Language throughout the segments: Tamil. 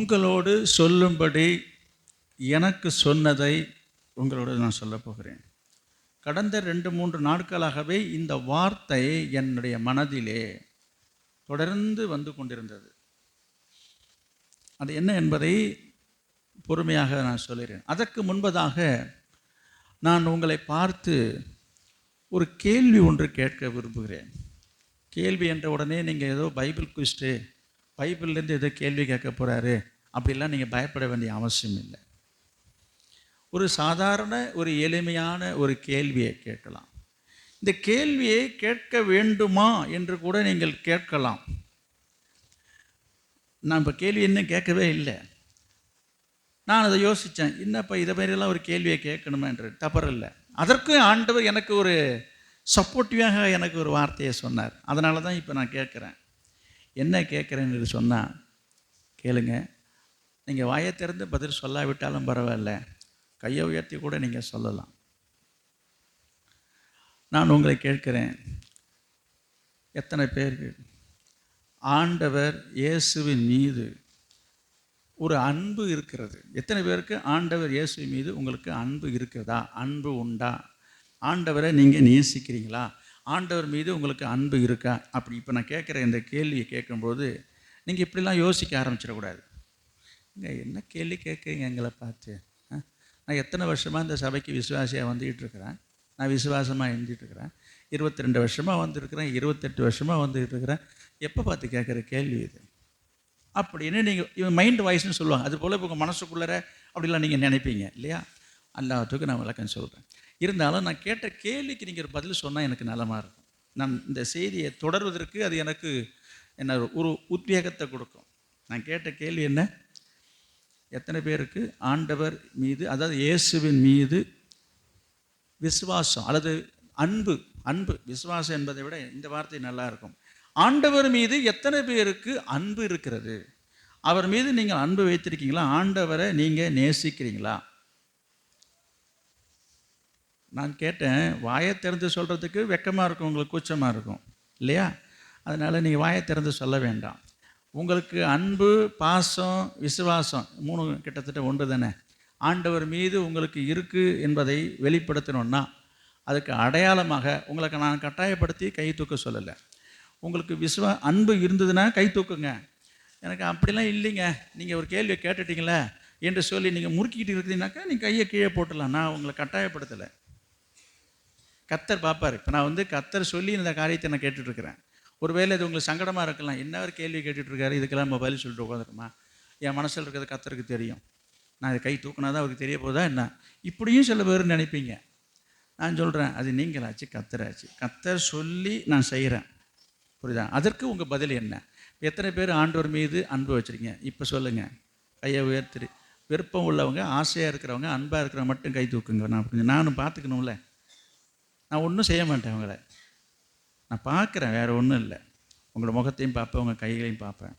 உங்களோடு சொல்லும்படி எனக்கு சொன்னதை உங்களோடு நான் சொல்ல போகிறேன். கடந்த 2-3 நாட்களாகவே இந்த வார்த்தை என்னுடைய மனதிலே தொடர்ந்து வந்து கொண்டிருந்தது. அது என்ன என்பதை பொறுமையாக நான் சொல்கிறேன். அதற்கு முன்பதாக நான் உங்களை பார்த்து ஒரு கேள்வி ஒன்று கேட்க விரும்புகிறேன். கேள்வி என்ற உடனே நீங்கள் ஏதோ பைபிள் குவிஸ்ட்டு, பைபிள்லேருந்து ஏதோ கேள்வி கேட்க போகிறாரு அப்படிலாம் நீங்கள் பயப்பட வேண்டிய அவசியம் இல்லை. ஒரு சாதாரண ஒரு எளிமையான ஒரு கேள்வியை கேட்கலாம். இந்த கேள்வியை கேட்க வேண்டுமா என்று கூட நீங்கள் கேட்கலாம். நான் இப்போ கேள்வி இன்னும் கேட்கவே இல்லை. நான் அதை யோசித்தேன், என்னப்பா இதை மாதிரிலாம் ஒரு கேள்வியை கேட்கணுமா என்று. தவறில்லை. அதற்கும் ஆண்டவர் எனக்கு ஒரு சப்போர்ட்டிவாக எனக்கு ஒரு வார்த்தையை சொன்னார். அதனால தான் இப்போ நான் கேட்குறேன். என்ன கேட்குறேன்னு சொன்னால் கேளுங்க. நீங்கள் வாயை திறந்து பதில் சொல்லாவிட்டாலும் பரவாயில்ல, கையை உயர்த்தி கூட நீங்கள் சொல்லலாம். நான் உங்களை கேட்கிறேன், எத்தனை பேருக்கு ஆண்டவர் இயேசுவின் மீது ஒரு அன்பு இருக்கிறது? எத்தனை பேருக்கு ஆண்டவர் இயேசுவின் மீது உங்களுக்கு அன்பு இருக்கிறதா? அன்பு உண்டா? ஆண்டவரை நீங்கள் நேசிக்கிறீங்களா? ஆண்டவர் மீது உங்களுக்கு அன்பு இருக்கா? அப்படி இப்போ நான் கேட்குற இந்த கேள்வியை கேட்கும்போது நீங்கள் இப்படிலாம் யோசிக்க ஆரம்பிச்சிடக்கூடாது. என்ன கேள்வி கேட்குறீங்க எங்களை பார்த்து? நான் எத்தனை வருஷமாக இந்த சபைக்கு விசுவாசியாக வந்துக்கிட்டு இருக்கிறேன். நான் விசுவாசமாக இருந்துகிட்ருக்கிறேன். 22 வருஷமாக வந்துருக்கிறேன், 28 வருஷமாக வந்துக்கிட்டு இருக்கிறேன். எப்போ பார்த்து கேட்குற கேள்வி இது அப்படின்னு நீங்கள் இவன் மைண்ட் வாய்ஸ்னு சொல்லுவாங்க. அது போல் இப்போ உங்கள் மனசுக்குள்ளே அப்படிலாம் நீங்கள் நினைப்பீங்க இல்லையா? எல்லாத்துக்கும் நான் விளக்கம் சொல்கிறேன். இருந்தாலும் நான் கேட்ட கேள்விக்கு நீங்கள் ஒரு பதில் சொன்னால் எனக்கு நலமாக இருக்கும். நான் இந்த செய்தியை தொடர்வதற்கு அது எனக்கு என்ன ஒரு உத்வேகத்தை கொடுக்கும். நான் கேட்ட கேள்வி என்ன? எத்தனை பேருக்கு ஆண்டவர் மீது, அதாவது இயேசுவின் மீது விசுவாசம் அல்லது அன்பு, விசுவாசம் என்பதை விட இந்த வார்த்தை நல்லா இருக்கும். ஆண்டவர் மீது எத்தனை பேருக்கு அன்பு இருக்கிறது? அவர் மீது நீங்கள் அன்பு வைத்திருக்கீங்களா? ஆண்டவரை நீங்கள் நேசிக்கிறீங்களா? நான் கேட்டேன், வாயை திறந்து சொல்கிறதுக்கு வெக்கமாக இருக்கும், உங்களுக்கு கூச்சமாக இருக்கும் இல்லையா? அதனால் நீங்கள் வாயை திறந்து சொல்ல வேண்டாம். உங்களுக்கு அன்பு, பாசம், விசுவாசம் 3 கிட்டத்தட்ட ஒன்று தானே. ஆண்டவர் மீது உங்களுக்கு இருக்குது என்பதை வெளிப்படுத்தணுன்னா அதுக்கு அடையாளமாக உங்களுக்கு நான் கட்டாயப்படுத்தி கை தூக்க சொல்லலை. உங்களுக்கு அன்பு இருந்ததுன்னா கை தூக்குங்க. எனக்கு அப்படிலாம் இல்லைங்க, நீங்கள் ஒரு கேள்வியை கேட்டுட்டீங்களே என்று சொல்லி நீங்கள் முறுக்கிக்கிட்டு இருக்கிறீங்கனாக்கா நீங்கள் கையை கீழே போட்டுடலாம். நான் உங்களை கட்டாயப்படுத்தலை. கர்த்தர் பார்ப்பார். இப்போ நான் கர்த்தர் சொல்லி இந்த காரியத்தை நான் கேட்டுட்ருக்கிறேன். ஒருவேளை இது உங்களுக்கு சங்கடமாக இருக்கலாம். என்ன ஒரு கேள்வி கேட்டுட்ருக்காரு, இதுக்கெல்லாம் நம்ம பதில் சொல்லிட்டு உட்காந்துருமா? என் மனசில் இருக்கிறது கர்த்தருக்கு தெரியும். நான் இதை கை தூக்கினா தான் அவருக்கு தெரிய போதா என்ன? இப்படியும் சில பேர் நினைப்பீங்க. நான் சொல்கிறேன், அது நீங்களாச்சு, கர்த்தராச்சு. கர்த்தர் சொல்லி நான் செய்கிறேன், புரியுதா? அதற்கு உங்கள் பதில் என்ன? எத்தனை பேர் ஆண்டவர் மீது அன்பு வச்சுருக்கீங்க? இப்போ சொல்லுங்கள், கையை உயர்த்தி. விருப்பம் உள்ளவங்க, ஆசையாக இருக்கிறவங்க, அன்பாக இருக்கிறவங்க மட்டும் கை தூக்குங்க. நானும் பார்த்துக்கணும்ல. நான் ஒன்றும் செய்ய மாட்டேன், உங்களை நான் பார்க்குறேன், வேறு ஒன்றும் இல்லை. உங்களோட முகத்தையும் பார்ப்பேன், உங்கள் கைகளையும் பார்ப்பேன்.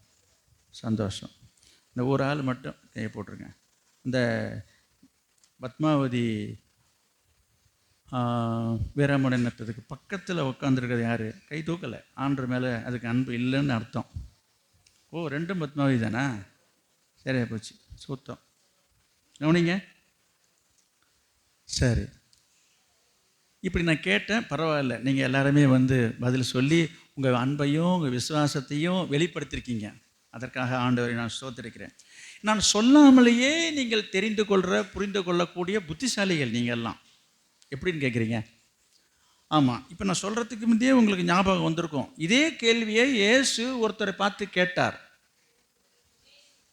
சந்தோஷம். இந்த ஒரு ஆள் மட்டும் கையை போட்டுருங்க. இந்த பத்மாவதி வீராமணி நட்டதுக்கு பக்கத்தில் உட்காந்துருக்கிறது யார்? கை தூக்கலை. ஆண்டவர் மேலே அதுக்கு அன்பு இல்லைன்னு அர்த்தம். ஓ, 2 பத்மாவதி தானா? சரியா போச்சு, சுத்தம். கவனிங்க. சரி, இப்படி நான் கேட்டேன், பரவாயில்ல. நீங்கள் எல்லாருமே பதில் சொல்லி உங்கள் அன்பையும் உங்கள் விசுவாசத்தையும் வெளிப்படுத்தியிருக்கீங்க. அதற்காக ஆண்டவரை நான் ஸ்தோத்திரிக்கிறேன். நான் சொல்லாமலேயே நீங்கள் தெரிந்து கொள்கிற, புரிந்து கொள்ளக்கூடிய புத்திசாலிகள் நீங்கள் எல்லாம். எப்படின்னு கேட்குறீங்க? ஆமாம், இப்போ நான் சொல்கிறதுக்கு முந்தையே உங்களுக்கு ஞாபகம் வந்திருக்கும். இதே கேள்வியை இயேசு ஒருத்தரை பார்த்து கேட்டார்.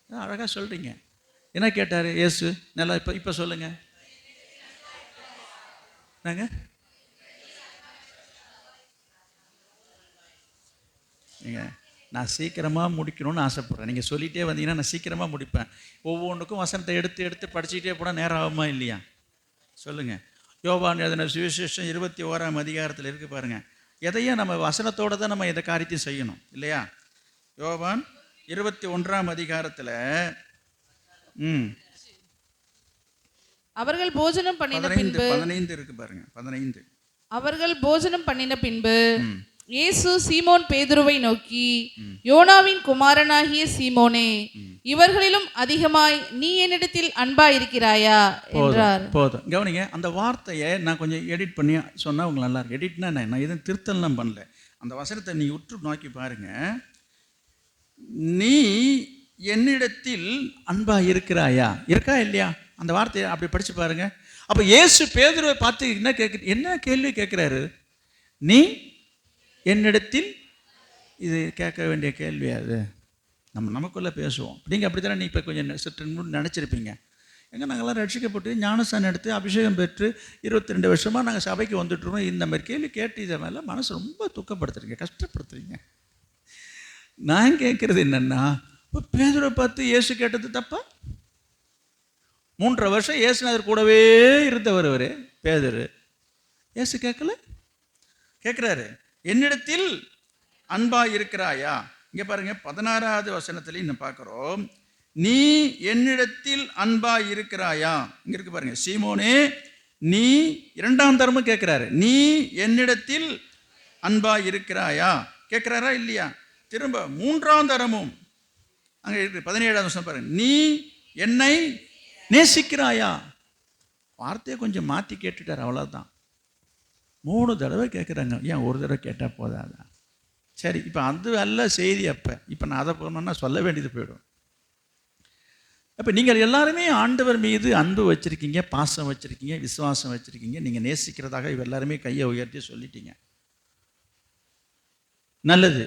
அழகாக சொல்கிறீங்க. என்ன கேட்டார் இயேசு? நல்லா இப்போ சொல்லுங்கள். நாங்கள் நீங்கள் நான் சீக்கிரமாக முடிக்கணும்னு ஆசைப்பட்றேன். நீங்கள் சொல்லிகிட்டே வந்தீங்கன்னா நான் சீக்கிரமாக முடிப்பேன். ஒவ்வொன்றுக்கும் வசனத்தை எடுத்து படிச்சுக்கிட்டே போனால் நேரம் ஆகுமா இல்லையா? சொல்லுங்கள். யோவான் எழுதின சுவிசேஷம் 21ஆம் அதிகாரத்தில் இருக்குது பாருங்கள். எதையும் நம்ம வசனத்தோடு தான் நம்ம எந்த காரியத்தையும் செய்யணும் இல்லையா? யோவான் 21ஆம் அதிகாரத்தில் அவர்கள் போஜனம் பண்ணின பின்பு 15 இருக்கு பாருங்க. 15 அவர்கள் போஜனம் பண்ணின பின்பு இயேசு சீமோன் பேதுருவை நோக்கி, யோனாவின் குமாரனாகிய சீமோனே, இவர்களிலும் அதிகமாய் நீ என்னிடத்தில் அன்பாயிருக்கிறாயா என்றார். போதும் கவனிங்க, அந்த வார்த்தையை நான் கொஞ்சம் எடிட் பண்ணி சொன்னா உங்களுக்கு நல்லா இருக்கு. எடிட்னா நான் எதுவும் திருத்தல்லாம் பண்ணல. அந்த வசனத்தை நீ உற்று நோக்கி பாருங்க. நீ என்னிடத்தில் அன்பா இருக்கிறாயா, இருக்கா இல்லையா? அந்த வார்த்தையை அப்படி படிச்சு பாருங்க. அப்ப இயேசு பேதுருவை பார்த்து என்ன கேள்வி கேட்கிறாரு? நீ என்னிடத்தில், இது கேட்க வேண்டிய கேள்வி. அது நமக்குள்ளே பேசுவோம். நீங்கள் அப்படி தானே, நீ இப்போ கொஞ்சம் சற்று நினச்சிருப்பீங்க. எங்கே நாங்கள்லாம் ரட்சிக்கப்பட்டு ஞானஸ்தானம் எடுத்து அபிஷேகம் பெற்று 22 வருஷமாக நாங்கள் சபைக்கு வந்துட்டுருக்கோம். இந்த மாதிரி கேள்வி கேட்டு இதை மேலே மனசு ரொம்ப துக்கப்படுத்துறீங்க, கஷ்டப்படுத்துறீங்க. நான் கேட்குறது என்னென்னா, இப்போ பேதுரை பார்த்து இயேசு கேட்டது தப்பா? 3.5 வருஷம் இயேசுநாதர் கூடவே இருந்தவர் அவர் பேதுரு. இயேசு கேட்கல, கேட்குறாரு, என்னிடத்தில் அன்பா இருக்கிறாயா? இங்கே பாருங்க, 16வது வசனத்துல இன்னும் பார்க்குறோம். நீ என்னிடத்தில் அன்பா இருக்கிறாயா? இங்க இருக்கு பாருங்க, சீமோனே நீ, 2ஆம் தரமும் கேட்கிறாரு, நீ என்னிடத்தில் அன்பா இருக்கிறாயா கேட்கிறாரா இல்லையா? திரும்ப 3ஆம் தரமும் அங்கே இருக்கு, 17வது வசனம் பாருங்க, நீ என்னை நேசிக்கிறாயா? வார்த்தையை கொஞ்சம் மாற்றி கேட்டுட்டார், அவ்வளோதான். 3 தடவை கேட்குறாங்க. ஏன் ஒரு தடவை கேட்டால் போதாதா? சரி, இப்போ அது அல்ல செய்தி. இப்போ நான் அதை போனோன்னா சொல்ல வேண்டியது போயிடும். அப்போ நீங்கள் எல்லாருமே ஆண்டவர் மீது அன்பு வச்சுருக்கீங்க, பாசம் வச்சுருக்கீங்க, விசுவாசம் வச்சுருக்கீங்க, நீங்கள் நேசிக்கிறதாக எல்லாருமே கையை உயர்த்தி சொல்லிட்டீங்க. நல்லது.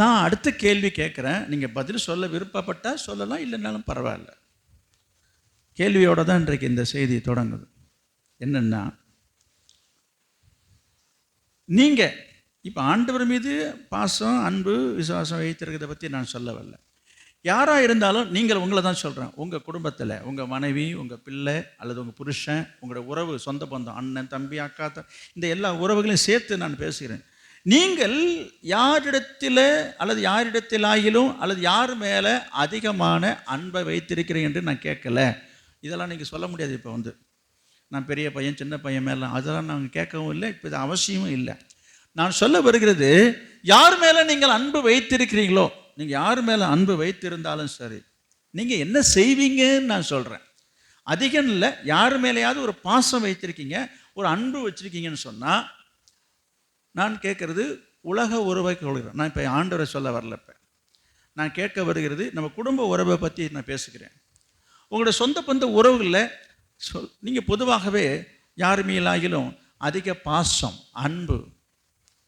நான் அடுத்த கேள்வி கேட்குறேன். நீங்கள் பதில் சொல்ல விருப்பப்பட்டால் சொல்லலாம், இல்லைன்னாலும் பரவாயில்ல. கேள்வியோடு தான் இன்றைக்கு இந்த செய்தி தொடங்குது. என்னென்னா, நீங்கள் இப்போ ஆண்டவர் மீது பாசம், அன்பு, விசுவாசம் வைத்திருக்கிறத பற்றி நான் சொல்ல வரல. யாராக இருந்தாலும் நீங்கள் உங்களை தான் சொல்கிறேன். உங்கள் குடும்பத்தில் உங்கள் மனைவி, உங்கள் பிள்ளை அல்லது உங்கள் புருஷன், உங்களோட உறவு, சொந்த பந்தம், அண்ணன், தம்பி, அக்கா, இந்த எல்லா உறவுகளையும் சேர்த்து நான் பேசுகிறேன். நீங்கள் யாரிடத்தில் அல்லது யாரிடத்திலாகிலும் அல்லது யார் மேலே அதிகமான அன்பை வைத்திருக்கிறேன் என்று நான் கேட்கல. இதெல்லாம் நீங்கள் சொல்ல முடியாது. இப்போ நான் பெரிய பையன், சின்ன பையன் மேலே அதெல்லாம் நாங்கள் கேட்கவும் இல்லை, இப்போ இது அவசியமும் இல்லை. நான் சொல்ல வருகிறது, யார் மேலே நீங்கள் அன்பு வைத்திருக்கிறீங்களோ, நீங்கள் யார் மேலே அன்பு வைத்திருந்தாலும் சரி, நீங்கள் என்ன செய்வீங்கன்னு நான் சொல்கிறேன். அதிகம் இல்லை, யார் மேலேயாவது ஒரு பாசம் வைத்திருக்கீங்க, ஒரு அன்பு வச்சுருக்கீங்கன்னு சொன்னால், நான் கேட்குறது உலக உறவை கொள்கிறேன். நான் இப்போ ஆண்டவரை சொல்ல வரல. இப்போ நான் கேட்க வருகிறது நம்ம குடும்ப உறவை பற்றி நான் பேசுகிறேன். உங்களோட சொந்த பந்த உறவுகளில் நீங்கள் பொதுவாகவே யார் மேலாகிலும் அதிக பாசம், அன்பு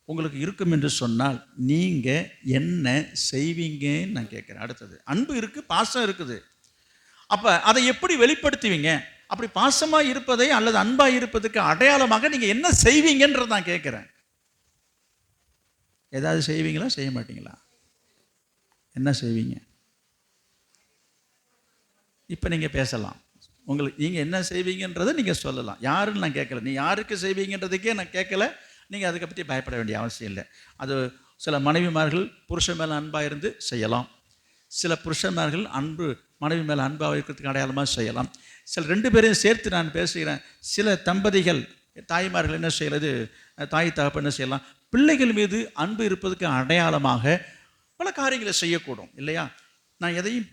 உங்களுக்கு இருக்கும் என்று சொன்னால் நீங்கள் என்ன செய்வீங்கன்னு நான் கேட்குறேன். அடுத்தது, அன்பு இருக்குது, பாசம் இருக்குது. அப்போ அதை எப்படி வெளிப்படுத்துவீங்க? அப்படி பாசமாக இருப்பதை அல்லது அன்பாக இருப்பதுக்கு அடையாளமாக நீங்கள் என்ன செய்வீங்கன்றதை நான் கேட்குறேன். ஏதாவது செய்வீங்களா, செய்ய மாட்டீங்களா? என்ன செய்வீங்க? இப்போ நீங்கள் பேசலாம். உங்களுக்கு நீங்கள் என்ன செய்வீங்கன்றதை நீங்கள் சொல்லலாம். யாருன்னு நான் கேட்கல, நீ யாருக்கு செய்வீங்கன்றதுக்கே நான் கேட்கல. நீங்கள் அதுக்கு பற்றி பயப்பட வேண்டிய அவசியம் இல்லை. அது சில மனைவிமார்கள் புருஷன் மேலே அன்பாக இருந்து செய்யலாம். சில புருஷன்மார்கள் அன்பு மனைவி மேலே அன்பாக இருக்கிறதுக்கு அடையாளமாக செய்யலாம். சில 2 பேரையும் சேர்த்து நான் பேசுகிறேன். சில தம்பதிகள், தாய்மார்கள் என்ன செய்யறது, தாய் தகப்பன் என்ன செய்யலாம், பிள்ளைகள் மீது அன்பு இருப்பதுக்கு அடையாளமாக பல காரியங்களை செய்யக்கூடும் இல்லையா? நான் எதையும்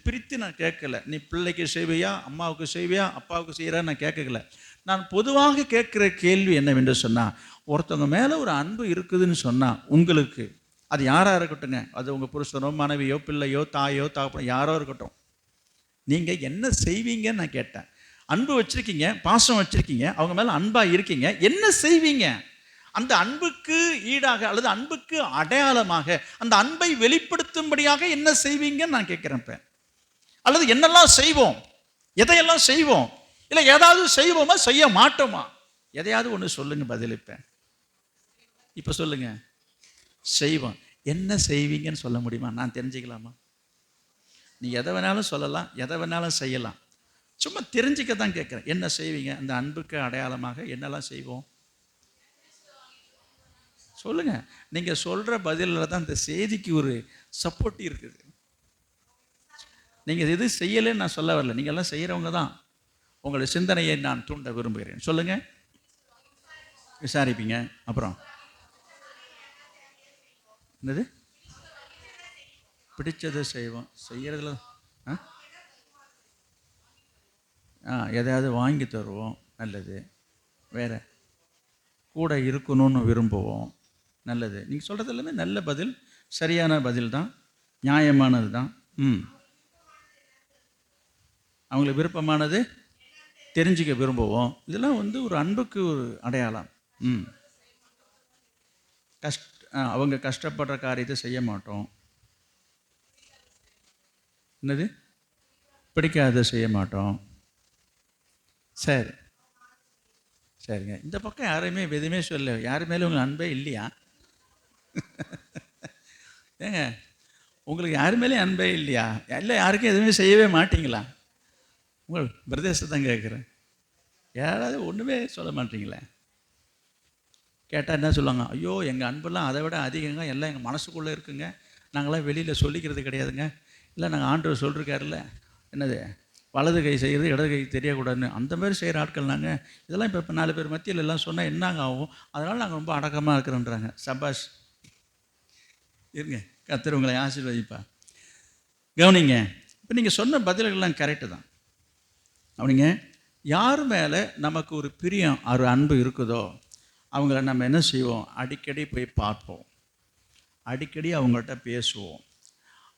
பிரித்து நான் கேட்கல. நீ பிள்ளைக்கு செய்வியா, அம்மாவுக்கு செய்வியா, அப்பாவுக்கு செய்கிறான்னு நான் கேட்கல. நான் பொதுவாக கேட்குற கேள்வி என்னவென்று சொன்னால், ஒருத்தவங்க மேலே ஒரு அன்பு இருக்குதுன்னு சொன்னால் உங்களுக்கு, அது யாராக இருக்கட்டுங்க, அது உங்கள் புருஷனோ, மனைவியோ, பிள்ளையோ, தாயோ, தகப்பனோ, யாரோ இருக்கட்டும், நீங்கள் என்ன செய்வீங்கன்னு நான் கேட்டேன். அன்பு வச்சுருக்கீங்க, பாசம் வச்சுருக்கீங்க, அவங்க மேலே அன்பாக இருக்கீங்க, என்ன செய்வீங்க? அந்த அன்புக்கு ஈடாக அல்லது அன்புக்கு அடையாளமாக அந்த அன்பை வெளிப்படுத்தும்படியாக என்ன செய்வீங்கன்னு நான் கேட்குறேன். இப்போ அல்லது என்னெல்லாம் செய்வோம், எதையெல்லாம் செய்வோம், இல்லை ஏதாவது செய்வோமா, செய்ய மாட்டோமா? எதையாவது ஒன்று சொல்லுங்க, பதிலிப்பேன். இப்போ சொல்லுங்க, செய்வோம். என்ன செய்வீங்கன்னு சொல்ல முடியுமா? நான் தெரிஞ்சுக்கலாமா? நீ எதை வேணாலும் சொல்லலாம், எதை வேணாலும் செய்யலாம். சும்மா தெரிஞ்சுக்க தான் கேட்குறேன். என்ன செய்வீங்க? அந்த அன்புக்கு அடையாளமாக என்னெல்லாம் செய்வோம் சொல்லுங்க. நீங்கள் சொல்கிற பதிலில் தான் இந்த செய்திக்கு ஒரு சப்போர்ட் இருக்குது. நீங்கள் எது செய்யலைன்னு நான் சொல்ல வரல, நீங்கள் எல்லாம் செய்கிறவங்க தான். உங்களுடைய சிந்தனையை நான் தூண்ட விரும்புகிறேன். சொல்லுங்கள். விசாரிப்பீங்க, அப்புறம் என்னது? பிடிச்சதை செய்வோம். செய்கிறதுல எதையாவது வாங்கி தருவோம், நல்லது. வேறு கூட இருக்கணும்னு விரும்புவோம், நல்லது. நீங்கள் சொல்கிறது எல்லாமே நல்ல பதில், சரியான பதில் தான், நியாயமானது தான். அவங்களுக்கு விருப்பமானது தெரிஞ்சுக்க விரும்புவோம். இதெல்லாம் ஒரு அன்புக்கு ஒரு அடையாளம். அவங்க கஷ்டப்படுற காரியத்தை செய்ய மாட்டோம். என்னது? பிடிக்காத செய்ய மாட்டோம். சரி, சரிங்க. இந்த பக்கம் யாரையுமே எதுவுமே சொல்ல, யாரு மேலே உங்களுக்கு அன்பே இல்லையா? ஏங்க, உங்களுக்கு யாரு மேலே அன்பே இல்லையா? இல்லை, யாருக்கும் எதுவுமே செய்யவே மாட்டீங்களா? உங்கள் பிரதேசத்தை தான் கேட்குறேன். யாராவது ஒன்றுமே சொல்ல மாட்டீங்களே? கேட்டால் என்ன சொல்லுவாங்க? ஐயோ, எங்கள் அன்பெல்லாம் அதை விட அதிகங்க, எல்லாம் எங்கள் மனசுக்குள்ளே இருக்குங்க, நாங்களாம் வெளியில் சொல்லிக்கிறது கிடையாதுங்க. இல்லை, நாங்கள் ஆண்டவர் சொல்லிருக்காருல்ல, என்னது, வலது கை செய்கிறது இடது கை தெரியக்கூடாதுன்னு, அந்த மாதிரி செய்கிற ஆட்கள் நாங்கள். இதெல்லாம் இப்போ 4 பேர் மத்தியில் எல்லாம் சொன்னால் என்னங்க ஆகும்? அதனால் நாங்கள் ரொம்ப அடக்கமாக இருக்கிறோன்றாங்க. சபாஷ், இருங்க, கர்த்தர் உங்களை ஆசீர்வதிப்பா. கவனிங்க, இப்போ நீங்கள் சொன்ன பதில்கள்லாம் கரெக்டு தான். அவனிங்க, யார் மேலே நமக்கு ஒரு பிரியம், ஒரு அன்பு இருக்குதோ அவங்கள நம்ம என்ன செய்வோம்? அடிக்கடி போய் பார்ப்போம், அடிக்கடி அவங்கள்ட்ட பேசுவோம்,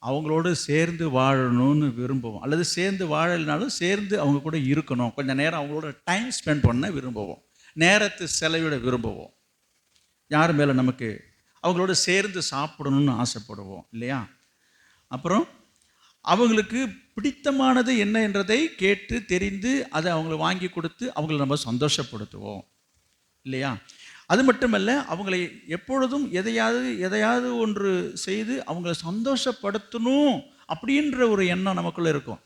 அவங்களோடு சேர்ந்து வாழணும்னு விரும்புவோம். அல்லது சேர்ந்து வாழலைனாலும் சேர்ந்து அவங்க கூட இருக்கணும், கொஞ்சம் நேரம் அவங்களோட டைம் ஸ்பெண்ட் பண்ண விரும்புவோம், நேரத்தை செலவிட விரும்புவோம். யார் மேலே நமக்கு அவங்களோட சேர்ந்து சாப்பிடணும்னு ஆசைப்படுவோம், இல்லையா? அப்புறம் அவங்களுக்கு பிடித்தமானது என்ன என்றதை கேட்டு தெரிந்து அதை அவங்கள வாங்கி கொடுத்து அவங்கள நம்ம சந்தோஷப்படுத்துவோம், இல்லையா? அது மட்டுமல்ல, அவங்களை எப்பொழுதும் எதையாவது ஒன்று செய்து அவங்கள சந்தோஷப்படுத்தணும் அப்படின்ற ஒரு எண்ணம் நமக்குள்ளே இருக்கும்.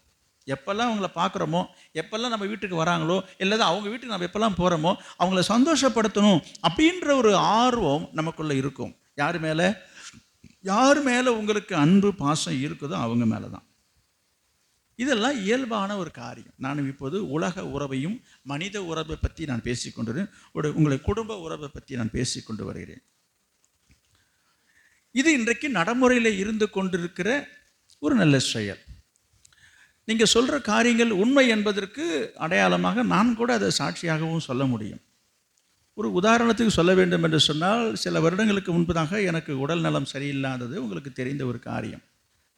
எப்பெல்லாம் அவங்கள பார்க்குறோமோ, எப்பெல்லாம் நம்ம வீட்டுக்கு வராங்களோ, இல்லை அவங்க வீட்டுக்கு நம்ம எப்பெல்லாம் போகிறோமோ, அவங்கள சந்தோஷப்படுத்தணும் அப்படின்ற ஒரு ஆர்வம் நமக்குள்ளே இருக்கும். யார் மேலே உங்களுக்கு அன்பு பாசம் இருக்குதோ அவங்க மேலே தான். இதெல்லாம் இயல்பான ஒரு காரியம். நான் இப்போது உலக உறவையும் மனித உறவை பற்றி நான் பேசிக்கொண்டு உங்களை குடும்ப உறவை பற்றி நான் பேசிக்கொண்டு வருகிறேன். இது இன்றைக்கு நடைமுறையில் இருந்து கொண்டிருக்கிற ஒரு நல்ல செயல். நீங்கள் சொல்கிற காரியங்கள் உண்மை என்பதற்கு அடையாளமாக நான் கூட அதை சாட்சியாகவும் சொல்ல முடியும். ஒரு உதாரணத்துக்கு சொல்ல வேண்டும் என்று சொன்னால், சில வருடங்களுக்கு முன்பதாக எனக்கு உடல் நலம் சரியில்லாதது உங்களுக்கு தெரிந்த ஒரு காரியம்.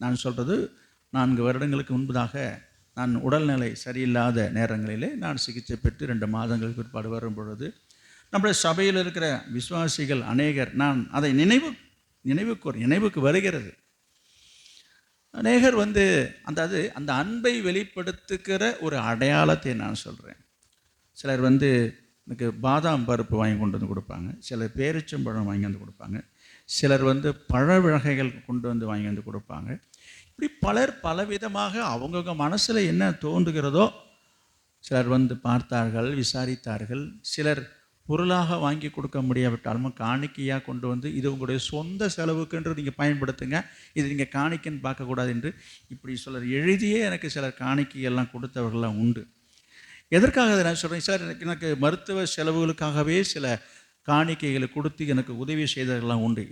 நான் சொல்கிறது, 4 வருடங்களுக்கு முன்பதாக நான் உடல்நிலை சரியில்லாத நேரங்களிலே நான் சிகிச்சை பெற்று 2 மாதங்களுக்கு பிற்பாடு வரும் பொழுது நம்முடைய சபையில் இருக்கிற விசுவாசிகள் அநேகர், நான் அதை நினைவுக்கு வருகிறது, அநேகர் அந்த அன்பை வெளிப்படுத்துகிற ஒரு அடையாளத்தை நான் சொல்கிறேன். சிலர் எனக்கு பாதாம் பருப்பு வாங்கி கொண்டு வந்து கொடுப்பாங்க, சிலர் பேரிச்சம்பழம் வாங்கி வந்து கொடுப்பாங்க, சிலர் பழ வகைகள் கொண்டு வந்து வாங்கி வந்து கொடுப்பாங்க. இப்படி பலர் பலவிதமாக அவங்கவுங்க மனசில் என்ன தோன்றுகிறதோ, சிலர் பார்த்தார்கள், விசாரித்தார்கள். சிலர் பொருளாக வாங்கி கொடுக்க முடியாவிட்டாலும் காணிக்கையாக கொண்டு வந்து, இது உங்களுடைய சொந்த செலவுக்குன்று நீங்கள் பயன்படுத்துங்க, இது நீங்கள் காணிக்கைன்னு பார்க்கக்கூடாது என்று இப்படி சிலர் எழுதியே எனக்கு சிலர் காணிக்கையெல்லாம் கொடுத்தவர்கள்லாம் உண்டு. எதற்காக அதை நான் சொல்கிறேன்? சார், எனக்கு மருத்துவ செலவுகளுக்காகவே சில காணிக்கைகளை கொடுத்து எனக்கு உதவி செய்தவர்கள்லாம் உண்டு.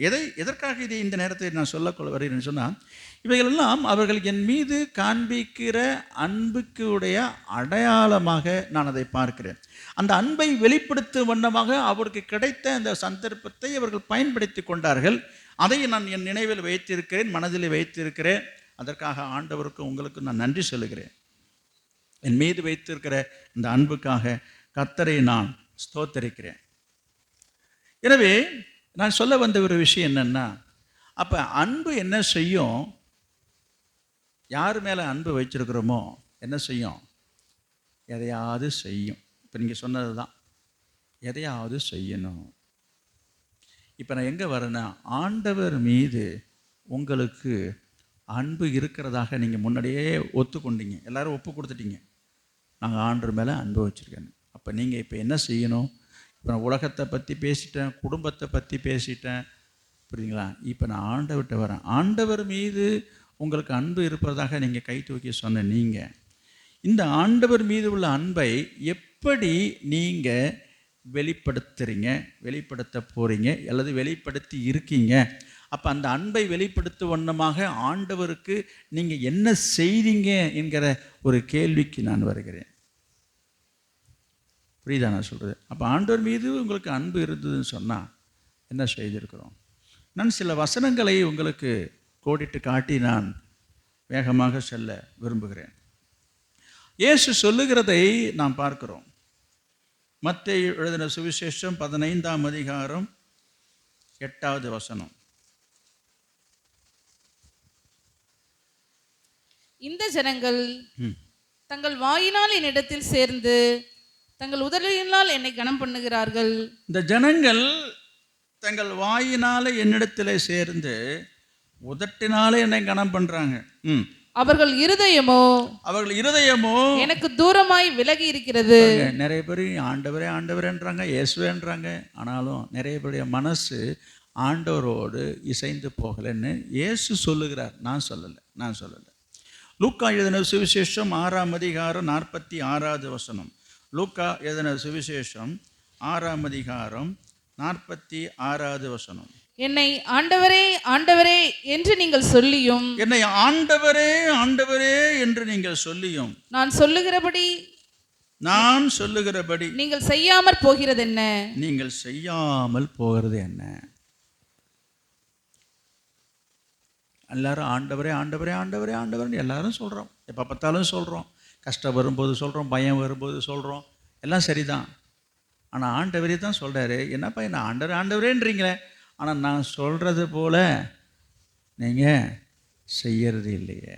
எதற்காக இதை இந்த நேரத்தை நான் சொல்லக்கொள்ள வருகிறேன்னு சொன்னால், இவைகளெல்லாம் அவர்கள் என் மீது காண்பிக்கிற அன்புக்குடைய அடையாளமாக நான் அதை பார்க்கிறேன். அந்த அன்பை வெளிப்படுத்தும் வண்ணமாக அவருக்கு கிடைத்த அந்த சந்தர்ப்பத்தை அவர்கள் பயன்படுத்தி கொண்டார்கள். அதை நான் என் நினைவில் வைத்திருக்கிறேன், மனதில் வைத்திருக்கிறேன். அதற்காக ஆண்டவருக்கு உங்களுக்கு நான் நன்றி சொல்லுகிறேன். என் மீது வைத்திருக்கிற இந்த அன்புக்காக கர்த்தரை நான் ஸ்தோத்தரிக்கிறேன். எனவே நான் சொல்ல வந்த ஒரு விஷயம் என்னன்னா, அப்போ அன்பு என்ன செய்யும்? யார் மேலே அன்பு வச்சிருக்கிறோமோ என்ன செய்யும்? எதையாவது செய்யும். இப்போ நீங்கள் சொன்னது தான், எதையாவது செய்யணும். இப்போ நான் எங்கே வரேன்னா, ஆண்டவர் மீது உங்களுக்கு அன்பு இருக்கிறதாக நீங்கள் முன்னாடியே ஒத்துக்கொண்டீங்க, எல்லாரும் ஒப்பு கொடுத்துட்டீங்க, நாங்கள் ஆண்டவர் மேலே அன்பு வச்சுருக்கேன்னு. அப்போ நீங்கள் இப்போ என்ன செய்யணும்? இப்போ நான் உலகத்தை பற்றி பேசிட்டேன், குடும்பத்தை பற்றி பேசிட்டேன், புரியுதுங்களா? இப்போ நான் ஆண்டவர்கிட்ட வரேன். ஆண்டவர் மீது உங்களுக்கு அன்பு இருப்பதாக நீங்கள் கை தூக்கி சொன்ன நீங்கள், இந்த ஆண்டவர் மீது உள்ள அன்பை எப்படி நீங்கள் வெளிப்படுத்த போகிறீங்க, அல்லது வெளிப்படுத்தி இருக்கீங்க அப்போ அந்த அன்பை வெளிப்படுத்தும் வண்ணமாக ஆண்டவருக்கு நீங்கள் என்ன செய்தீங்க என்கிற ஒரு கேள்விக்கு நான் வருகிறேன். புரியுதா நான் சொல்கிறது? அப்போ ஆண்டவர் மீது உங்களுக்கு அன்பு இருந்ததுன்னு சொன்னால் என்ன செய்திருக்கிறோம்? நான் சில வசனங்களை உங்களுக்கு கோடிட்டு காட்டி நான் வேகமாக செல்ல விரும்புகிறேன். இயேசு சொல்லுகிறதை நாம் பார்க்கிறோம். மத்தேயு எழுதின சுவிசேஷம் 15ஆம் அதிகாரம் 8வது வசனம். இந்த ஜனங்கள் தங்கள் வாயினால் என்னிடத்தில் சேர்ந்து தங்கள் உதடுகளினால் என்னை கனம் பண்ணுகிறார்கள். இந்த ஜனங்கள் தங்கள் வாயினால என்னிடத்தில் சேர்ந்து உதட்டினாலே என்னை கனம் பண்றாங்க. அவர்கள் இருதயமோ எனக்கு தூரமாய் விலகி இருக்கிறது. நிறைய பேர் ஆண்டவரே ஆண்டவரேன்றாங்க, இயேசுவேன்றாங்க. ஆனாலும் நிறைய பேருடைய மனசு ஆண்டவரோடு இசைந்து போகலைன்னு இயேசு சொல்லுகிறார். நான் சொல்லலை. லூக்கா எழுதின சுவிசேஷம் 6ஆம் அதிகாரம் 46வது வசனம். லூக்கா எழுதின சுவிசேஷம் 6ஆம் அதிகாரம் 46வது வசனம். என்னை ஆண்டவரே ஆண்டவரே என்று நீங்கள் சொல்லியும், என்னை ஆண்டவரே ஆண்டவரே என்று நீங்கள் சொல்லியும், நான் சொல்லுகிறபடி நீங்கள் செய்யாமற் போகிறது என்ன? நீங்கள் செய்யாமல் போகிறது என்ன? எல்லாரும் ஆண்டவரே ஆண்டவரே ஆண்டவரே ஆண்டவர்னு எல்லாரும் சொல்கிறோம். எப்போ பார்த்தாலும் சொல்கிறோம். கஷ்டம் வரும்போது சொல்கிறோம், பயம் வரும்போது சொல்கிறோம். எல்லாம் சரிதான். ஆனால் ஆண்டவரே தான் சொல்கிறாரு. என்னப்பா என்ன ஆண்டவர் ஆண்டவரேன்றீங்களே, ஆனால் நான் சொல்கிறது போல் நீங்கள் செய்யறது இல்லையே.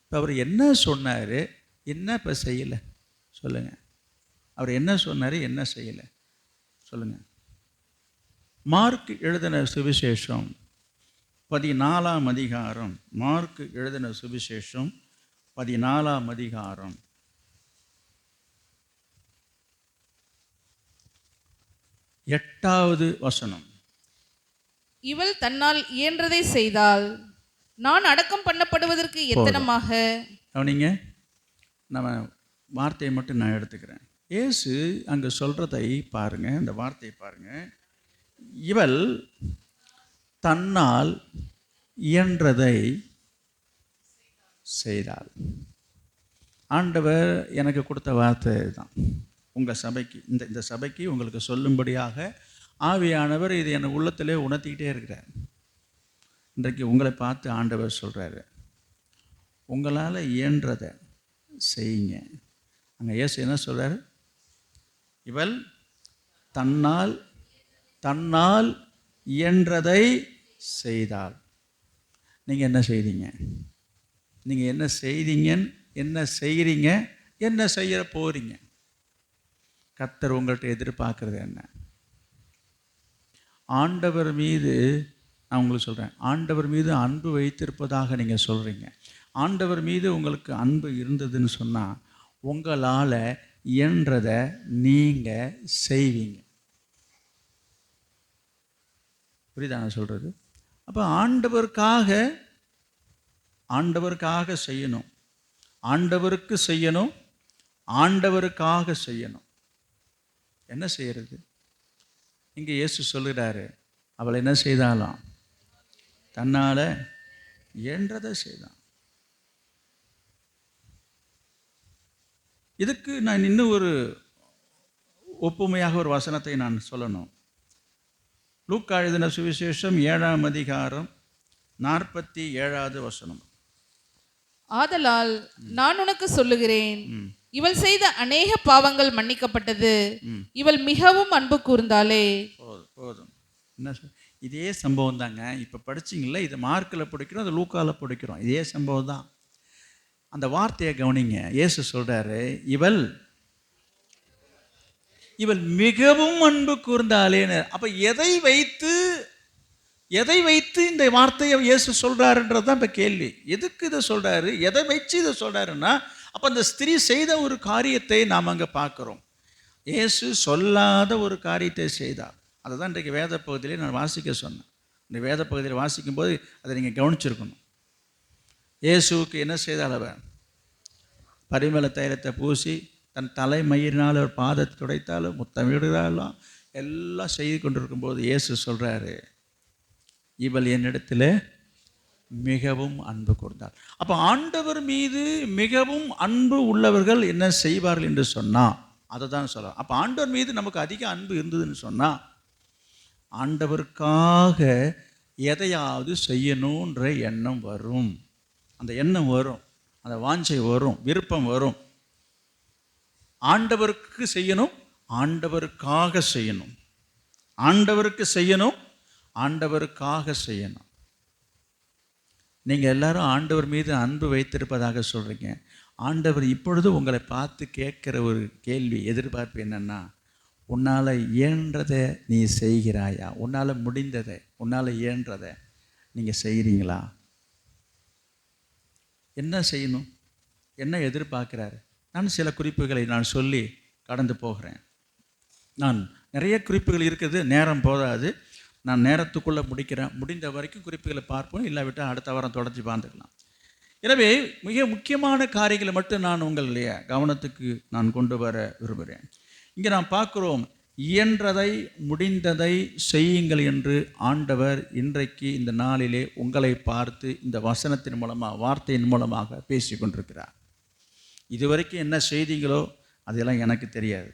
இப்போ அவர் என்ன சொன்னார், என்ன இப்போ செய்யலை சொல்லுங்கள்? அவர் என்ன சொன்னார், என்ன செய்யலை சொல்லுங்கள்? மார்க் எழுதின சுவிசேஷம் 14ஆம் அதிகாரம். மார்க் எழுதின சுவிசேஷம் 14ஆம் அதிகாரம் 8வது வசனம். இவள் தன்னால் இயன்றதை செய்தால் நான் அடக்கம் பண்ணப்படுவதற்கு எத்தனமாக. கவனிங்க, நம்ம வார்த்தையை மட்டும் நான் எடுத்துக்கிறேன். இயேசு அங்கே சொல்கிறதை பாருங்கள், இந்த வார்த்தையை பாருங்கள். இவள் தன்னால் இயன்றதை செய்தாள். ஆண்டவர் எனக்கு கொடுத்த வார்த்தை தான் உங்கள் சபைக்கு, இந்த சபைக்கு உங்களுக்கு சொல்லும்படியாக ஆவியானவர் இது என் உள்ளத்திலே உணர்த்திக்கிட்டே இருக்கிறார். இன்றைக்கு உங்களை பார்த்து ஆண்டவர் சொல்கிறாரு, உங்களால் இயன்றதை செய்யுங்க. அங்கே இயேசு என்ன சொல்கிறார்? இவள் தன்னால் இயன்றதை செய்தாள். நீங்கள் என்ன செய்தீங்க? நீங்கள் என்ன செய்தீங்கன்னு, என்ன செய்கிறீங்க, என்ன செய்ய போகிறீங்க? கர்த்தர் உங்கள்கிட்ட எதிர்பார்க்குறது என்ன? ஆண்டவர் மீது நான் உங்களுக்கு சொல்கிறேன், ஆண்டவர் மீது அன்பு வைத்திருப்பதாக நீங்கள் சொல்கிறீங்க. ஆண்டவர் மீது உங்களுக்கு அன்பு இருந்ததுன்னு சொன்னால் உங்களால் இயன்றதை நீங்கள் செய்வீங்க. புரியுதா நான் சொல்கிறது? அப்போ ஆண்டவருக்காக செய்யணும், ஆண்டவருக்கு செய்யணும், ஆண்டவருக்காக செய்யணும். என்ன செய்கிறது? இங்கே இயேசு சொல்கிறாரு, அவள் என்ன செய்தாலும் தன்னால் இயன்றதை செய்தான். இதுக்கு நான் இன்னும் ஒரு ஒப்புமையாக ஒரு வசனத்தை நான் சொல்லணும். லூக்கா எழுதின சுவிசேஷம் 7ஆம் அதிகாரம் 47வது வசனம். ஆதலால் நான் உனக்கு சொல்லுகிறேன், இவள் செய்த அநேக பாவங்கள் மன்னிக்கப்பட்டது, இவள் மிகவும் அன்பு கூர்ந்தாளே. போதும். என்ன இதே சம்பவம் தாங்க. இப்போ படிச்சிங்கள, இது மார்க்கில் படிக்கிறோம், அது லூக்காவில் படிக்கிறோம். இதே சம்பவம் தான். அந்த வார்த்தையை கவனிங்க. இயேசு சொல்கிறாரு, இவள் மிகவும் அன்பு கூர்ந்தாளேன்னு. அப்போ எதை வைத்து இந்த வார்த்தையை இயேசு சொல்கிறாருன்றது தான் இப்போ கேள்வி. எதுக்கு இதை சொல்கிறாரு, எதை வச்சு இதை சொல்கிறாருன்னா, அப்போ அந்த ஸ்திரீ செய்த ஒரு காரியத்தை நாம் அங்கே பார்க்குறோம். இயேசு சொல்லாத ஒரு காரியத்தை செய்தார். அதை தான் இன்றைக்கு வேத பகுதியிலே நான் வாசிக்க சொன்னேன். இந்த வேத பகுதியில் வாசிக்கும்போது அதை நீங்கள் கவனிச்சிருக்கணும். இயேசுவுக்கு என்ன செய்தால்? அவன் பரிமள தைலத்தை பூசி தன் தலைமயிரினால் ஒரு பாதத்தை துடைத்தாலும் முத்தமிடுகிறாலும் எல்லாம் செய்து கொண்டிருக்கும்போது இயேசு சொல்கிறாரு, இவள் என்னிடத்தில் மிகவும் அன்பு கூர்ந்தாள். அப்போ ஆண்டவர் மீது மிகவும் அன்பு உள்ளவர்கள் என்ன செய்வார்கள் என்று சொன்னால் அதை தான் சொல்லலாம். அப்போ ஆண்டவர் மீது நமக்கு அதிக அன்பு இருந்ததுன்னு சொன்னால் ஆண்டவருக்காக எதையாவது செய்யணுன்ற எண்ணம் வரும். அந்த எண்ணம் வரும், அந்த வாஞ்சை வரும், விருப்பம் வரும். ஆண்டவருக்கு செய்யணும், ஆண்டவருக்காக செய்யணும், ஆண்டவருக்கு செய்யணும், ஆண்டவருக்காக செய்யணும். நீங்கள் எல்லாரும் ஆண்டவர் மீது அன்பு வைத்திருப்பதாக சொல்கிறீங்க. ஆண்டவர் இப்பொழுது உங்களை பார்த்து கேட்குற ஒரு கேள்வி, எதிர்பார்ப்பு என்னென்னா, உன்னால் இயன்றதை நீ செய்கிறாயா? உன்னால் முடிந்ததை, உன்னால் இயன்றதை நீங்கள் செய்கிறீங்களா? என்ன செய்யணும், என்ன எதிர்பார்க்குறாரு? நான் சில குறிப்புகளை நான் சொல்லி கடந்து போகிறேன். நான் நிறைய குறிப்புகள் இருக்குது, நேரம் போதாது. நான் நேரத்துக்குள்ளே முடிக்கிறேன். முடிந்த வரைக்கும் குறிப்புகளை பார்ப்போம், இல்லாவிட்டால் அடுத்த வாரம் தொடர்ச்சி பார்த்துக்கலாம். எனவே மிக முக்கியமான காரியங்களை மட்டும் நான் உங்களுடைய கவனத்துக்கு நான் கொண்டு வர விரும்புகிறேன். இங்கே நாம் பார்க்குறோம், இயன்றதை முடிந்ததை செய்யுங்கள் என்று ஆண்டவர் இன்றைக்கு இந்த நாளிலே உங்களை பார்த்து இந்த வசனத்தின் மூலமாக, வார்த்தையின் மூலமாக பேசி கொண்டிருக்கிறார். இதுவரைக்கும் என்ன செய்தீங்களோ அதெல்லாம் எனக்கு தெரியாது.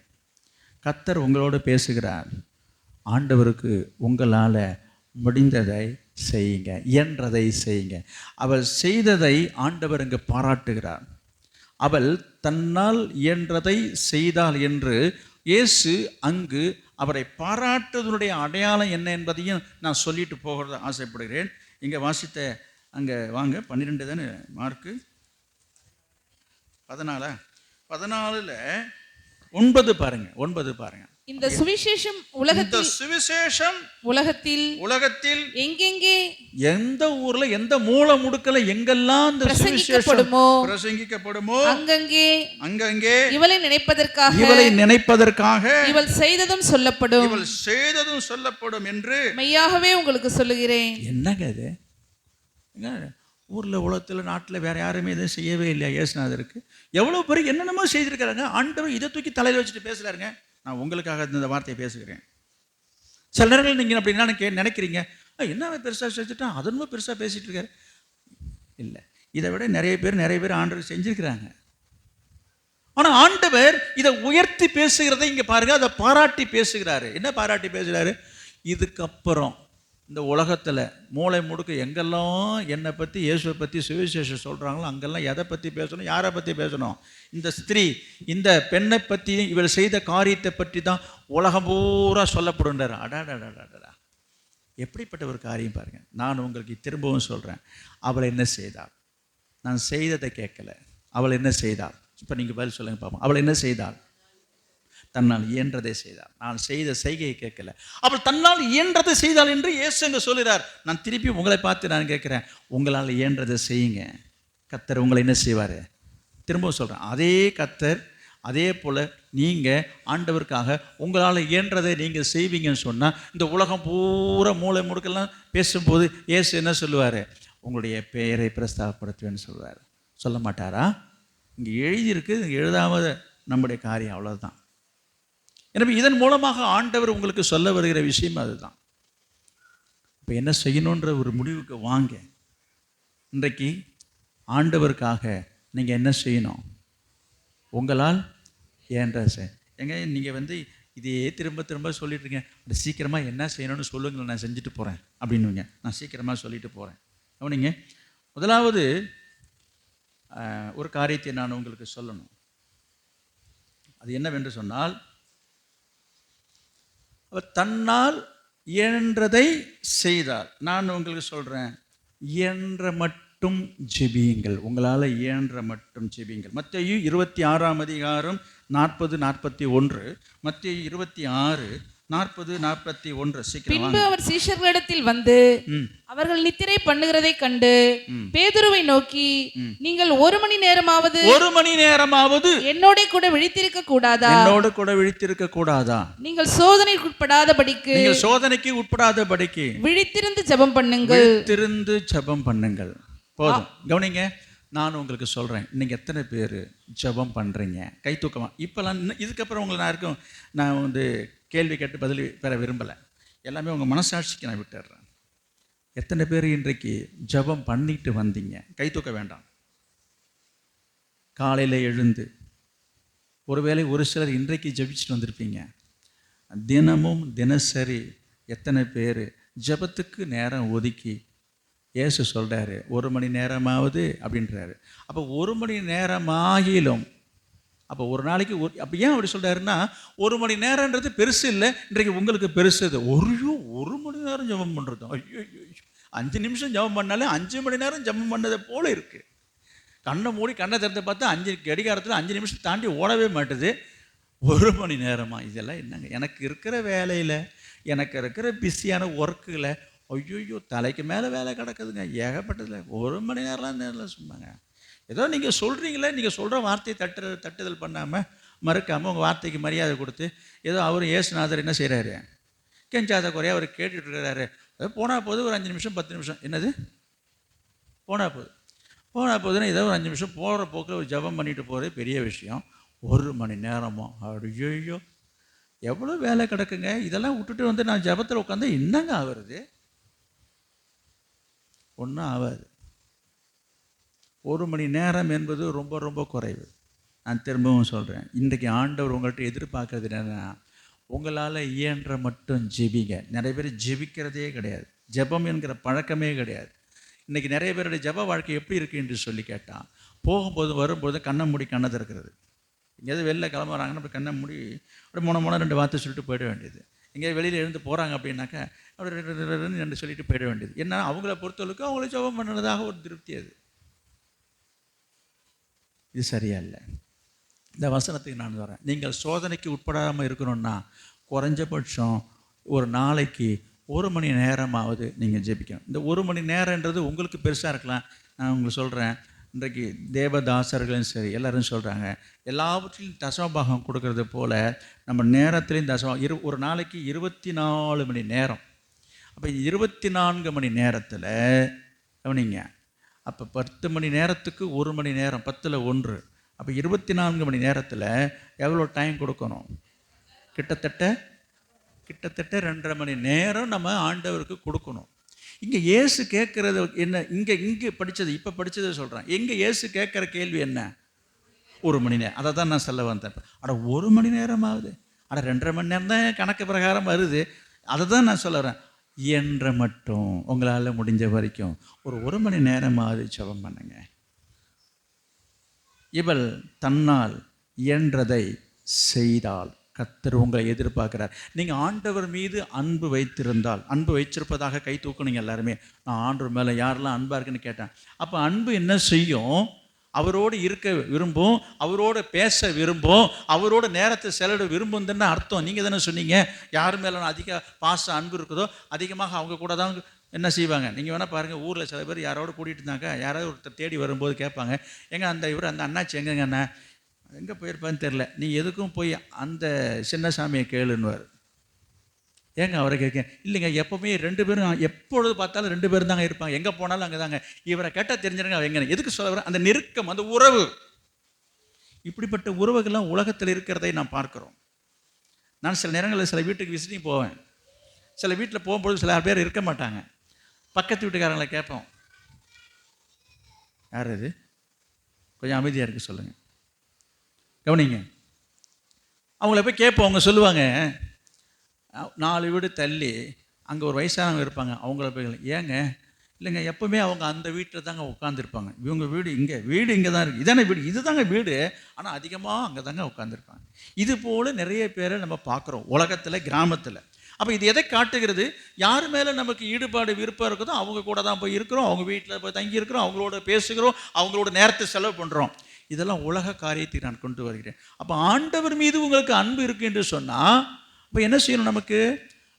கர்த்தர் உங்களோடு பேசுகிறார். ஆண்டவருக்கு உங்களால் முடிந்ததை செய்யுங்க, இயன்றதை செய்யுங்க. அவள் செய்ததை ஆண்டவர் இங்கு பாராட்டுகிறார். அவள் தன்னால் இயன்றதை செய்தாள் என்று இயேசு அங்கு அவரை பாராட்டுவதனுடைய அடையாளம் என்ன என்பதையும் நான் சொல்லிட்டு போகிறத ஆசைப்படுகிறேன். இங்கே வாசித்த அங்கே வாங்க, 12 தானே மார்க்கு, 14 9 பாருங்க, 9 பாருங்க. இந்த சுவிசேஷம் உலகத்தில் எங்கெங்கே, எந்த ஊர்ல, எந்த மூல முடுக்கல எங்கெல்லாம் இந்த சுவிசேஷம் பிரசங்கிக்கப்படுமோ அங்கங்கே இவளை நினைப்பதற்காக இவள் செய்ததும் சொல்லப்படும் என்று மெய்யாகவே உங்களுக்கு சொல்லுகிறேன். என்னங்க இது? ஊரில், உலகத்தில், நாட்டில் வேறு யாருமே எதுவும் செய்யவே இல்லையா இயேசுநாதருக்கு? எவ்வளோ பேருக்கு என்னென்னமோ செய்திருக்கிறாங்க. ஆண்டவர் இதை தூக்கி தலையில் வச்சுட்டு பேசுகிறாருங்க. நான் உங்களுக்காக இந்த வார்த்தையை பேசுகிறேன். சில நேரங்கள் நீங்கள் அப்படின்னா நினைக்கிறீங்க, என்ன பெருசாக செஞ்சுட்டா, அதனும் பெருசாக பேசிகிட்டு இருக்காரு. இல்லை, இதை விட நிறைய பேர் ஆண்டவர் செஞ்சுருக்கிறாங்க. ஆனால் ஆண்டவர் இதை உயர்த்தி பேசுகிறத இங்கே பாருங்கள், அதை பாராட்டி பேசுகிறாரு. என்ன பாராட்டி பேசுகிறாரு? இதுக்கப்புறம் இந்த உலகத்தில் மூளை முடுக்க எங்கெல்லாம் என்னை பற்றி, இயேசுவை பற்றி சுவிசேஷம் சொல்கிறாங்களோ அங்கெல்லாம் எதை பற்றி பேசணும், யாரை பற்றி பேசணும்? இந்த ஸ்திரீ, இந்த பெண்ணை பற்றி, இவள் செய்த காரியத்தை பற்றி தான் உலகம் பூரா சொல்லப்படுன்றார். அடாடாடாடா, எப்படிப்பட்ட ஒரு காரியம் பாருங்கள். நான் உங்களுக்கு திரும்பவும் சொல்கிறேன், அவள் என்ன செய்தாள்? நான் செய்ததை கேட்கல, அவள் என்ன செய்தாள்? இப்போ நீங்கள் பதில் சொல்லுங்கள் பார்ப்போம். அவள் என்ன செய்தாள்? தன்னால் இயன்றதை செய்தாள். நான் செய்த செய்கையை கேட்கல, அவள் தன்னால் இயன்றதை செய்தாள் என்று இயேசு அங்கே சொல்கிறார். நான் திருப்பி உங்களை பார்த்து நான் கேட்குறேன், உங்களால் இயன்றதை செய்யுங்க. கர்த்தர் உங்களை என்ன செய்வார்? திரும்பவும் சொல்கிறேன், அதே கர்த்தர் அதே போல் நீங்கள் ஆண்டவருக்காக உங்களால் இயன்றதை நீங்கள் செய்வீங்கன்னு சொன்னால், இந்த உலகம் பூரா மூளை முடுக்கெல்லாம் பேசும்போது இயேசு என்ன சொல்லுவார்? உங்களுடைய பெயரை பிரஸ்தாபப்படுத்துவேன்னு சொல்லுவார். சொல்ல மாட்டாரா? இங்கே எழுதியிருக்கு, எழுதாமத நம்முடைய காரியம் அவ்வளோதான். எனவே இதன் மூலமாக ஆண்டவர் உங்களுக்கு சொல்ல வருகிற விஷயம் அதுதான். இப்போ என்ன செய்யணுன்ற ஒரு முடிவுக்கு வாங்க. இன்றைக்கு ஆண்டவருக்காக நீங்கள் என்ன செய்யணும்? உங்களால் ஏன்ற நீங்கள் இதே திரும்ப திரும்ப சொல்லிட்டு இருக்கேன், அது சீக்கிரமாக என்ன செய்யணும்னு சொல்லுங்கள், நான் செஞ்சுட்டு போகிறேன் அப்படின்னுங்க. நான் சீக்கிரமாக சொல்லிட்டு போகிறேன். அவனிங்க முதலாவது ஒரு காரியத்தை நான் உங்களுக்கு சொல்லணும். அது என்னவென்று சொன்னால், அவர் தன்னால் இயன்றதை செய்தார். நான் உங்களுக்கு சொல்கிறேன், இயன்ற மட்டும் ஜெபியுங்கள். உங்களால் இயன்ற மட்டும் ஜெபியுங்கள். மத்தேயு 26ஆம் அதிகாரம் 40-41, மத்தேயு 26:40-41. பின்பு அவர் சீஷர்களிடத்தில் வந்து அவர்கள் நித்திரை பண்ணுகிறதை கண்டு பேதுருவை நோக்கி, நீங்கள் 1 மணி நேரமாவது என்னோட கூட விழித்திருக்க கூடாதா? நீங்கள் சோதனைக்கு உட்படாதபடிக்கு விழித்திருந்து ஜெபம் பண்ணுங்கள். போதும். கவனிங்க, நான் உங்களுக்கு சொல்கிறேன், நீங்கள் எத்தனை பேர் ஜெபம் பண்ணுறீங்க? கை தூக்கமாக. இப்போலாம் இதுக்கப்புறம் உங்களை நான் வந்து கேள்வி கேட்டு பதில் பெற விரும்பலை. எல்லாமே உங்கள் மனசாட்சிக்கு நான் விட்டுடுறேன். எத்தனை பேர் இன்றைக்கு ஜெபம் பண்ணிட்டு வந்தீங்க? கை தூக்க வேண்டாம். காலையில் எழுந்து ஒருவேளை ஒரு சிலர் இன்றைக்கு ஜெபிச்சுட்டு வந்திருப்பீங்க. தினமும் தினசரி எத்தனை பேர் ஜெபத்துக்கு நேரம் ஒதுக்கி, இயேசு சொல்கிறாரு 1 மணி நேரமாவது அப்படின்றாரு. அப்போ 1 மணி நேரமாகிலும், அப்போ ஒரு நாளைக்கு அப்போ ஏன் அப்படி சொல்கிறாருன்னா, 1 மணி நேரன்றது பெருசு இல்லை. இன்றைக்கு உங்களுக்கு பெருசு அது. 1 மணி நேரம் ஜெபம் பண்ணுறது, ஐயோ 5 நிமிஷம் ஜெபம் பண்ணாலே 5 மணி நேரம் ஜெபம் பண்ணதை போல இருக்குது. கண்ணை மூடி கண்ணை திறந்து பார்த்தா 5 கடிகாரத்தில் 5 நிமிஷம் தாண்டி ஓடவே மாட்டுது. 1 மணி நேரமா? இதெல்லாம் என்னங்க? எனக்கு இருக்கிற வேலையில், எனக்கு இருக்கிற பிஸியான ஒர்க்கில் ஐயோ தலைக்கு மேலே வேலை கிடக்குதுங்க, ஏகப்பட்டதில்லை. 1 மணி நேரம்லாம் நேரில் சும்மாங்க. ஏதோ நீங்கள் சொல்கிறீங்களே, நீங்கள் சொல்கிற வார்த்தையை தட்டுதல் பண்ணாமல் மறுக்காமல் உங்கள் வார்த்தைக்கு மரியாதை கொடுத்து, ஏதோ அவர் இயேசுநாதர் என்ன செய்கிறாரு, கெஞ்சாத குறையா அவர் கேட்டுட்டு இருக்கிறாரு. போனால் போது ஒரு 5 நிமிஷம் 10 நிமிஷம், என்னது போனால் போதுன்னா ஏதோ ஒரு 5 நிமிஷம் போகிற போக்கில் ஒரு ஜெபம் பண்ணிட்டு போகிறது பெரிய விஷயம். 1 மணி நேரமோ? ஐயோ எவ்வளோ வேலை கிடக்குங்க. இதெல்லாம் விட்டுட்டு வந்து நான் ஜெபத்தில் உட்காந்து என்னங்க ஆகுறது? ஒன்றும் ஆகாது. 1 மணி நேரம் என்பது ரொம்ப ரொம்ப குறைவு. நான் திரும்பவும் சொல்கிறேன், இன்றைக்கு ஆண்டவர் உங்கள்கிட்ட எதிர்பார்க்கறது என்னென்னா, உங்களால் இயன்ற மட்டும் ஜெபிங்க. நிறைய பேர் ஜெபிக்கிறதே கிடையாது, ஜெபம் என்கிற பழக்கமே கிடையாது. இன்றைக்கி நிறைய பேருடைய ஜெப வாழ்க்கை எப்படி இருக்குது என்று சொல்லி கேட்டால், போகும்போது வரும்போது கண்ணை மூடி கண்ணை திறக்கிறது. எங்கேயாவது வெளில கிளம்புறாங்கன்னா அப்படி கண்ணை மூடி அப்படி மூணு 2 வார்த்தை சொல்லிட்டு போயிட வேண்டியது. எங்கேயாவது வெளியில் எழுந்து போகிறாங்க அப்படின்னாக்கா அப்படி 2 சொல்லிட்டு போயிட வேண்டியது. ஏன்னா அவங்கள பொறுத்தவரைக்கும் அவங்கள ஜெபம் பண்ணுறதாக ஒரு திருப்தி. அது இது சரியா இல்லை. இந்த வசனத்துக்கு நான் வரேன். நீங்கள் சோதனைக்கு உட்படாமல் இருக்கணும்னா குறைஞ்சபட்சம் ஒரு நாளைக்கு 1 மணி நேரமாவது நீங்கள் ஜெபிக்கணும். இந்த 1 மணி நேரன்றது உங்களுக்கு பெருசாக இருக்கலாம். நான் உங்களுக்கு சொல்கிறேன், இன்றைக்கு தேவதாசர்களும் சரி எல்லாரும் சொல்கிறாங்க, எல்லாவற்றிலும் தசமபாகம் கொடுக்கறது போல் நம்ம நேரத்துலேயும் ஒரு நாளைக்கு 24 மணி நேரம். அப்போ 24 மணி நேரத்தில் கவனிங்க, அப்போ 10 மணி நேரத்துக்கு 1 மணி நேரம், 10ல் 1. அப்போ 24 மணி நேரத்தில் எவ்வளோ டைம் கொடுக்கணும்? கிட்டத்தட்ட 2.5 மணி நேரம் நம்ம ஆண்டவருக்கு கொடுக்கணும். இங்கே இயேசு கேட்குறது என்ன? இங்கே படித்தது, இப்போ படித்ததை சொல்கிறேன். எங்கே இயேசு கேட்குற கேள்வி என்ன? 1 மணி நேரம். அதை தான் நான் சொல்ல வந்தேன். 1 மணி நேரம் ஆகுது, 2.5 மணி நேரம் தான் கணக்கு பிரகாரம் வருது. அதை தான் நான் சொல்லுறேன். இயன்ற மட்டும் உங்களால் முடிஞ்ச வரைக்கும் ஒரு 1 மணி நேரமாவது ஜெபம் பண்ணுங்க. இவள் தன்னால் இயன்றதை செய்தால் கர்த்தர் உங்களை எதிர்பார்க்கிறார். நீங்கள் ஆண்டவர் மீது அன்பு வைத்திருந்தால், அன்பு வைச்சிருப்பதாக கை தூக்கணுங்க எல்லாருமே. நான் ஆண்டவர் மேலே யாரெல்லாம் அன்பாக இருக்குன்னு கேட்டேன். அப்போ அன்பு என்ன செய்யும்? அவரோடு இருக்க விரும்பும், அவரோடு பேச விரும்பும், அவரோட நேரத்தை செலவிட விரும்பும் தானே அர்த்தம். நீங்கள் தானே சொன்னீங்க, யார் மேலே அதிக பாசம் அன்பு இருக்குதோ அதிகமாக அவங்க கூட தான் என்ன செய்வாங்க. நீங்கள் வேணால் பாருங்கள், ஊரில் சில பேர் யாரோட கூட்டிகிட்டு இருந்தாங்க, யாராவது ஒருத்தர் தேடி வரும்போது கேட்பாங்க, எங்க அந்த அண்ணாச்சி எங்கங்க அண்ணா எங்கே போயிருப்பான்னு தெரில, நீ எதுக்கும் போய் அந்த சின்னசாமியை கேளுன்னுவார். ஏங்க அவரை கேட்க? இல்லைங்க, எப்போவுமே 2 பேரும், எப்பொழுது பார்த்தாலும் 2 பேரும் தாங்க இருப்பாங்க, எங்கே போனாலும் அங்கே தாங்க. இவரை கேட்டால் தெரிஞ்சிருங்க அவங்க எதுக்கு சொல்ல வர, அந்த நெருக்கம், அந்த உறவு. இப்படிப்பட்ட உறவுகள்லாம் உலகத்தில் இருக்கிறதை நான் பார்க்குறோம். நான் சில நேரங்களில் சில வீட்டுக்கு விசிட்டிங் போவேன். சில வீட்டில் போகும்போது சில பேர் இருக்க மாட்டாங்க. பக்கத்து வீட்டுக்காரங்களை கேட்போம், யார் இது, கொஞ்சம் அமைதியாக இருக்க சொல்லுங்கள், கவனிங்க. அவங்கள போய் கேட்போம். அவங்க சொல்லுவாங்க, 4 வீடு தள்ளி அங்கே ஒரு வயசானவங்க இருப்பாங்க, அவங்கள போய் ஏங்க, இல்லைங்க எப்போவுமே அவங்க அந்த வீட்டில் தாங்க உட்காந்துருப்பாங்க, இவங்க வீடு இங்கே தான் இருக்குது, இதானே வீடு, இது தாங்க வீடு, ஆனால் அதிகமாக அங்கே தாங்க உட்காந்துருப்பாங்க. இது போல் நிறைய பேரை நம்ம பார்க்குறோம் உலகத்தில், கிராமத்தில். அப்போ இது எதை காட்டுகிறது? யார் மேலே நமக்கு ஈடுபாடு விருப்பம் இருக்குதோ அவங்க கூட தான் போய் இருக்கிறோம், அவங்க வீட்டில் போய் தங்கி இருக்கிறோம், அவங்களோட பேசுகிறோம், அவங்களோட நேரத்தை செலவு பண்ணுறோம். இதெல்லாம் உலக காரியத்தை நான் கொண்டு வருகிறேன். அப்போ ஆண்டவர் மீது உங்களுக்கு அன்பு இருக்குது என்று சொன்னால் அப்போ என்ன செய்யணும் நமக்கு?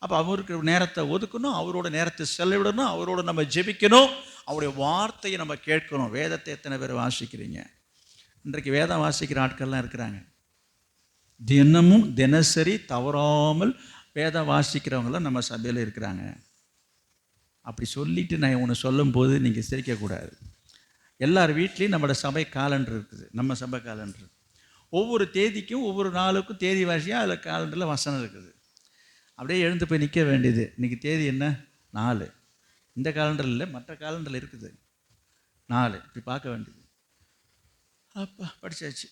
அப்போ அவருக்கு நேரத்தை ஒதுக்கணும், அவரோட நேரத்தை செலவிடணும், அவரோட நம்ம ஜெபிக்கணும், அவருடைய வார்த்தையை நம்ம கேட்கணும். வேதத்தை எத்தனை பேர் வாசிக்கிறீங்க? இன்றைக்கு வேதம் வாசிக்கிற ஆட்கள்லாம் இருக்கிறாங்க. தினமும் தினசரி தவறாமல் வேதம் வாசிக்கிறவங்களாம் நம்ம சபையில் இருக்கிறாங்க. அப்படி சொல்லிட்டு நான் ஒன்று சொல்லும்போது நீங்கள் சிரிக்கக்கூடாது. எல்லார் வீட்லேயும் நம்மளோட சபை காலண்டர் இருக்குது, நம்ம சபை காலண்டர். ஒவ்வொரு தேதிக்கும் ஒவ்வொரு நாளுக்கும் தேதி வாசியாக அதில் காலண்டரில் வசனம் இருக்குது. அப்படியே எழுந்து போய் நிற்க வேண்டியது. இன்றைக்கி தேதி என்ன? 4. இந்த காலண்டரில் இல்லை, மற்ற காலண்டரில் இருக்குது 4. இப்படி பார்க்க வேண்டியது. அப்பா படித்தாச்சு.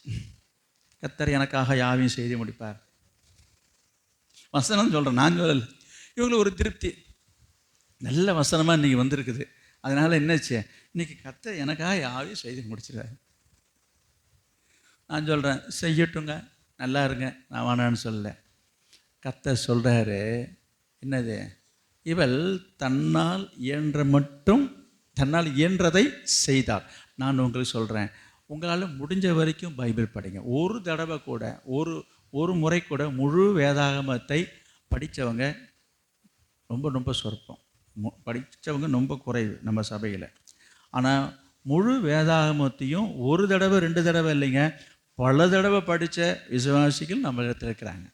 கர்த்தர் எனக்காக யாவையும் செய்து முடிப்பார். வசனம் சொல்கிறேன், நான் சொல்லலை. இவங்களுக்கு ஒரு திருப்தி, நல்ல வசனமாக இன்றைக்கி வந்திருக்குது. அதனால் என்னாச்சு, இன்றைக்கி கர்த்தர் எனக்காக யாவையும் செய்து முடிச்சிடாரு. நான் சொல்கிறேன், செய்யட்டுங்க, நல்லா இருங்க, நான் வேணான்னு சொல்லலை. கர்த்தர் சொல்கிறாரு, என்னது, இவள் தன்னால் இயன்றதை செய்தாள். நான் உங்களுக்கு சொல்கிறேன், உங்களால் முடிஞ்ச வரைக்கும் பைபிள் படிங்க. ஒரு தடவை கூட, ஒரு முறை கூட முழு வேதாகமத்தை படித்தவங்க ரொம்ப சொற்பம். படித்தவங்க ரொம்ப குறைவு நம்ம சபையில். ஆனால் முழு வேதாகமத்தையும் ஒரு தடவை 2 தடவை இல்லைங்க, பல தடவை படித்த விசுவாசிகள் நம்ம இடத்துல இருக்கிறாங்க.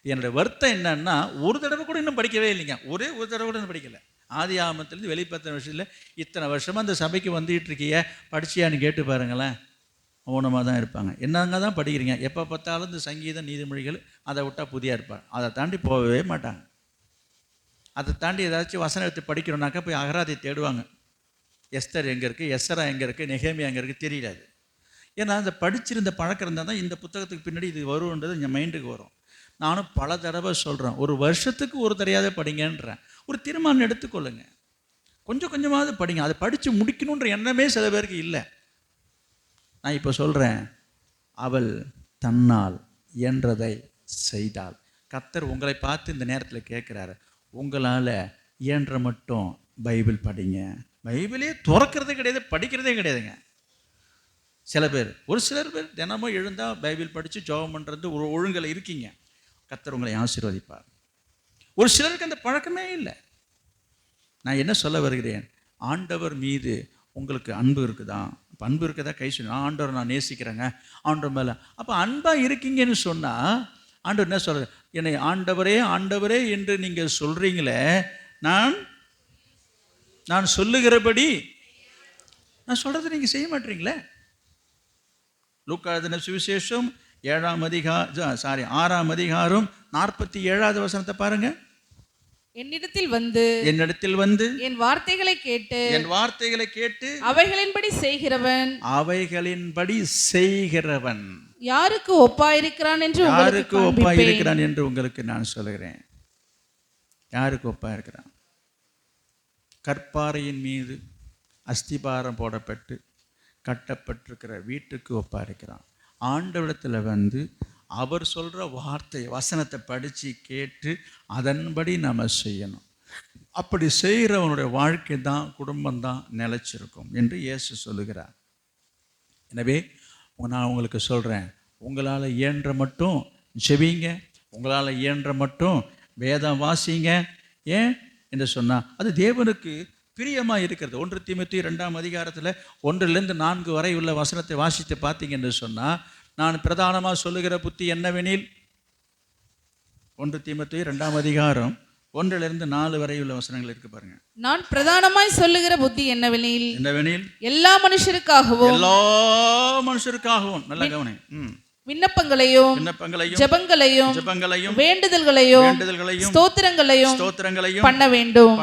என்னுடைய வருத்தம் என்னன்னா, ஒரு தடவை கூட இன்னும் படிக்கவே இல்லைங்க. ஒரு தடவை கூட இன்னும் படிக்கலை. ஆதி ஆகமத்துலேருந்து வெளிப்பத்த வருஷத்தில் இத்தனை வருஷமாக அந்த சபைக்கு வந்துகிட்டு இருக்கிய, படிச்சியான்னு கேட்டு பாருங்களேன், மௌனமாக தான் இருப்பாங்க. என்னங்க தான் படிக்கிறீங்க, எப்போ பார்த்தாலும் இந்த சங்கீதம் நீதிமொழிகள் அதை விட்டால் புதியா இருப்பார். அதை தாண்டி போகவே மாட்டாங்க. அதை தாண்டி ஏதாச்சும் வசனம் எடுத்து படிக்கிறோன்னாக்கா போய் அகராதி தேடுவாங்க. எஸ்தர் எங்கே இருக்குது, எஸ்ஸரா எங்கே இருக்குது, நெகேமியா எங்கே இருக்குது தெரியாது. ஏன்னா அந்த படிச்சிருந்த பழக்கம் இருந்தால் தான் இந்த புத்தகத்துக்கு பின்னாடி இது வரும்ன்றது என் மைண்டுக்கு வரும். நானும் பல தடவை சொல்கிறேன், ஒரு வருஷத்துக்கு ஒரு தடையாவது படிங்கன்றேன். ஒரு தீர்மானம் எடுத்துக்கொள்ளுங்க, கொஞ்சம் கொஞ்சமாவது படிங்க. அதை படித்து முடிக்கணுன்ற எண்ணமே சில பேருக்கு இல்லை. நான் இப்போ சொல்கிறேன், அவள் தன்னால் இயன்றதை செய்தாள். கர்த்தர் உங்களை பார்த்து இந்த நேரத்தில் கேட்குறாரு, உங்களால் இயன்ற மட்டும் பைபிள் படிங்க. பைபிளே துறக்கிறதே கிடையாது, படிக்கிறதே கிடையாதுங்க. ஒரு சிலர் பேர் தினமும் எழுந்தால் பைபிள் படித்து ஜெபம் பண்ணுறது ஒரு ஒழுங்கில் இருக்கீங்க. கர்த்தர் உங்களை ஆசீர்வதிப்பார். ஒரு சிலருக்கு அந்த பழக்கமே இல்லை. நான் என்ன சொல்ல வருகிறேன், ஆண்டவர் மீது உங்களுக்கு அன்பு இருக்குதா? அன்பு இருக்கதா கை சொல்லி, ஆண்டவர் நான் நேசிக்கிறேங்க, ஆண்டவர் மேலே. அப்போ அன்பாக இருக்கீங்கன்னு சொன்னால் ஆண்டவர் என்ன சொல்கிறார், என்னை ஆண்டவரே ஆண்டவரே என்று நீங்கள் சொல்கிறீங்களே, நான் சொல்லுகிறபடி நான் சொல்கிறத நீங்கள் செய்ய மாட்டீங்களே. லூக்கா எழுதின சுவிசேஷம் 6ஆம் அதிகாரம் 47வது வசனத்தை பாருங்க. என்னிடத்தில் வந்து என் வார்த்தைகளை கேட்டு அவைகளின்படி செய்கிறவன் யாருக்கு ஒப்பாயிருக்கிறான் என்று உங்களுக்கு நான் சொல்லுகிறேன். யாருக்கு ஒப்பாயிருக்கிறான்? கற்பாறையின் மீது அஸ்திபாரம் போடப்பட்டு கட்டப்பட்டிருக்கிற வீட்டுக்கு ஒப்பாயிருக்கிறான். ஆண்டவரிடத்தில் வந்து அவர் சொல்கிற வசனத்தை படித்து கேட்டு அதன்படி நம்ம செய்யணும். அப்படி செய்கிறவனுடைய வாழ்க்கை தான், குடும்பம் தான் நிலைச்சிருக்கும் என்று இயேசு சொல்லுகிறார். எனவே நான் உங்களுக்கு சொல்கிறேன், உங்களால் இயன்ற மட்டும் ஜெபிங்க, உங்களால் இயன்ற மட்டும் வேதம் வாசிங்க. ஏன் என்று சொன்னால் அது தேவனுக்கு பிரியமாக இருக்கிறது. 1 தீமோத்தேயு 2ஆம் அதிகாரத்தில் 1லிருந்து 4 வரை உள்ள வசனத்தை வாசித்து பார்த்தீங்க என்று சொன்னால், நான் பிரதானமாக சொல்லுகிற புத்தி என்னவெனில், 1 தீமோத்தேயு 2ஆம் அதிகாரம் 1லிருந்து 4 வரை உள்ள வசனங்கள் இருக்கு பாருங்க. நான் பிரதானமாய் சொல்லுகிற புத்தி என்னவெனில் எல்லா மனுஷருக்காகவும் நல்ல கவனி, விண்ணப்பங்களையும் ஜெபங்களையும் வேண்டுதல்களையும் ஸ்தோத்திரங்களையும் பண்ண வேண்டும்.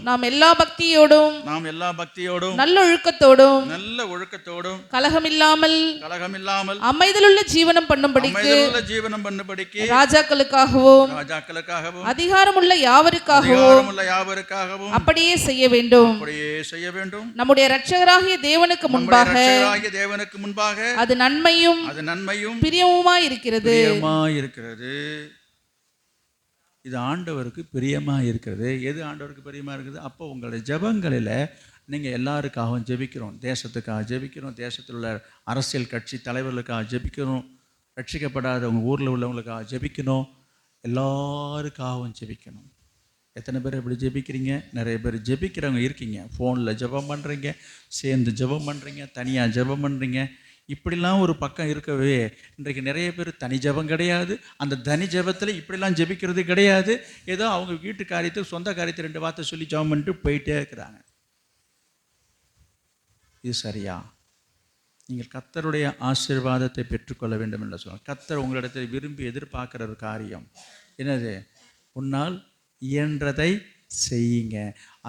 நாம் எல்லா பக்தியோடும் நல்ல ஒழுக்கத்தோடும் கலகமில்லாமல் அமைதலுள்ள ஜீவனம் பண்ணும்படிக்கு ராஜாக்களுக்காகவும் அதிகாரமுள்ள யாவருக்காகவும் அப்படியே செய்ய வேண்டும். நம்முடைய இரட்சகராகிய தேவனுக்கு முன்பாக அது நன்மையும் பிரியமாய் இருக்கிறது. இது ஆண்டவருக்கு பிரியமாக இருக்கிறது. எது ஆண்டவருக்கு பிரியமாக இருக்குது? அப்போ உங்களுடைய ஜெபங்களில் நீங்கள் எல்லாருக்காகவும் ஜெபிக்கிறோம். தேசத்துக்காக ஜெபிக்கிறோம், தேசத்தில் உள்ள அரசியல் கட்சி தலைவர்களுக்காக ஜெபிக்கணும், ரட்சிக்கப்படாத ஊரில் உள்ளவங்களுக்காக ஜெபிக்கணும், எல்லாருக்காகவும் ஜெபிக்கணும். எத்தனை பேர் இப்படி ஜெபிக்கிறீங்க? நிறைய பேர் ஜெபிக்கிறவங்க இருக்கீங்க. ஃபோனில் ஜெபம் பண்ணுறீங்க, சேர்ந்து ஜெபம் பண்ணுறீங்க, தனியாக ஜெபம் பண்ணுறீங்க. இப்படிலாம் ஒரு பக்கம் இருக்கவே இன்றைக்கு நிறைய பேர் தனி ஜெபம் கிடையாது, அந்த தனி ஜெபத்தில் இப்படிலாம் ஜெபிக்கிறது கிடையாது. ஏதோ அவங்க வீட்டு காரியத்துக்கு சொந்த காரியத்தை 2 வார்த்தை சொல்லி ஜெபம் பண்ணிட்டு போயிட்டே இருக்கிறாங்க. இது சரியா? நீங்கள் கர்த்தருடைய ஆசீர்வாதத்தை பெற்றுக்கொள்ள வேண்டும் என்று சொல்லுங்கள். கர்த்தர் உங்களிடத்தில் விரும்பி எதிர்பார்க்குற ஒரு காரியம் என்னது? உன்னால் இயன்றதை செய்யுங்க.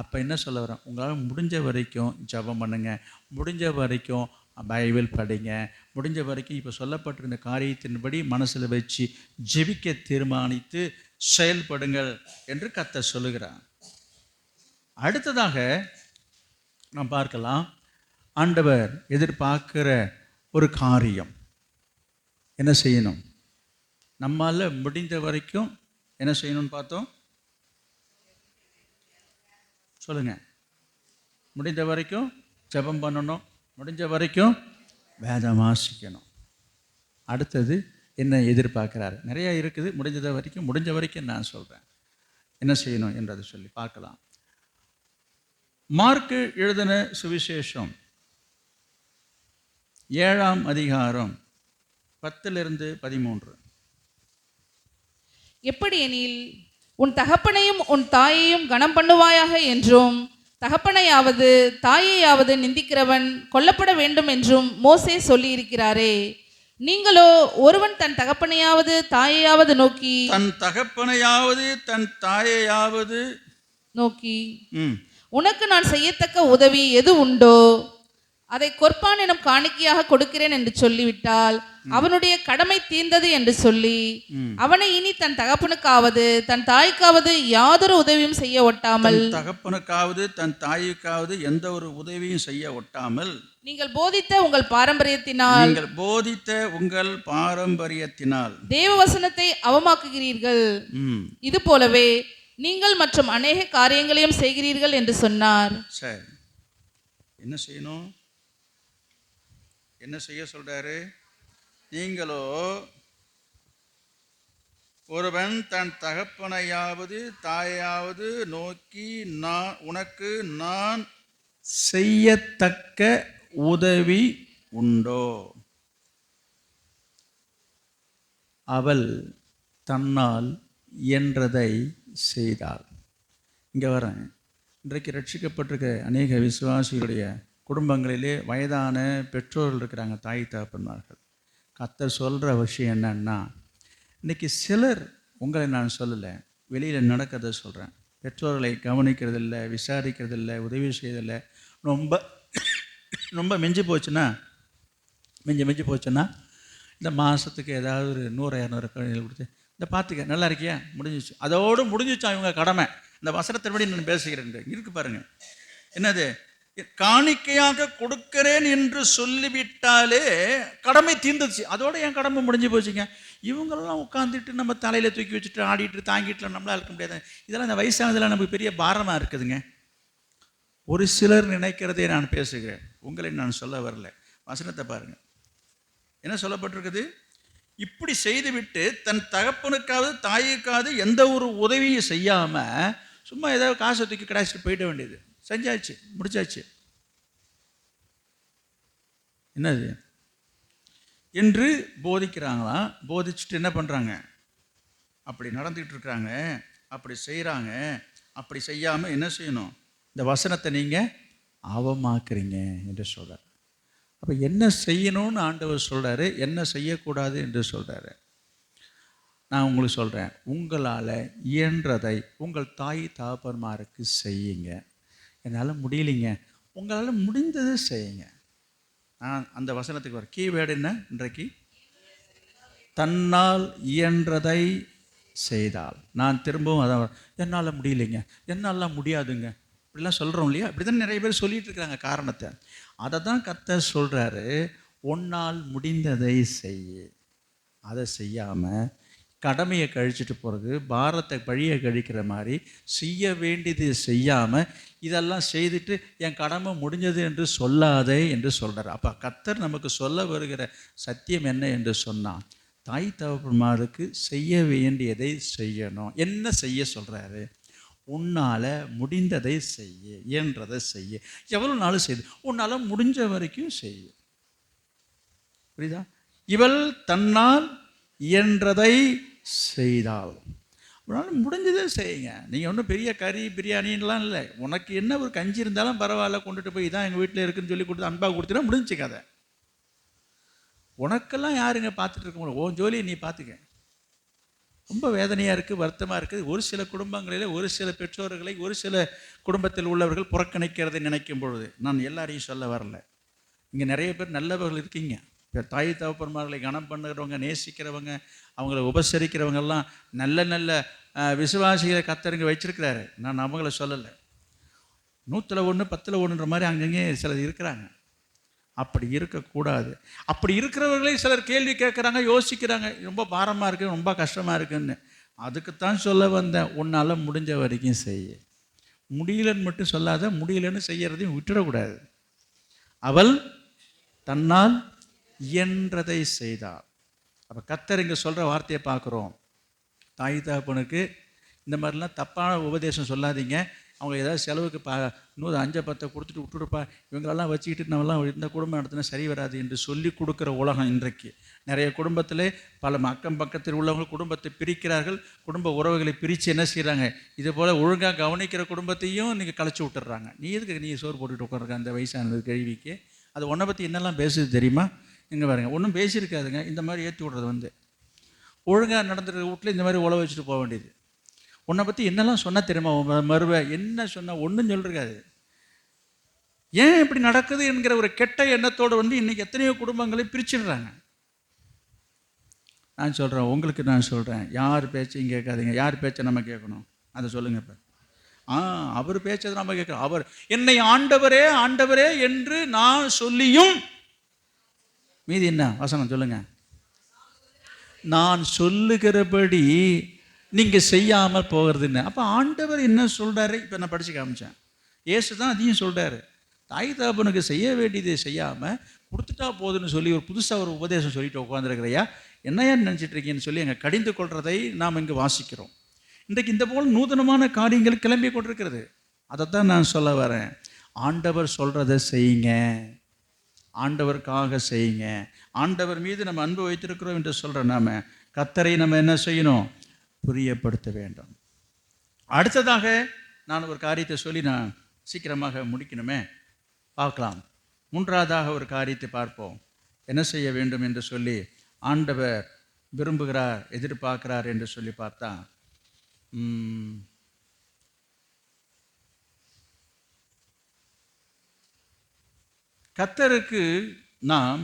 அப்போ என்ன சொல்ல வரேன்? உங்களால் முடிஞ்ச வரைக்கும் ஜெபம் பண்ணுங்க, முடிஞ்ச வரைக்கும் பைபிள் படிங்க, முடிஞ்ச வரைக்கும் இப்போ சொல்லப்பட்டிருந்த காரியத்தின்படி மனசில் வச்சு ஜெபிக்க தீர்மானித்து செயல்படுங்கள் என்று கர்த்தர் சொல்லுகிறார். அடுத்ததாக நாம் பார்க்கலாம், ஆண்டவர் எதிர்பார்க்கிற ஒரு காரியம் என்ன செய்யணும்? நம்மால் முடிந்த வரைக்கும் என்ன செய்யணும்னு பார்த்தோம்? சொல்லுங்க. முடிந்த வரைக்கும் ஜெபம் பண்ணணும், முடிஞ்ச வரைக்கும் வேதம் வாசிக்கணும். அடுத்தது என்ன எதிர்பார்க்கிறாரு? நிறைய இருக்குது. முடிஞ்ச வரைக்கும் நான் சொல்கிறேன் என்ன செய்யணும் என்றதை சொல்லி பார்க்கலாம். மார்க்கு எழுதின சுவிசேஷம் 7ஆம் அதிகாரம் 10-13. எப்படியெனில் உன் தகப்பனையும் உன் தாயையும் கனம் பண்ணுவாயாக என்றும், தகப்பனையாவது தாயையாவது நிந்திக்கிறவன் கொல்லப்பட வேண்டும் என்றும் மோசே சொல்லி இருக்கிறாரே. நீங்களோ ஒருவன் தன் தகப்பனையாவது தாயையாவது நோக்கி உனக்கு நான் செய்யத்தக்க உதவி எது உண்டோ அதை கொர்பான் எனும் காணிக்கையாக கொடுக்கிறேன் என்று சொல்லிவிட்டால் அவனுடைய கடமை தீர்ந்தது என்று சொல்லி அவனை இனி தன் தகப்பனுக்காவது தன் தாய்க்காவது யாதொரு உதவியும் செய்ய ஒட்டாமல், தகப்பனுக்காவது தன் தாய்க்காவது எந்த ஒரு உதவியும் செய்ய ஒட்டாமல் நீங்கள் போதித்த உங்கள் பாரம்பரியத்தினால் தேவவசனத்தை அவமாக்குகிறீர்கள். இது போலவே நீங்கள் மற்றும் அநேக காரியங்களையும் செய்கிறீர்கள் என்று சொன்னார். சரி, என்ன செய்யணும்? என்ன செய்ய சொல்றாரு? நீங்களோ ஒருவன் தன் தகப்பனையாவது தாயாவது நோக்கி உனக்கு நான் செய்யத்தக்க உதவி உண்டோ? அவள் தன்னால் இயன்றதை செய்தாள். இங்கே வரேன். இன்றைக்கு ரட்சிக்கப்பட்டிருக்க அநேக விசுவாசிகளுடைய குடும்பங்களிலே வயதான பெற்றோர்கள் இருக்கிறாங்க, தாய் தகப்பன்மார்கள். கர்த்தர் சொல்கிற விஷயம் என்னன்னா, இன்றைக்கி சிலர், உங்களை நான் சொல்லலை, வெளியில் நடக்கிறத சொல்கிறேன், பெற்றோர்களை கவனிக்கிறதில்லை, விசாரிக்கிறதில்லை, உதவி செய்யறதில்லை. ரொம்ப மிஞ்சி போச்சுன்னா இந்த மாதத்துக்கு ஏதாவது ஒரு 100-200 குழந்தைகள் கொடுத்து இந்த பார்த்துக்க நல்லா இருக்கியா, முடிஞ்சிச்சு, அதோடு முடிஞ்சிச்சா இவங்க கடமை. இந்த வசனத்தின்படி நான் பேசுகிறேன். இருக்கு பாருங்க, என்னது? காணிக்கையாக கொடுக்கிறேன் என்று சொல்லிவிட்டாலே கடமை தீர்ந்துச்சு, அதோட என் கடமை முடிஞ்சு போச்சுங்க. இவங்களெல்லாம் உட்காந்துட்டு நம்ம தலையில் தூக்கி வச்சுட்டு ஆடிட்டு தாங்கிட்டு நம்மளால் இருக்க முடியாது. இதெல்லாம் இந்த வயசானதெல்லாம் நமக்கு பெரிய பாரமாக இருக்குதுங்க. ஒரு சிலர் நினைக்கிறதே நான் பேசுகிறேன், உங்களை நான் சொல்ல வரல. வசனத்தை பாருங்க, என்ன சொல்லப்பட்டிருக்குது? இப்படி செய்துவிட்டு தன் தகப்பனுக்காவது தாய்க்காவது எந்த ஒரு உதவியும் செய்யாமல் சும்மா ஏதாவது காசை தூக்கி கிடாச்சிட்டு போயிட வேண்டியது. செஞ்சாச்சு, முடிச்சாச்சு, என்னது என்று போதிக்கிறாங்களாம். போதிச்சுட்டு என்ன பண்ணுறாங்க? அப்படி நடந்துக்கிட்டு இருக்கிறாங்க, அப்படி செய்கிறாங்க. அப்படி செய்யாமல் என்ன செய்யணும்? இந்த வசனத்தை நீங்கள் அவமாக்குறீங்க என்று சொல்கிறார். அப்போ என்ன செய்யணும்னு ஆண்டவர் சொல்கிறாரு, என்ன செய்யக்கூடாது என்று சொல்கிறாரு. நான் உங்களுக்கு சொல்கிறேன், உங்களால் இயன்றதை உங்கள் தாய் தகப்பன்மாருக்கு செய்யுங்க. என்னால் முடியலைங்க, உங்களால் முடிந்ததை செய்யுங்க. நான் அந்த வசனத்துக்கு வர கீவேர்டு என்ன இன்றைக்கு? தன்னால் இயன்றதை செய்தால். நான் திரும்பவும் அதான், என்னால் முடியலைங்க, என்னால் முடியாதுங்க, இப்படிலாம் சொல்கிறோம் இல்லையா? இப்படி தான் நிறைய பேர் சொல்லிகிட்டு இருக்கிறாங்க காரணத்தை. அதை தான் கர்த்தர் சொல்கிறாரு, உன்னால் முடிந்ததை செய்ய. அதை செய்யாமல் கடமையை கழிச்சிட்டு போகிறது, பாரத்தை பழியை கழிக்கிற மாதிரி செய்ய வேண்டியது செய்யாமல் இதெல்லாம் செய்துட்டு என் கடமை முடிஞ்சது என்று சொல்லாதே என்று சொல்கிறார். அப்போ கர்த்தர் நமக்கு சொல்ல வருகிற சத்தியம் என்ன என்று சொன்னால், தாய் தகப்பன்மாருக்கு செய்ய வேண்டியதை செய்யணும். என்ன செய்ய சொல்கிறாரு? உன்னால் முடிந்ததை செய்ய, இயன்றதை செய்ய. எவ்வளோ நாளும் செய்து உன்னால் முடிஞ்ச வரைக்கும் செய்ய. புரியுதா? இவள் தன்னால் இயன்றதை செய்தாள். உங்களால் முடிஞ்சதே செய்யுங்க. நீங்கள் ஒன்றும் பெரிய கறி பிரியாணின்லாம் இல்லை. உனக்கு என்ன ஒரு கஞ்சி இருந்தாலும் பரவாயில்ல, கொண்டுட்டு போய் இதான் எங்கள் வீட்டில் இருக்குன்னு சொல்லி கொடுத்து அன்பாக கொடுத்தீங்கன்னா முடிஞ்சு கதை. உனக்கெல்லாம் யாருங்க பார்த்துட்டு இருக்க முடியும்? உன் ஜோலியை நீ பார்த்துக்க. ரொம்ப வேதனையாக இருக்குது, வருத்தமாக இருக்குது. ஒரு சில குடும்பங்களில் ஒரு சில பெற்றோர்களை ஒரு சில குடும்பத்தில் உள்ளவர்கள் புறக்கணிக்கிறதை நினைக்கும் பொழுது, நான் எல்லாரையும் சொல்ல வரல, இங்கே நிறைய பேர் நல்லவர்கள் இருக்கீங்க. இப்போ தாய் தகப்பன்மார்களை கனம் பண்ணுறவங்க, நேசிக்கிறவங்க, அவங்கள உபசரிக்கிறவங்கெல்லாம் நல்ல நல்ல விசுவாசிகளை கர்த்தர் வச்சிருக்கிறாரு. நான் அவங்கள சொல்லலை. 100ல் 1 10ல் 1ன்ற மாதிரி அங்கங்கே சிலர் இருக்கிறாங்க. அப்படி இருக்கக்கூடாது. அப்படி இருக்கிறவர்களே சிலர் கேள்வி கேட்குறாங்க, யோசிக்கிறாங்க, ரொம்ப பாரமாக இருக்குது, ரொம்ப கஷ்டமாக இருக்குன்னு. அதுக்குத்தான் சொல்ல வந்தேன், உன்னால் முடிஞ்ச வரைக்கும் செய்ய. முடியலன்னு மட்டும் சொல்லாத, முடியலன்னு செய்யறதையும் விட்டுடக்கூடாது. அவள் தன்னால் இயன்றதை செய்தாள். அப்போ கர்த்தர் இங்கே சொல்கிற வார்த்தையை பார்க்குறோம். தாய் தகப்பனுக்கு இந்த மாதிரிலாம் தப்பான உபதேசம் சொல்லாதீங்க. அவங்க ஏதாவது செலவுக்கு 5-10 கொடுத்துட்டு விட்டுடுப்பா, இவங்களெல்லாம் வச்சுக்கிட்டு நம்மலாம் இந்த குடும்பம் நடத்தினா சரி வராது என்று சொல்லி கொடுக்குற உலகம் இன்றைக்கு. நிறைய குடும்பத்தில் பல அக்கம் பக்கத்தில் உள்ளவங்க குடும்பத்தை பிரிக்கிறார்கள். குடும்ப உறவுகளை பிரித்து என்ன செய்கிறாங்க, இது போல் ஒழுங்காக கவனிக்கிற குடும்பத்தையும் நீங்கள் கழிச்சு விட்டுறாங்க. நீ எதுக்கு நீ சோறு போட்டுட்டு உட்காருக்க அந்த வயசானது கேள்விக்கு? அது உன்னை பற்றி என்னெல்லாம் பேசுது தெரியுமா? இங்கே பாருங்க, ஒன்றும் பேசியிருக்காதுங்க. இந்த மாதிரி ஏற்றி விட்றது ஒழுங்காக நடந்துருக்க வீட்டில் இந்த மாதிரி உழவு வச்சுட்டு போக வேண்டியது. உன்னை பற்றி என்னெல்லாம் சொன்னால் தெரியுமா? மறுவை என்ன சொன்னால் ஒன்றும் சொல்லிருக்காது. ஏன் இப்படி நடக்குது என்கிற ஒரு கெட்ட எண்ணத்தோடு இன்றைக்கி எத்தனையோ குடும்பங்களை பிரிச்சிடுறாங்க. நான் சொல்கிறேன், உங்களுக்கு நான் சொல்கிறேன், யார் பேச்சையும் கேட்காதீங்க. யார் பேச்சை நம்ம கேட்கணும் அதை சொல்லுங்கள். இப்போ அவர் பேச்சதை நம்ம கேட்கணும். அவர் என்னை ஆண்டவரே ஆண்டவரே என்று நான் சொல்லியும், மீதி என்ன வசனம் சொல்லுங்க, நான் சொல்லுகிறபடி நீங்கள் செய்யாமல் போகிறதுன்னு. அப்போ ஆண்டவர் என்ன சொல்கிறாரு? இப்போ நான் படித்து காமிச்சேன். இயேசு தான் அதையும் சொல்கிறாரு. தாய் தகப்பனுக்கு செய்ய வேண்டியதை செய்யாமல் கொடுத்துட்டா போதுன்னு சொல்லி ஒரு புதுசாக ஒரு உபதேசம் சொல்லிட்டு உட்காந்துருக்கிறையா, என்னையா நினச்சிட்டு இருக்கீங்கன்னு சொல்லி எங்கள் கடிந்து கொள்றதை நாம் இங்கே வாசிக்கிறோம். இன்றைக்கு இந்த போல் நூதனமான காரியங்கள் கிளம்பி கொண்டிருக்கிறது. அதைத்தான் நான் சொல்ல வரேன். ஆண்டவர் சொல்கிறத செய்யுங்க, ஆண்டவருக்காக செய்யுங்க. ஆண்டவர் மீது நம்ம அன்பு வைத்திருக்கிறோம் என்று சொல்கிற நாம கர்த்தரை நம்ம என்ன செய்யணும்? புரியப்படுத்த வேண்டும். அடுத்ததாக நான் ஒரு காரியத்தை சொல்லி நான் சீக்கிரமாக முடிக்கணுமே, பார்க்கலாம். 3வதாக ஒரு காரியத்தை பார்ப்போம். என்ன செய்ய வேண்டும் என்று சொல்லி ஆண்டவர் விரும்புகிறார், எதிர்பார்க்கிறார் என்று சொல்லி பார்த்தா, கர்த்தருக்கு நாம்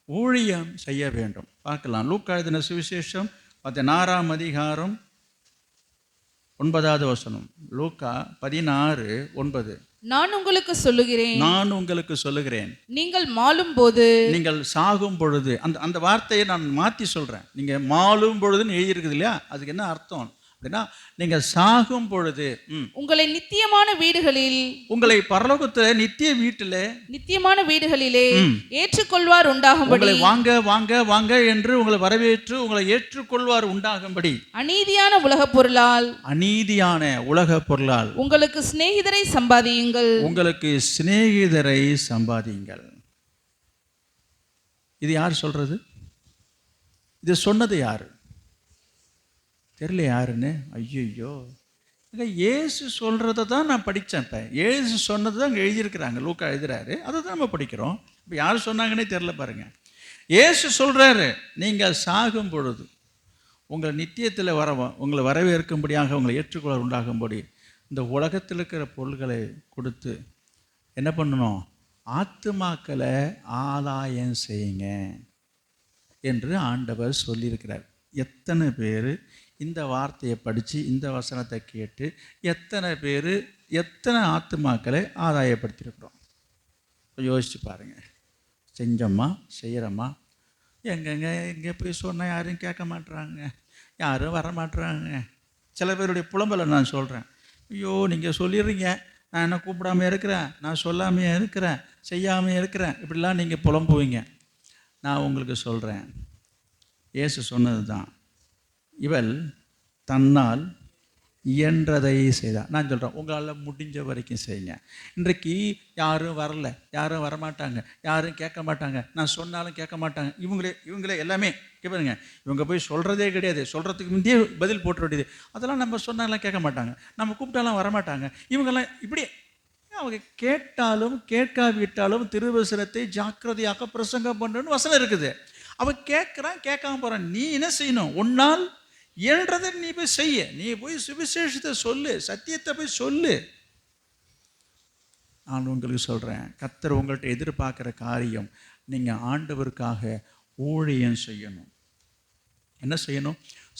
ஊழியம் செய்ய வேண்டும். பார்க்கலாம். லூக்கா எழுதின சுவிசேஷம் 16ஆம் அதிகாரம் 9வது வசனம். லூக்கா 16:9. நான் உங்களுக்கு சொல்லுகிறேன், நீங்கள் மாளும் போது, நீங்கள் சாகும் பொழுது. அந்த வார்த்தையை நான் மாற்றி சொல்கிறேன். நீங்கள் மாளும் பொழுதுன்னு எழுதியிருக்குது இல்லையா, அதுக்கு என்ன அர்த்தம் அப்படின்னா, நீங்கள் சாகும் பொழுது உங்களை நித்தியமான வீடுகளில், உங்களை பரலோகத்தில் நித்திய வீட்டில், நித்தியமான வீடுகளிலே ஏற்றுக்கொள்வார் உண்டாகும்படி, வாங்க வாங்க வாங்க என்று உங்களை வரவேற்று உங்களை ஏற்றுக்கொள்வார் உண்டாகும்படி, அநீதியான உலகப் பொருளால், அநீதியான உலக பொருளால் உங்களுக்கு சிநேகிதரை சம்பாதியுங்கள், உங்களுக்கு சிநேகிதரை சம்பாதியுங்கள். இது யார் சொல்றது? இது சொன்னது யாரு? தெரியல யாருன்னு. ஐயோ, இயேசு சொல்கிறத தான் நான் படித்தேன். இப்போ இயேசு சொன்னது தான் அங்கே எழுதியிருக்கிறாங்க. லூக்கா எழுதுறாரு, அதை தான் நம்ம படிக்கிறோம். இப்போ யார் சொன்னாங்கன்னே தெரில பாருங்க. இயேசு சொல்கிறாரு, நீங்கள் சாகும் பொழுது உங்களை நித்தியத்தில் உங்களை வரவேற்கும்படியாக உங்களை ஏற்றுக்கொள்ள உண்டாகும்படி இந்த உலகத்தில் இருக்கிற பொருள்களை கொடுத்து என்ன பண்ணணும்? ஆத்துமாக்களை ஆதாயம் செய்யுங்க என்று ஆண்டவர் சொல்லியிருக்கிறார். எத்தனை பேர் இந்த வார்த்தையை படித்து இந்த வசனத்தை கேட்டு எத்தனை ஆத்துமாக்களை ஆதாயப்படுத்தியிருக்கிறோம்? யோசிச்சு பாருங்கள். செஞ்சோமா, செய்கிறோமா? எங்கே போய் சொன்னால் யாரும் கேட்க மாட்டுறாங்க, யாரும் வர மாட்டுறாங்க. சில பேருடைய புலம்பலை நான் சொல்கிறேன். ஐயோ, நீங்கள் சொல்லிடுறீங்க, நான் என்ன கூப்பிடாமல் இருக்கிறேன், நான் சொல்லாமையே இருக்கிறேன், செய்யாமையே இருக்கிறேன், இப்படிலாம் நீங்கள் புலம்புவீங்க. நான் உங்களுக்கு சொல்கிறேன், இயேசு சொன்னது தான், இவள் தன்னால் இயன்றதை செய்தார். நான் சொல்கிறேன், உங்களால் முடிஞ்ச வரைக்கும் செய்யுங்க. இன்றைக்கு யாரும் வரல, யாரும் வரமாட்டாங்க, யாரும் கேட்க மாட்டாங்க, நான் சொன்னாலும் கேட்க மாட்டாங்க. இவங்களே எல்லாமே கேட்பாருங்க. இவங்க போய் சொல்கிறதே கிடையாது, சொல்கிறதுக்கு முந்தையே பதில் போட்டு வேண்டியது. அதெல்லாம் நம்ம சொன்னாலாம் கேட்க மாட்டாங்க, நம்ம கூப்பிட்டாலும் வரமாட்டாங்க. இவங்கெல்லாம் இப்படி அவங்க கேட்டாலும் கேட்காவிட்டாலும் திருவசனத்தை ஜாக்கிரதையாக பிரசங்கம் பண்ணுன்னு வசனம் இருக்குது. அவன் கேட்குறான், கேட்காம போகிறான். நீ என்ன செய்யணும்? ஒன்னால் இயன்றதை நீ போய் செய்ய. நீ போய் சுவிசேஷத்தை சொல்லு, சத்தியத்தை போய் சொல்லு. நான் உங்களுக்கு சொல்கிறேன், கர்த்தர் உங்கள்கிட்ட எதிர்பார்க்குற காரியம், நீங்கள் ஆண்டவருக்காக ஊழியம் செய்யணும். என்ன செய்யணும்?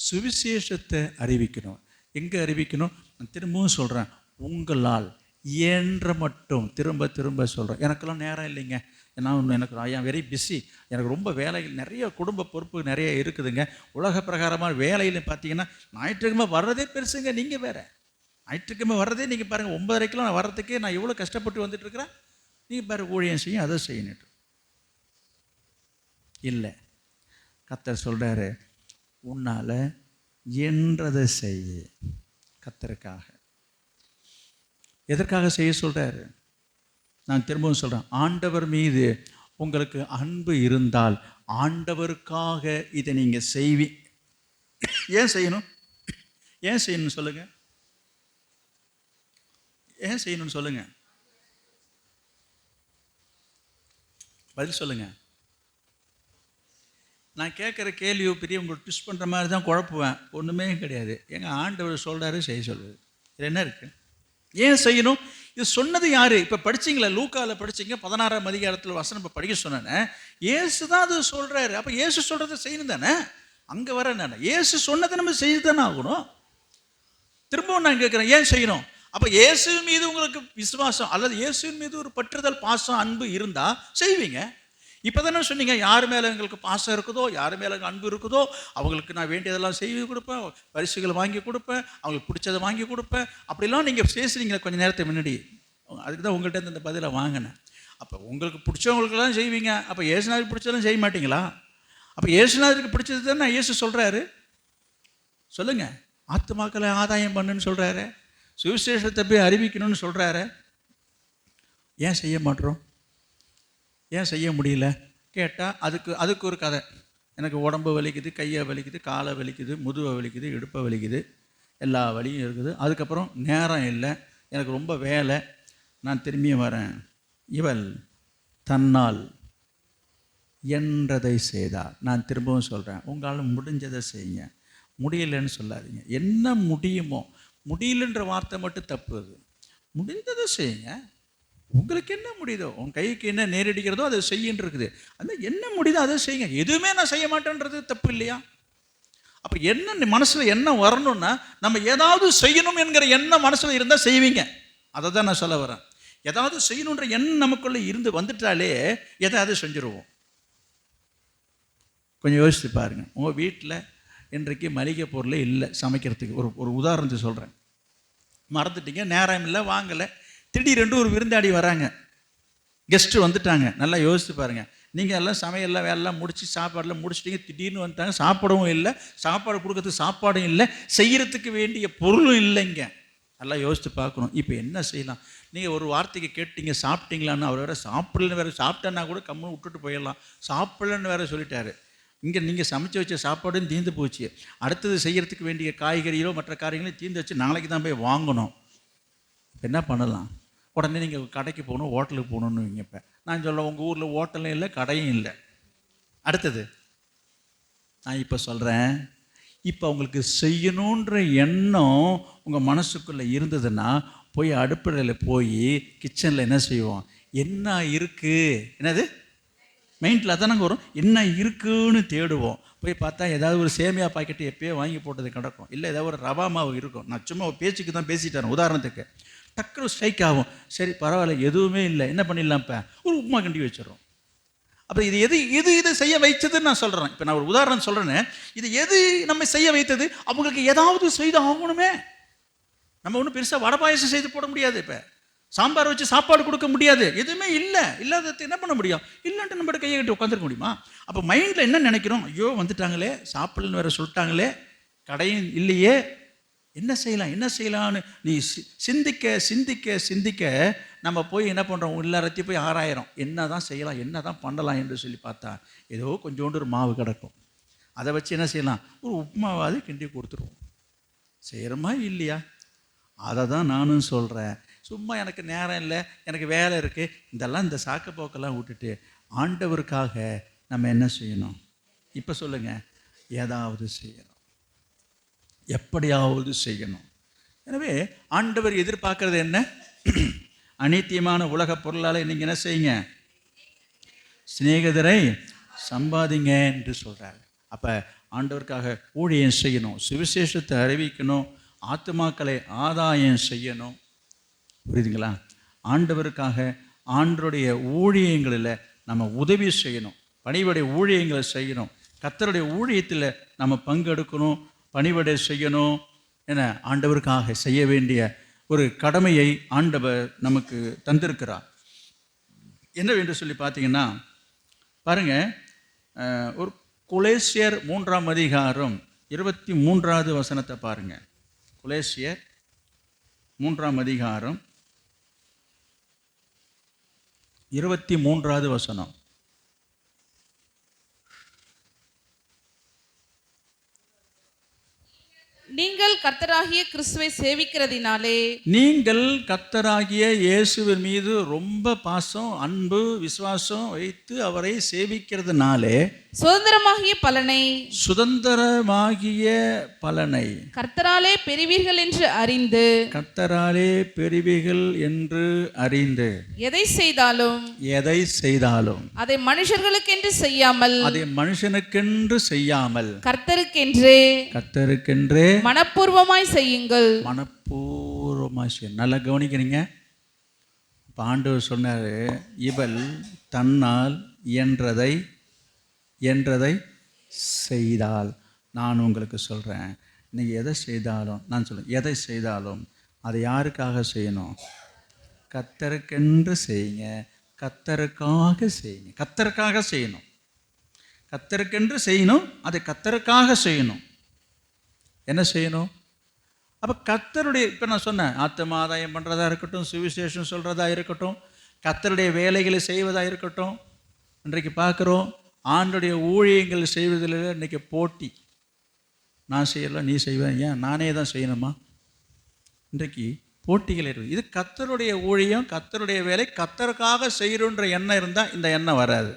சுவிசேஷத்தை அறிவிக்கணும். எங்கே அறிவிக்கணும்? நான் திரும்பவும் சொல்கிறேன், உங்களால் இயன்ற மட்டும். திரும்ப திரும்ப சொல்கிறேன், எனக்கெல்லாம் நேரம் இல்லைங்க, ஏன்னா எனக்கு ஐ ஆம் வெரி பிஸி, எனக்கு ரொம்ப வேலைகள் நிறைய, குடும்ப பொறுப்பு நிறைய இருக்குதுங்க. உலக பிரகாரமான வேலையில் பார்த்தீங்கன்னா ஞாயிற்றுக்கிழமை வர்றதே பெருசுங்க. நீங்கள் வேறு ஞாயிற்றுக்கிழமை வர்றதே நீங்கள் பாருங்கள், 9:30 நான் வர்றதுக்கே நான் எவ்வளோ கஷ்டப்பட்டு வந்துட்டுருக்கிறேன். நீங்கள் பாரு, ஊழியம் செய்யும், அதை செய்யணும். இல்லை, கர்த்தர் சொல்கிறாரு, உன்னால் என்றதை செய்ய. கர்த்தருக்காக. எதற்காக செய்ய சொல்கிறாரு? நான் திரும்பவும் சொல்கிறேன், ஆண்டவர் மீது உங்களுக்கு அன்பு இருந்தால் ஆண்டவருக்காக இதை நீங்கள் செய்வி. ஏன் செய்யணும்? ஏன் செய்யணும்னு சொல்லுங்கள். ஏன் செய்யணும்னு சொல்லுங்கள். பதில் சொல்லுங்கள். நான் கேட்குற கேள்வி பெரிய உங்களுக்கு ட்விஸ்ட் பண்ணுற மாதிரி தான் குழப்புவேன். ஒன்றுமே கிடையாது. எங்கள் ஆண்டவர் சொல்கிறாரு, செய்ய சொல்லுது. இது என்ன இருக்குது? ஏன் செய்யணும்? இது சொன்னது யாரு? இப்போ படிச்சிங்களா? லூக்காவில் படிச்சிங்க, 16ஆம் அதிகாரத்தில் வசனம் இப்போ படிக்க சொன்னேன்னு. இயேசு தான் அது சொல்கிறாரு. அப்போ இயேசு சொல்கிறத செய்யணும் தானே? அங்கே வர நான் இயேசு சொன்னதை நம்ம செய்து தானே ஆகணும். திரும்பவும் நான் கேட்குறேன், ஏன் செய்யணும்? அப்போ இயேசு மீது உங்களுக்கு விசுவாசம் அல்லது இயேசுவின் மீது ஒரு பற்றுதல், பாசம், அன்பு இருந்தால் செய்வீங்க. இப்போ தானே சொன்னீங்க, யார் மேலே எங்களுக்கு பாசம் இருக்குதோ, யார் மேலே அன்பு இருக்குதோ அவங்களுக்கு நான் வேண்டியதெல்லாம் செய்து கொடுப்பேன், பரிசுகளை வாங்கி கொடுப்பேன், அவங்களுக்கு பிடிச்சதை வாங்கி கொடுப்பேன். அப்படிலாம் நீங்கள் பேசுகிறீங்களே கொஞ்சம் நேரத்துக்கு முன்னாடி. அதுக்கு தான் உங்கள்கிட்ட இந்த பதிலை வாங்கினேன். அப்போ உங்களுக்கு பிடிச்சவங்களுக்கெல்லாம் செய்வீங்க, அப்போ இயேசுநாதருக்கு பிடிச்சதெல்லாம் செய்ய மாட்டீங்களா? அப்போ இயேசுநாதருக்கு பிடிச்சது தானே இயேசு சொல்கிறாரு. சொல்லுங்கள். ஆத்துமாக்களை ஆதாயம் பண்ணுன்னு சொல்கிறாரு, சுவிசேஷத்தை போய் அறிவிக்கணும்னு சொல்கிறாரு. ஏன் செய்ய மாட்டோம்? ஏன் செய்ய முடியல கேட்டால் அதுக்கு ஒரு கதை. எனக்கு உடம்பு வலிக்குது, கையை வலிக்குது, காலை வலிக்குது, முதுவை வலிக்குது, இடுப்பை வலிக்குது, எல்லா வலியும் இருக்குது. அதுக்கப்புறம் நேரம் இல்லை, எனக்கு ரொம்ப வேலை, நான் திரும்பியும் வரேன். இவள் தன்னால் என்றதை செய்தார். நான் திரும்பவும் சொல்கிறேன், உங்களால் முடிஞ்சதை செய்யுங்க. முடியலைன்னு சொல்லாதீங்க. என்ன முடியுமோ, முடியலன்ற வார்த்தை மட்டும் தப்பு. அது முடிந்ததை செய்யுங்க. உங்களுக்கு என்ன முடியுதோ, உன் கைக்கு என்ன நேரடிக்கிறதோ அதை செய்யின்னு இருக்குது. அந்த என்ன முடியுதோ அதை செய்யுங்க. எதுவுமே நான் செய்ய மாட்டேன்றது தப்பு இல்லையா? அப்போ என்ன மனசில் என்ன வரணும்னா, நம்ம ஏதாவது செய்யணும் என்கிற எண்ணம் மனசில் இருந்தால் செய்வீங்க. அதை தான் நான் சொல்ல வரேன். ஏதாவது செய்யணுன்ற எண்ணம் நமக்குள்ளே இருந்து வந்துட்டாலே எதாவது செஞ்சுருவோம். கொஞ்சம் யோசிச்சு பாருங்கள். உங்கள் வீட்டில் இன்றைக்கு மளிகை பொருளே இல்லை சமைக்கிறதுக்கு. ஒரு உதாரணத்தை சொல்கிறேன். மறந்துட்டீங்க, நேரம் இல்லை, வாங்கலை. திடீரென்று ஒரு விருந்தாடி வராங்க, கெஸ்ட்டு வந்துட்டாங்க. நல்லா யோசித்து பாருங்கள். நீங்கள் எல்லாம் சமையல்லாம் வேலைலாம் முடிச்சு சாப்பாடெல்லாம் முடிச்சிட்டிங்க, திடீர்னு வந்துட்டாங்க. சாப்பிடவும் இல்லை, சாப்பாடு கொடுக்கறதுக்கு சாப்பாடும் இல்லை, செய்கிறதுக்கு வேண்டிய பொருளும் இல்லைங்க. நல்லா யோசித்து பார்க்கணும். இப்போ என்ன செய்யலாம்? நீங்கள் ஒரு வார்த்தைக்கு கேட்டீங்க, சாப்பிட்டீங்களான்னு. அவர் வேறு சாப்பிடலன்னு வேறு, சாப்பிட்டேன்னா கூட கம்முன்னு விட்டுட்டு போயிடலாம், சாப்பிடலன்னு வேறு சொல்லிட்டாரு. இங்கே நீங்கள் சமைச்சு வச்ச சாப்பாடும் தீர்ந்து போச்சு. அடுத்தது செய்கிறதுக்கு வேண்டிய காய்கறிகளோ மற்ற காரியங்களையும் தீர்ந்து வச்சு நாளைக்கு தான் போய் வாங்கணும். இப்போ என்ன பண்ணலாம்? உடனே நீங்கள் கடைக்கு போகணும், ஹோட்டலுக்கு போகணுன்னு வைங்க. இப்போ நான் சொல்ல, உங்கள் ஊரில் ஹோட்டலும் இல்லை, கடையும் இல்லை. அடுத்தது நான் இப்போ சொல்கிறேன், இப்போ அவங்களுக்கு செய்யணுன்ற எண்ணம் உங்கள் மனசுக்குள்ளே இருந்ததுன்னா, போய் அடுப்படையில் போய் கிச்சனில் என்ன செய்வோம்? என்ன இருக்குது, என்னது மைண்டில் அதானங்க வரும், என்ன இருக்குன்னு தேடுவோம். போய் பார்த்தா ஏதாவது ஒரு சேமியா பாக்கெட்டு எப்போயோ வாங்கி போட்டது கிடக்கும், இல்லை ஏதாவது ஒரு ரவா மாவு இருக்கும். நான் சும்மா பேச்சுக்கு தான் பேசிட்டேன், உதாரணத்துக்கு. டக்குனு ஸ்ட்ரைக் ஆகும். சரி பரவாயில்ல, எதுவுமே இல்லை, என்ன பண்ணிடலாம்? இப்போ ஒரு உப்புமா கிண்டி வச்சிடறோம். அப்போ இது எது செய்ய வைத்ததுன்னு நான் சொல்கிறேன். இப்போ நான் ஒரு உதாரணம் சொல்கிறேன்னு, இது எது நம்ம செய்ய வைத்தது? அவங்களுக்கு ஏதாவது செய்து ஆகணுமே. நம்ம ஒன்றும் பெருசாக வடை பாயசம் செய்து போட முடியாது, இப்போ சாம்பார் வச்சு சாப்பாடு கொடுக்க முடியாது, எதுவுமே இல்லை. இல்லாதது என்ன பண்ண முடியும்? இல்லைன்ட்டு நம்ம கையை கட்டி உட்காந்துருக்க முடியுமா? அப்போ மைண்டில் என்ன நினைக்கிறோம்? ஐயோ வந்துட்டாங்களே, சாப்பிடலன்னு வேறு சொல்லிட்டாங்களே, கடையும் இல்லையே, என்ன செய்யலாம் என்ன செய்யலான்னு நீ சிந்திக்க சிந்திக்க சிந்திக்க நம்ம போய் என்ன பண்ணுறோம், எல்லாத்தையும் போய் ஆராயிரம், என்ன தான் செய்யலாம் என்ன தான் பண்ணலாம் என்று சொல்லி பார்த்தா ஏதோ கொஞ்சோண்டு ஒரு மாவு கிடக்கும். அதை வச்சு என்ன செய்யலாம், ஒரு உப்புமாவாவது கிண்டி கொடுத்துருவோம். செய்கிறோமா இல்லையா? அதை தான் நானும் சொல்கிறேன். சும்மா எனக்கு நேரம் இல்லை, எனக்கு வேலை இருக்குது, இதெல்லாம் இந்த சாக்கு போக்கெல்லாம் விட்டுட்டு ஆண்டவருக்காக நம்ம என்ன செய்யணும்? இப்போ சொல்லுங்கள், ஏதாவது செய்யணும், எப்படியாவது செய்யணும். எனவே ஆண்டவர் எதிர்பார்க்கறது என்ன? அநித்தியமான உலக பொருளால் நீங்கள் என்ன செய்யுங்க, சிநேகிதரை சம்பாதிங்க என்று சொல்கிறார். அப்போ ஆண்டவருக்காக ஊழியம் செய்யணும், சுவிசேஷத்தை அறிவிக்கணும், ஆத்துமாக்களை ஆதாயம் செய்யணும். புரியுதுங்களா? ஆண்டவருக்காக ஆண்டருடைய ஊழியங்களில் நம்ம உதவி செய்யணும், பணிவிடை ஊழியங்களை செய்யணும், கர்த்தருடைய ஊழியத்தில் நம்ம பங்கெடுக்கணும், பணிவிடை செய்யணும். என ஆண்டவருக்காக செய்ய வேண்டிய ஒரு கடமையை ஆண்டவர் நமக்கு தந்திருக்கிறார். என்னவென்று சொல்லி பார்த்தீங்கன்னா பாருங்க, ஒரு கொலேசியர் 3ஆம் அதிகாரம் 23வது வசனத்தை பாருங்க. கொலேசியர் 3ஆம் அதிகாரம் 23வது வசனம். நீங்கள் கர்த்தராகிய கிறிஸ்துவை சேவிக்கிறதினாலே, நீங்கள் கர்த்தராகிய இயேசுவின் மீது ரொம்ப பாசம், அன்பு, விசுவாசம் வைத்து அவரை சேவிக்கிறதுனாலே சுதந்திரமாகிய பலனை கர்த்தராலே பெறுவீர்கள் என்று அறிந்து, எதை செய்தாலும் அதை மனுஷர்களுக்கென்று செய்யாமல் கர்த்தருக்கென்றே மனப்பூர்வமாய் செய்யுங்கள். நல்லா கவனிக்கிறீங்க. இப்போ ஆண்டவர் சொன்னார், இவள் தன்னால் என்றதை செய்தால். நான் உங்களுக்கு சொல்கிறேன், நீங்கள் எதை செய்தாலும், நான் சொல்கிறேன், எதை செய்தாலும் அதை யாருக்காக செய்யணும்? கர்த்தருக்கென்று செய்யுங்க, கர்த்தருக்காக செய்யுங்க, கர்த்தருக்காக செய்யணும், கர்த்தருக்கென்று செய்யணும், அதை கர்த்தருக்காக செய்யணும். என்ன செய்யணும்? அப்போ கர்த்தருடைய, இப்போ நான் சொன்னேன், ஆத்தும ஆதாயம் பண்ணுறதா இருக்கட்டும், சுவிசேஷம் சொல்கிறதா இருக்கட்டும், கர்த்தருடைய வேலைகளை செய்வதாக இருக்கட்டும். இன்றைக்கு பார்க்குறோம், ஆண்டுடைய ஊழியங்கள் செய்வதில் இன்றைக்கி போட்டி. நான் செய்யலாம், நீ செய்வேன், ஏன் நானே தான் செய்யணுமா? இன்றைக்கு போட்டிகள் இருக்குது. இது கர்த்தருடைய ஊழியம், கர்த்தருடைய வேலை, கர்த்தருக்காக செய்கிறோன்ற எண்ணம் இருந்தால் இந்த எண்ணம் வராது.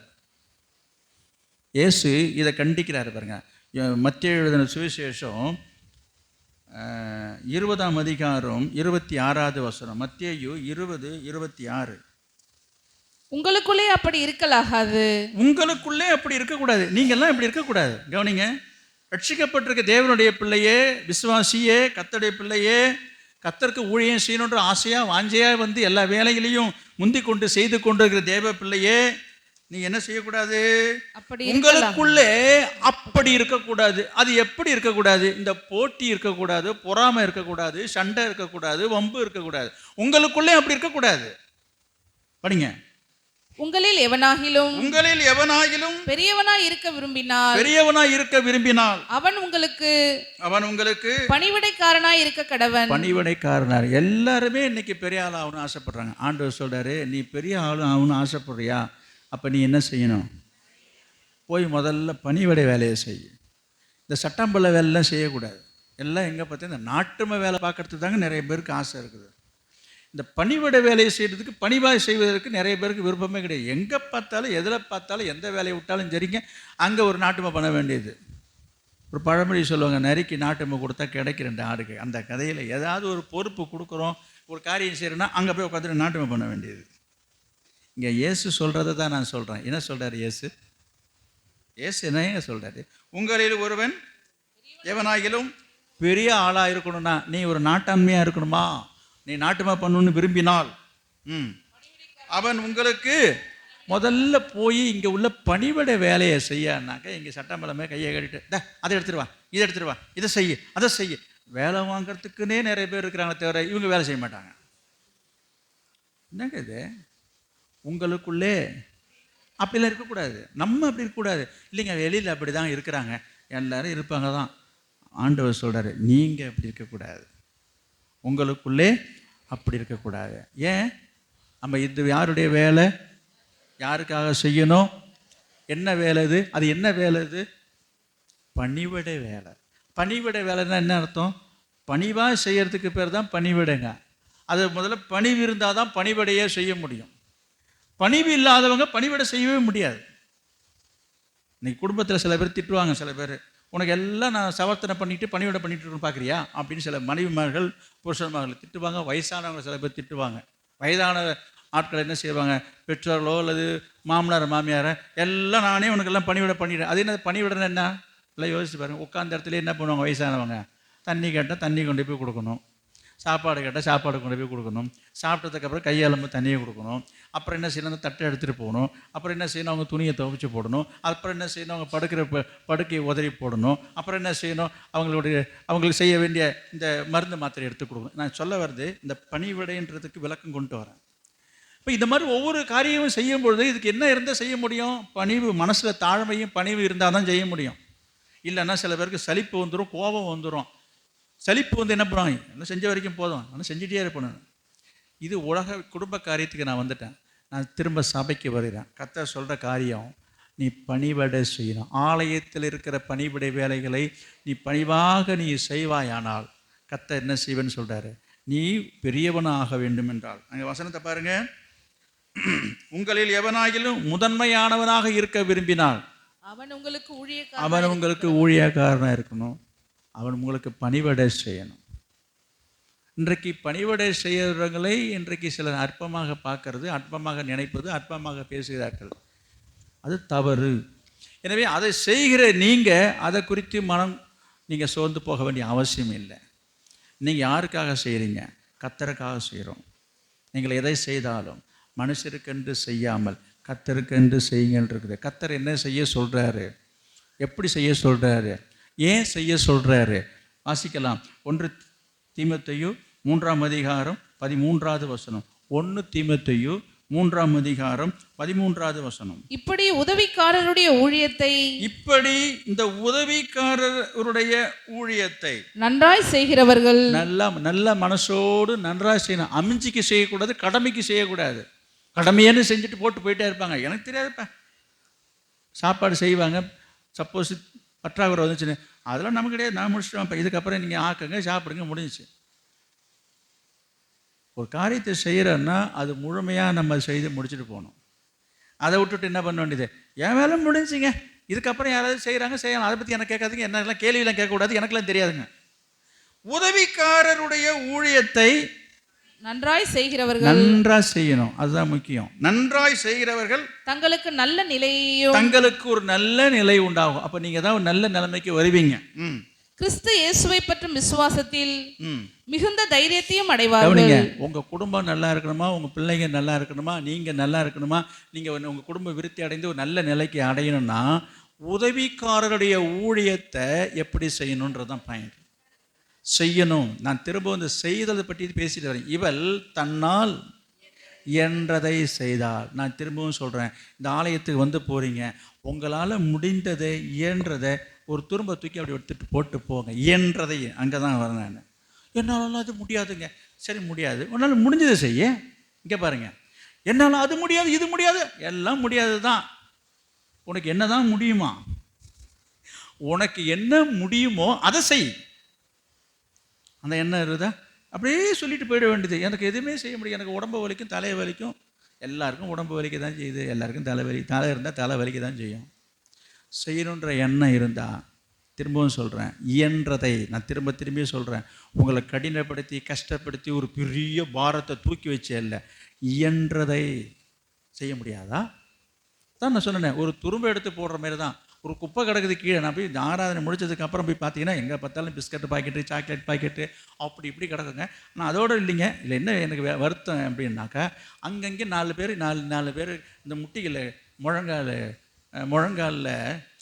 இயேசு இதை கண்டிக்கிறாரு பாருங்க. மத்தேயு எழுதின சுவிசேஷம் 20ஆம் அதிகாரம் 26வது வசனம். மத்தேயு 20:26. உங்களுக்குள்ளே அப்படி இருக்கலாகாது. உங்களுக்குள்ளே அப்படி இருக்கக்கூடாது. நீங்கள்லாம் இப்படி இருக்கக்கூடாது. கவனிங்க, ரட்சிக்கப்பட்டிருக்க தேவனுடைய பிள்ளையே, விசுவாசியே, கர்த்தருடைய பிள்ளையே, கர்த்தருக்கு ஊழியம் செய்யணுன்ற ஆசையாக வாஞ்சையாக வந்து எல்லா வேலைகளையும் முந்தி கொண்டு செய்து கொண்டு இருக்கிற தேவ பிள்ளையே, நீ என்ன செய்யக்கூடாது? உங்களுக்குள்ளே அப்படி இருக்கக்கூடாது. அது எப்படி இருக்கக்கூடாது? இந்த போட்டி இருக்கக்கூடாது, பொறாமை இருக்கக்கூடாது, சண்டை இருக்கக்கூடாது, வம்பு இருக்கக்கூடாது. உங்களுக்குள்ளே அப்படி இருக்கக்கூடாது. படிங்க. உங்களில் எவனாகிலும் பெரியவனாய் இருக்க விரும்பினால் அவன் உங்களுக்கு பணிவிடைக்காரனாய் இருக்க கடவன். பணிவிடைக்காரனார். எல்லாருமே இன்னைக்கு பெரிய ஆள் ஆகணும்னு ஆசைப்படுறாங்க. ஆண்டவர் சொல்றாரு, நீ பெரிய ஆள் ஆகணும்னு ஆசைப்படுறியா? அப்போ நீ என்ன செய்யணும்? போய் முதல்ல பணிவிடை வேலையை செய். இந்த சட்டம்பள்ள வேலைலாம் செய்யக்கூடாது. எல்லாம் எங்கே பார்த்தீங்கன்னா இந்த நாட்டுமை வேலை பார்க்கறதுக்கு தாங்க நிறைய பேருக்கு ஆசை இருக்குது. இந்த பணிவிடை வேலையை செய்கிறதுக்கு, பணிவாய் செய்வதற்கு நிறைய பேருக்கு விருப்பமே கிடையாது. எங்கே பார்த்தாலும், எதில் பார்த்தாலும், எந்த வேலையை விட்டாலும் சரிங்க, அங்கே ஒரு நாட்டுமை பண்ண வேண்டியது. ஒரு பழமொழி சொல்லுவாங்க, நரிக்கு நாட்டுமை கொடுத்தா கிடைக்க 2 ஆடுக்கு. அந்த கதையில் ஏதாவது ஒரு பொறுப்பு கொடுக்குறோம், ஒரு காரியம் செய்கிறோன்னா அங்கே போய் உட்காந்துட்டு நாட்டுமை பண்ண வேண்டியது. இங்கே இயேசு சொல்கிறத தான் நான் சொல்கிறேன். என்ன சொல்கிறார் இயேசு? என்ன சொல்கிறாரு? உங்களில் ஒருவன் எவனாகிலும் பெரிய ஆளாக இருக்கணும்னா, நீ ஒரு நாட்டாண்மையாக இருக்கணுமா, நீ நாட்டுமா பண்ணணும்னு விரும்பினால், அவன் உங்களுக்கு முதல்ல போய் இங்கே உள்ள பணிவிடை வேலையை செய்யனாக்கா, இங்கே சட்டமலமே கையை கட்டிட்டு அதை எடுத்துருவா, இதை எடுத்துருவா, இதை செய்ய, அதை செய்ய. வேலை வாங்கிறதுக்குன்னே நிறைய பேர் இருக்கிறாங்க, தவிர இவங்க வேலை செய்ய மாட்டாங்க. என்னங்க இது? உங்களுக்குள்ளே அப்படிலாம் இருக்கக்கூடாது. நம்ம அப்படி இருக்கக்கூடாது. இல்லைங்க, வெளியில் அப்படி தான் இருக்கிறாங்க, எல்லோரும் இருப்பாங்க தான். ஆண்டவர் சொல்கிறாரு, நீங்கள் அப்படி இருக்கக்கூடாது, உங்களுக்குள்ளே அப்படி இருக்கக்கூடாது. ஏன்? நம்ம இது யாருடைய வேலை? யாருக்காக செய்யணும்? என்ன வேலை இது? அது என்ன வேலை இது? பணிவிடை வேலை. பணிவிடை வேலைன்னா என்ன அர்த்தம்? பணிவாக செய்யறதுக்கு பேர் தான் பணிவிடைங்க. அது முதல்ல பணிவு இருந்தால் தான் பணிவிடையே செய்ய முடியும். பணிவு இல்லாதவங்க பணிவிடை செய்யவே முடியாது. இன்னைக்கு குடும்பத்தில் சில பேர் திட்டுவாங்க, சில பேர் உனக்கு எல்லாம் நான் சவர்த்தனை பண்ணிட்டு பணிவிடை பண்ணிட்டு பார்க்குறியா அப்படின்னு சில மனைவிமார்கள் புருஷன்மார்கள் திட்டுவாங்க. வயசானவங்க சில பேர் திட்டுவாங்க. வயதான ஆட்கள் என்ன செய்வாங்க, பெற்றோர்களோ அல்லது மாமனார் மாமியாரை எல்லாம் நானே உனக்கெல்லாம் பணிவிடை பண்ணிடுறேன். அது என்ன பணிவிடைன்னு என்ன இல்லை யோசிச்சு பாருங்கள். உட்காந்த இடத்துல என்ன பண்ணுவாங்க வயசானவங்க? தண்ணி கேட்டால் தண்ணி கொண்டு போய் கொடுக்கணும், சாப்பாடு கேட்டால் சாப்பாடு கொண்டு போய் கொடுக்கணும், சாப்பிட்டதுக்கப்புறம் கையாளம்பு தண்ணியை கொடுக்கணும், அப்புறம் என்ன செய்யணும், தட்டை எடுத்துகிட்டு போகணும், அப்புறம் என்ன செய்யணும், அவங்க துணியை துவைச்சி போடணும், அப்புறம் என்ன செய்யணும், அவங்க படுக்கிற படுக்கையை உதறி போடணும், அப்புறம் என்ன செய்யணும், அவங்களுக்கு செய்ய வேண்டிய இந்த மருந்து மாத்திரை எடுத்து கொடுக்கணும். நான் சொல்ல வருது, இந்த பணிவிடைன்றதுக்கு விளக்கம் கொண்டு வரேன். இப்போ இந்த மாதிரி ஒவ்வொரு காரியமும் செய்யும் பொழுது இதுக்கு என்ன இருந்தால் செய்ய முடியும்? பணிவு, மனசில் தாழ்மையும் பணிவு இருந்தால் தான் செய்ய முடியும். இல்லைன்னா சில பேருக்கு சலிப்பு வந்துடும், கோபம் வந்துடும். சலிப்பு வந்து என்ன பண்ணுவாங்க, எல்லாம் செஞ்ச வரைக்கும் போதும், ஆனால் செஞ்சுட்டே இருப்பேன். இது உலக குடும்ப காரியத்துக்கு நான் வந்துட்டேன். நான் திரும்ப சபைக்கு வருகிறேன். கர்த்தர் சொல்கிற காரியம், நீ பணிவிடை செய்யணும். ஆலயத்தில் இருக்கிற பணிவிடை வேலைகளை நீ பணிவாக நீ செய்வாயானால் கர்த்தர் என்ன செய்வேன்னு சொல்கிறாரு, நீ பெரியவனாக வேண்டும் என்றால். அங்கே வசனத்தை பாருங்க, உங்களில் எவனாகிலும் முதன்மையானவனாக இருக்க விரும்பினால் அவன் உங்களுக்கு ஊழியக்காரனாக இருக்கணும், அவன் உங்களுக்கு பணிவிடை செய்யணும். இன்றைக்கு பணிவிடை செய்கிறவர்களை இன்றைக்கு சிலர் அற்பமாக பார்க்கறது, அற்பமாக நினைப்பது, அற்பமாக பேசுகிறார்கள். அது தவறு. எனவே அதை செய்கிற நீங்கள் அதை குறித்து நீங்கள் சோர்ந்து போக வேண்டிய அவசியம் இல்லை. நீங்கள் யாருக்காக செய்கிறீங்க? கர்த்தருக்காக செய்கிறோம். நீங்கள் எதை செய்தாலும் மனுஷருக்கென்று செய்யாமல் கர்த்தருக்கென்று செய்யுங்கள் இருக்குது. கர்த்தர் என்ன செய்ய சொல்கிறாரு, எப்படி செய்ய சொல்கிறாரு, ஏன் செய்ய சொல்கிறாரு? வாசிக்கலாம். 1 தீமோத்தேயு 3:13 1 தீமோத்தேயு 3:13 இப்படி உதவிக்காரருடைய ஊழியத்தை இந்த உதவிக்காரருடைய ஊழியத்தை நன்றாய் செய்கிறவர்கள் நல்ல மனசோடு நன்றாய் செய்யணும். அமைஞ்சிக்கு செய்யக்கூடாது, கடமைக்கு செய்யக்கூடாது. கடமையேன்னு செஞ்சுட்டு போயிட்டே இருப்பாங்க. எனக்கு தெரியாதுப்பா. சாப்பாடு செய்வாங்க, சப்போஸ் பற்றாக்குறை வந்துச்சுன்னு, அதெல்லாம் நமக்கு கிடையாது, நான் முடிச்சுட்டேன், இதுக்கப்புறம் நீங்கள் ஆக்குங்க, சாப்பிடுங்க, முடிஞ்சிச்சு. ஒரு காரியத்தை செய்கிறோன்னா அது முழுமையாக நம்ம செய்து முடிச்சுட்டு போகணும். அதை விட்டுட்டு என்ன பண்ண வேண்டியது, என் வேலை முடிஞ்சுங்க, இதுக்கப்புறம் யாராவது செய்கிறாங்க செய்யலாம், அதை பற்றி எனக்கு கேட்காதுங்க, என்னெல்லாம் கேள்வியெல்லாம் கேட்கக்கூடாது, எனக்கெல்லாம் தெரியாதுங்க. உதவிக்காரருடைய ஊழியத்தை நன்றாய் செய்கிறவர்கள் நன்றாய் செய்யணும், அதுதான் முக்கியம். நன்றாய் செய்கிறவர்கள் தங்களுக்கு நல்ல நிலையையும் தங்களுக்கு ஒரு நல்ல நிலை உண்டாகும். அப்போ நீங்கள் தான் ஒரு நல்ல நிலைமைக்கு வருவீங்க. கிறிஸ்து இயேசுவை பற்றும் விசுவாசத்தில் மிகுந்த தைரியத்தையும் அடைவார்கள். உங்க குடும்பம் நல்லா இருக்கணுமா, உங்க பிள்ளைங்க நல்லா இருக்கணுமா, நீங்க நல்லா இருக்கணுமா, நீங்க உங்க குடும்ப விருத்தி அடைந்து ஒரு நல்ல நிலைக்கு அடையணும்னா உதவிக்காரருடைய ஊழியத்தை எப்படி செய்யணுன்றதான் பாயிண்ட். செய்யணும். நான் திரும்ப இந்த செய்ததை பற்றி பேசிட்டு வரேன். இவள் தன்னால் என்றதை செய்தால். நான் திரும்பவும் சொல்கிறேன், இந்த ஆலயத்துக்கு வந்து போகிறீங்க, உங்களால் முடிந்ததை இயன்றதை ஒரு துரும்ப தூக்கி அப்படி எடுத்துட்டு போட்டு போங்க. இயன்றதை அங்கே தான் வரேன் நான். என்னாலும் அது முடியாதுங்க. சரி, முடியாது, உன்னால் முடிஞ்சதை செய்ய. இங்கே பாருங்க, என்னால் அது முடியாது, இது முடியாது, எல்லாம் முடியாது தான். உனக்கு என்ன தான் முடியுமா? உனக்கு என்ன முடியுமோ அதை செய். அந்த எண்ணம் இருக்குதா? அப்படியே சொல்லிட்டு போயிட வேண்டியது. எனக்கு எதுவுமே செய்ய முடியும், எனக்கு உடம்பு வலிக்கும், தலை வலிக்கும். எல்லாருக்கும் உடம்பு வலிக்க தான் செய்யுது, எல்லாருக்கும் தலைவலி. தலை இருந்தால் தலை வலிக்க தான் செய்யும். செய்யணுன்ற எண்ணம் இருந்தால், திரும்பவும் சொல்கிறேன், இயன்றதை நான் திரும்பி சொல்கிறேன், உங்களை கடினப்படுத்தி கஷ்டப்படுத்தி ஒரு பெரிய பாரத்தை தூக்கி வச்சே இல்லை, இயன்றதை செய்ய முடியாதா? தான் நான் சொன்னேன், ஒரு துரும்பை எடுத்து போடுற மாதிரி தான். ஒரு குப்பை கிடக்குது கீழே. நான் போய் ஆராதனை முடிச்சதுக்கு அப்புறம் போய் பார்த்தீங்கன்னா எங்கே பார்த்தாலும் பிஸ்கட் பாக்கெட்டு, சாக்லேட் பாக்கெட்டு அப்படி இப்படி கிடக்குங்க. நான் அதோடு இல்லைங்க, இல்லை என்ன எனக்கு வருத்தம் அப்படின்னாக்கா, அங்கங்கே 4 பேர் இந்த முட்டிகளில் முழங்காலில்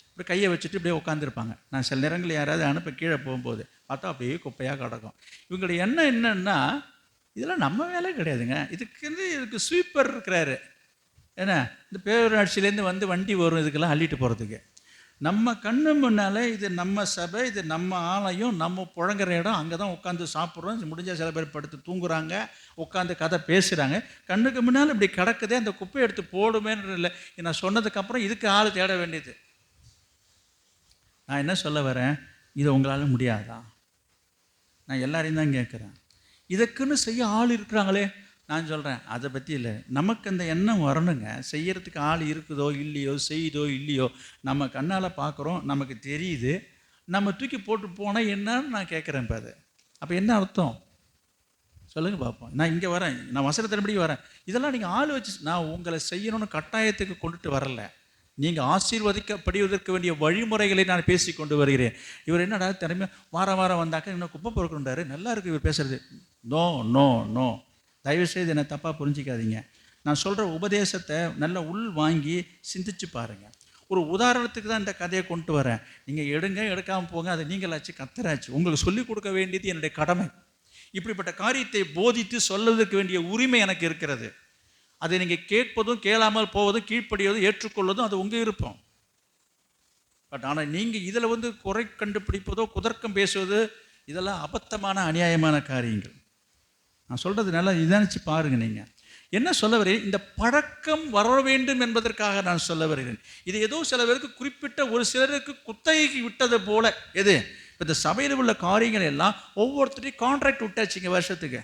இப்படி கையை வச்சுட்டு இப்படியே உட்காந்துருப்பாங்க. நான் சில நேரங்களில் யாராவது அனுப்ப கீழே போகும்போது பார்த்தா அப்படியே குப்பையாக கிடக்கும். இவங்களுடைய எண்ணம் என்னன்னா, இதெல்லாம் நம்ம வேலை கிடையாதுங்க, இதுக்கு ஸ்வீப்பர் இருக்கிறாரு, ஏன்னா இந்த பேரூராட்சியிலேருந்து வந்து வண்டி வரும் இதுக்கெல்லாம் அள்ளிட்டு போகிறதுக்கு. நம்ம கண்ணு முன்னால் இது நம்ம சபை, இது நம்ம ஆலயம், நம்ம புழங்குற இடம், அங்கே தான் உட்காந்து சாப்பிட்றோம். முடிஞ்ச சில பேர் படுத்து தூங்குறாங்க, உட்காந்து கதை பேசுகிறாங்க. கண்ணுக்கு முன்னால் இப்படி கிடக்குதே, அந்த குப்பையை எடுத்து போடுமேன்னு இல்லை. நான் சொன்னதுக்கப்புறம் இதுக்கு ஆள் தேட வேண்டியது. நான் என்ன சொல்ல வரேன், இது உங்களால் முடியாதா? நான் எல்லாரையும் தான் கேட்குறேன். இதுக்குன்னு செய்ய ஆள் இருக்கிறாங்களே, நான் சொல்கிறேன் அதை பற்றி இல்லை. நமக்கு அந்த எண்ணம் வரணுங்க. செய்யறதுக்கு ஆள் இருக்குதோ இல்லையோ, செய்யுதோ இல்லையோ, நம்ம கண்ணால் பார்க்குறோம், நமக்கு தெரியுது. நம்ம தூக்கி போட்டு போனால் என்னன்னு நான் கேட்குறேன். இப்போ அது அப்போ என்ன அர்த்தம் சொல்லுங்கள் பார்ப்போம். நான் இங்கே வரேன், நான் வசனத்தின்படி வரேன். இதெல்லாம் நீங்கள் ஆள் வச்சு, நான் உங்களை செய்யணும்னு கட்டாயத்துக்கு கொண்டுட்டு வரல. நீங்கள் ஆசீர்வதிக்கப்படுவதற்கு வேண்டிய வழிமுறைகளை நான் பேசி கொண்டு வருகிறேன். இவர் என்னடா திறமையாக வாரம் வாரம் வந்தாக்க இன்னும் குப்பை பொறுக்கின்றாரு, நல்லா இருக்குது இவர் பேசுறது. நோ நோ நோ, தயவுசெய்து என்னை தப்பாக புரிஞ்சிக்காதீங்க. நான் சொல்கிற உபதேசத்தை நல்லா உள் வாங்கி சிந்திச்சு பாருங்கள். ஒரு உதாரணத்துக்கு தான் இந்த கதையை கொண்டு வரேன். நீங்கள் எடுங்க, எடுக்காமல் போங்க, அதை நீங்களாச்சு கத்தராச்சு. உங்களுக்கு சொல்லிக் கொடுக்க வேண்டியது என்னுடைய கடமை. இப்படிப்பட்ட காரியத்தை போதித்து சொல்வதற்கு வேண்டிய உரிமை எனக்கு இருக்கிறது. அதை நீங்கள் கேட்பதும் கேளாமல் போவதும் கீழ்ப்படிவதும் ஏற்றுக்கொள்வதும் அது உங்கள் விருப்பம். பட் ஆனால் நீங்கள் இதில் குறை கண்டுபிடிப்பதோ குதர்க்கம் பேசுவது இதெல்லாம் அபத்தமான அநியாயமான காரியங்கள். நான் சொல்கிறது நல்லா நிதானிச்சு பாருங்கள். நீங்கள் என்ன சொல்ல வரீங்க? இந்த பழக்கம் வர வேண்டும் என்பதற்காக நான் சொல்ல வருகிறேன். இது ஏதோ சில பேருக்கு குறிப்பிட்ட ஒரு சிலருக்கு குத்தகைக்கு விட்டது போல. எது இப்போ இந்த சபையில் உள்ள காரியங்கள் எல்லாம் ஒவ்வொருத்தரையும் கான்ட்ராக்ட் விட்டாச்சுங்க வருஷத்துக்கு.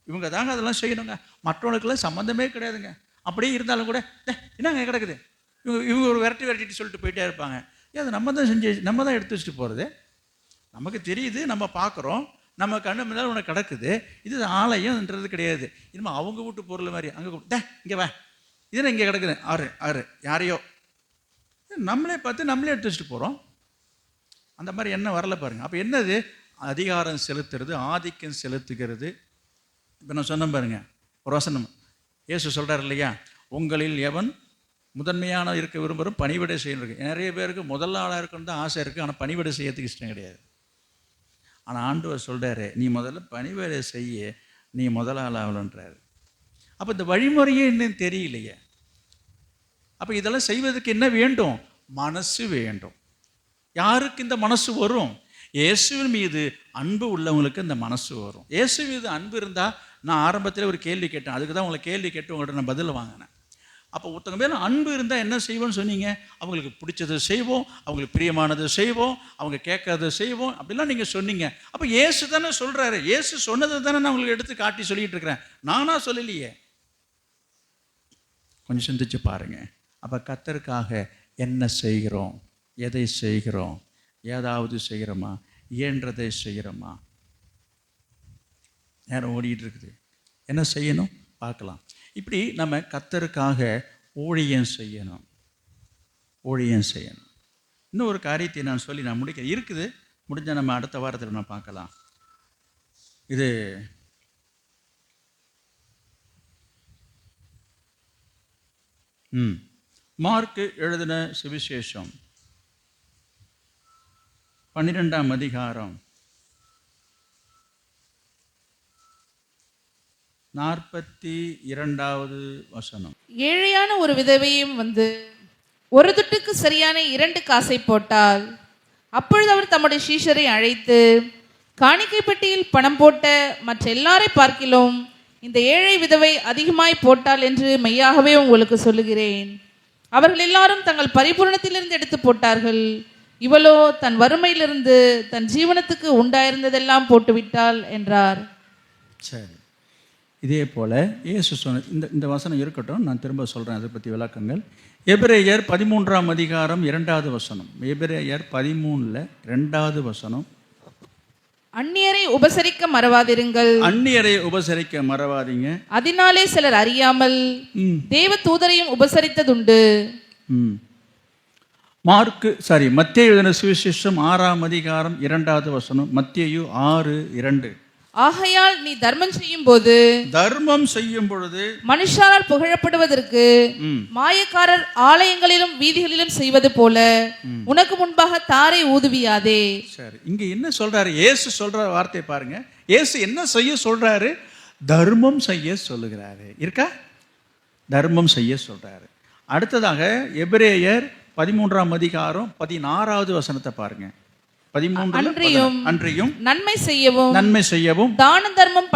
இவங்க தாங்க அதெல்லாம் செய்யணுங்க, மற்றவங்களுக்கெல்லாம் சம்மந்தமே கிடையாதுங்க. அப்படியே இருந்தாலும் கூட என்னங்க கிடக்குது, இவங்க ஒரு விரட்டிட்டு சொல்லிட்டு போயிட்டே இருப்பாங்க. அது நம்ம தான் செஞ்சு, நம்ம தான் எடுத்து வச்சுட்டு போகிறது. நமக்கு தெரியுது, நம்ம பார்க்குறோம், நம்ம கண்ணு முன்னால் உனக்கு கிடக்குது. இது ஆலயம்ன்றது கிடையாது. இனிமேல் அவங்க வீட்டு பொருள் மாதிரி அங்கே கூப்பிட்டு இங்கே வா, இதுன்னு இங்கே கிடக்குது, ஆறு யாரையோ நம்மளே பார்த்து நம்மளே எடுத்து வச்சுட்டு போகிறோம். அந்த மாதிரி என்ன வரல பாருங்கள். அப்போ என்னது? அதிகாரம் செலுத்துறது, ஆதிக்கம் செலுத்துகிறது. இப்போ நான் சொன்ன பாருங்க ஒரு வசனம், இயேசு சொல்கிறார் இல்லையா, உங்களில் எவன் முதன்மையான இருக்க விரும்புகிறோம் பணிவிடை செய்யணும். நிறைய பேருக்கு முதல் ஆளாக இருக்கணும் தான் ஆசை இருக்குது, ஆனால் பணிவிடை செய்யறதுக்கு இஷ்டம் கிடையாது. ஆனால் ஆண்டவர் சொல்கிறாரு, நீ முதல்ல பணிவிடை செய்ய, நீ முதல் ஆளாகலன்றாரு. அப்போ இந்த வழிமுறையே இன்னும் தெரியலையே. அப்போ இதெல்லாம் செய்வதற்கு என்ன வேண்டும்? மனசு வேண்டும். யாருக்கு இந்த மனசு வரும்? இயேசுவின் மீது அன்பு உள்ளவங்களுக்கு இந்த மனசு வரும். இயேசு மீது அன்பு இருந்தால், நான் ஆரம்பத்தில் ஒரு கேள்வி கேட்டேன், அதுக்கு தான் உங்களை கேள்வி கேட்டு உங்கள்கிட்ட நான் பதில் வாங்கினேன். அப்போ ஒருத்தவங்க மேலே அன்பு இருந்தால் என்ன செய்வோம்னு சொன்னீங்க? அவங்களுக்கு பிடிச்சதை செய்வோம், அவங்களுக்கு பிரியமானதை செய்வோம், அவங்க கேட்கறதை செய்வோம், அப்படிலாம் நீங்கள் சொன்னீங்க. அப்போ இயேசு தானே சொல்கிறாரு, இயேசு சொன்னதை தானே நான் உங்களுக்கு எடுத்து காட்டி சொல்லிகிட்டு இருக்கிறேன், நானாக சொல்லலையே. கொஞ்சம் சிந்திச்சு பாருங்கள். அப்போ கர்த்தருக்காக என்ன செய்கிறோம், எதை செய்கிறோம், ஏதாவது செய்கிறோமா, இயன்றதை செய்கிறோமா? நேரம் ஓடிட்டு இருக்குது, என்ன செய்யணும் பார்க்கலாம். இப்படி நம்ம கர்த்தருக்காக ஊழியம் செய்யணும். இன்னும் ஒரு காரியத்தை நான் சொல்லி நான் முடிக்கிறேன். இருக்குது, முடிஞ்சால் நம்ம அடுத்த வாரத்தில் நான் பார்க்கலாம். இது மார்க்கு எழுதின சுவிசேஷம் 12ஆம் அதிகாரம் 42வது வசனம். ஏழையான ஒரு விதவையும் ஒரு துட்டுக்கு சரியான 2 காசை போட்டால், அப்பொழுது அவர் தம்முடைய சீஷரை அழைத்து, காணிக்கை பெட்டியில் பணம் போட்ட மற்ற எல்லாரை பார்க்கிலும் இந்த ஏழை விதவை அதிகமாய் போட்டாள் என்று மெய்யாகவே உங்களுக்கு சொல்லுகிறேன். அவர்கள் எல்லாரும் தங்கள் பரிபூரணத்திலிருந்து எடுத்து போட்டார்கள், இவளோ தன் வறுமையிலிருந்து தன் ஜீவனத்துக்கு உண்டாயிருந்ததெல்லாம் போட்டுவிட்டாள் என்றார். சரி, இதே போல் இயேசு சொன்ன இந்த வசனம் இருக்கட்டும், நான் திரும்ப சொல்கிறேன் அதை பற்றி விளக்கங்கள். எபிரேயர் 13ஆம் அதிகாரம் 2வது வசனம். எபிரேயர் 13ல் 2வது வசனம். அந்நியரை உபசரிக்க மறவாதிருங்கள். அந்நியரை உபசரிக்க மறவாதீங்க, அதனாலே சிலர் அறியாமல் தேவ தூதரையும் உபசரித்ததுண்டு. மத்தேயு எழுதின சுவிசேஷம் 6ஆம் அதிகாரம் 2வது வசனம். மத்தேயு 6:2. ஆகையால் நீ தர்மம் செய்யும் பொழுது மனுஷரால் புகழப்படுவதற்கு மாயக்காரர் ஆலயங்களிலும் வீதிகளிலும் செய்வது போல உனக்கு முன்பாக தாரை ஊதுவியாதே. சரி, இங்க என்ன சொல்றாரு? இயேசு சொல்ற வார்த்தை பாருங்க. இயேசு என்ன செய்ய சொல்றாரு? தர்மம் செய்ய சொல்லுகிறாரு. இருக்கா? தர்மம் செய்ய சொல்றாரு. அடுத்ததாக எபிரேயர் 13ஆம் அதிகாரம் 16வது வசனத்தை பாருங்க. 13 அன்றியும் நன்மை செய்யவும் தானம் தர்மம்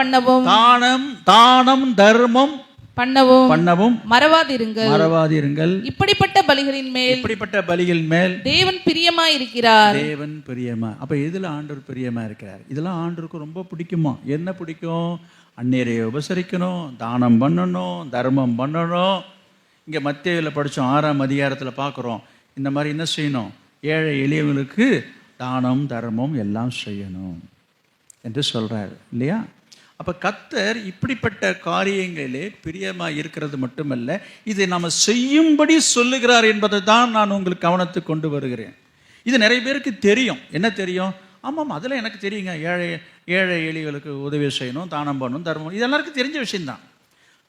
பண்ணவும் மறவாதிருங்கள். இப்படிப்பட்ட பலிகளின் மேல் தேவன் பிரியமா இருக்கிறார். அப்ப இதுல ஆண்டவர் பிரியமா இருக்கிறார். இதெல்லாம் ஆண்டவருக்கு ரொம்ப பிடிக்குமா? என்ன பிடிக்கும்? அந்நியரை உபசரிக்கணும், தானம் பண்ணணும், தர்மம் பண்ணணும். இங்க மத்தேயுல படிச்சோம், 6ஆம் அதிகாரத்துல பார்க்குறோம். இந்த மாதிரி என்ன செய்யணும்? ஏழை எளியவங்களுக்கு தானம் தர்மம் எல்லாம் செய்யணும் என்று சொல்றாரு இல்லையா? அப்ப கர்த்தர் இப்படிப்பட்ட காரியங்களிலே பிரியமா இருக்கிறது மட்டுமல்ல, இதை நாம செய்யும்படி சொல்லுகிறார் என்பதை தான் நான் உங்களுக்கு கவனத்துக்கு கொண்டு வருகிறேன். இது நிறைய பேருக்கு தெரியும். என்ன தெரியும்? ஆமாம், அதில் எனக்கு தெரியுங்க, ஏழை எளியவர்களுக்கு உதவி செய்யணும், தானம் பண்ணணும், தர்மம், இது எல்லாருக்கும் தெரிஞ்ச விஷயம்தான்.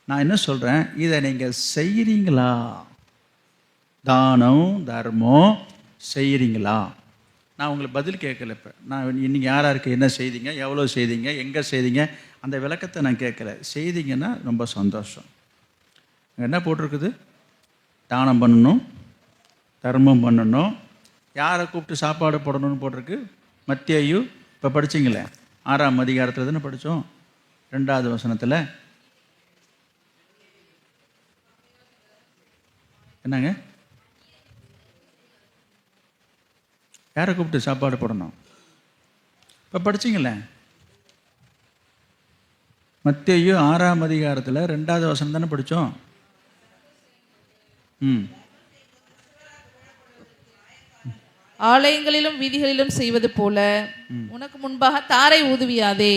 நான் என்ன சொல்றேன், இதை நீங்க செய்கிறீங்களா? தானம் தர்மம் செய்கிறீங்களா? நான் உங்களுக்கு பதில் கேட்கல. இப்போ நான் இன்னைக்கு யாராருக்கு என்ன செய்தீங்க, எவ்வளோ செய்தீங்க, எங்கே செய்தீங்க, அந்த விளக்கத்தை நான் கேட்கல. செய்தீங்கன்னா ரொம்ப சந்தோஷம். என்ன போட்டிருக்குது? தானம் பண்ணணும், தர்மம் பண்ணணும், யாரை கூப்பிட்டு சாப்பாடு போடணும்னு போட்டிருக்கு. மத்தேயு இப்போ படிச்சிங்களே 6ஆம் அதிகாரத்தில் தானே படித்தோம், 2வது வசனத்தில். என்னங்க? யாரை கூப்பிட்டு சாப்பாடு போடணும்? இப்போ படிச்சிங்களே மத்தேயு 6ஆம் அதிகாரத்தில் 2வது வசனம் தானே படித்தோம். ஆலயங்களிலும் வீதிகளிலும் செய்வது போல உனக்கு முன்பாக தாரை ஊதுவியாதே.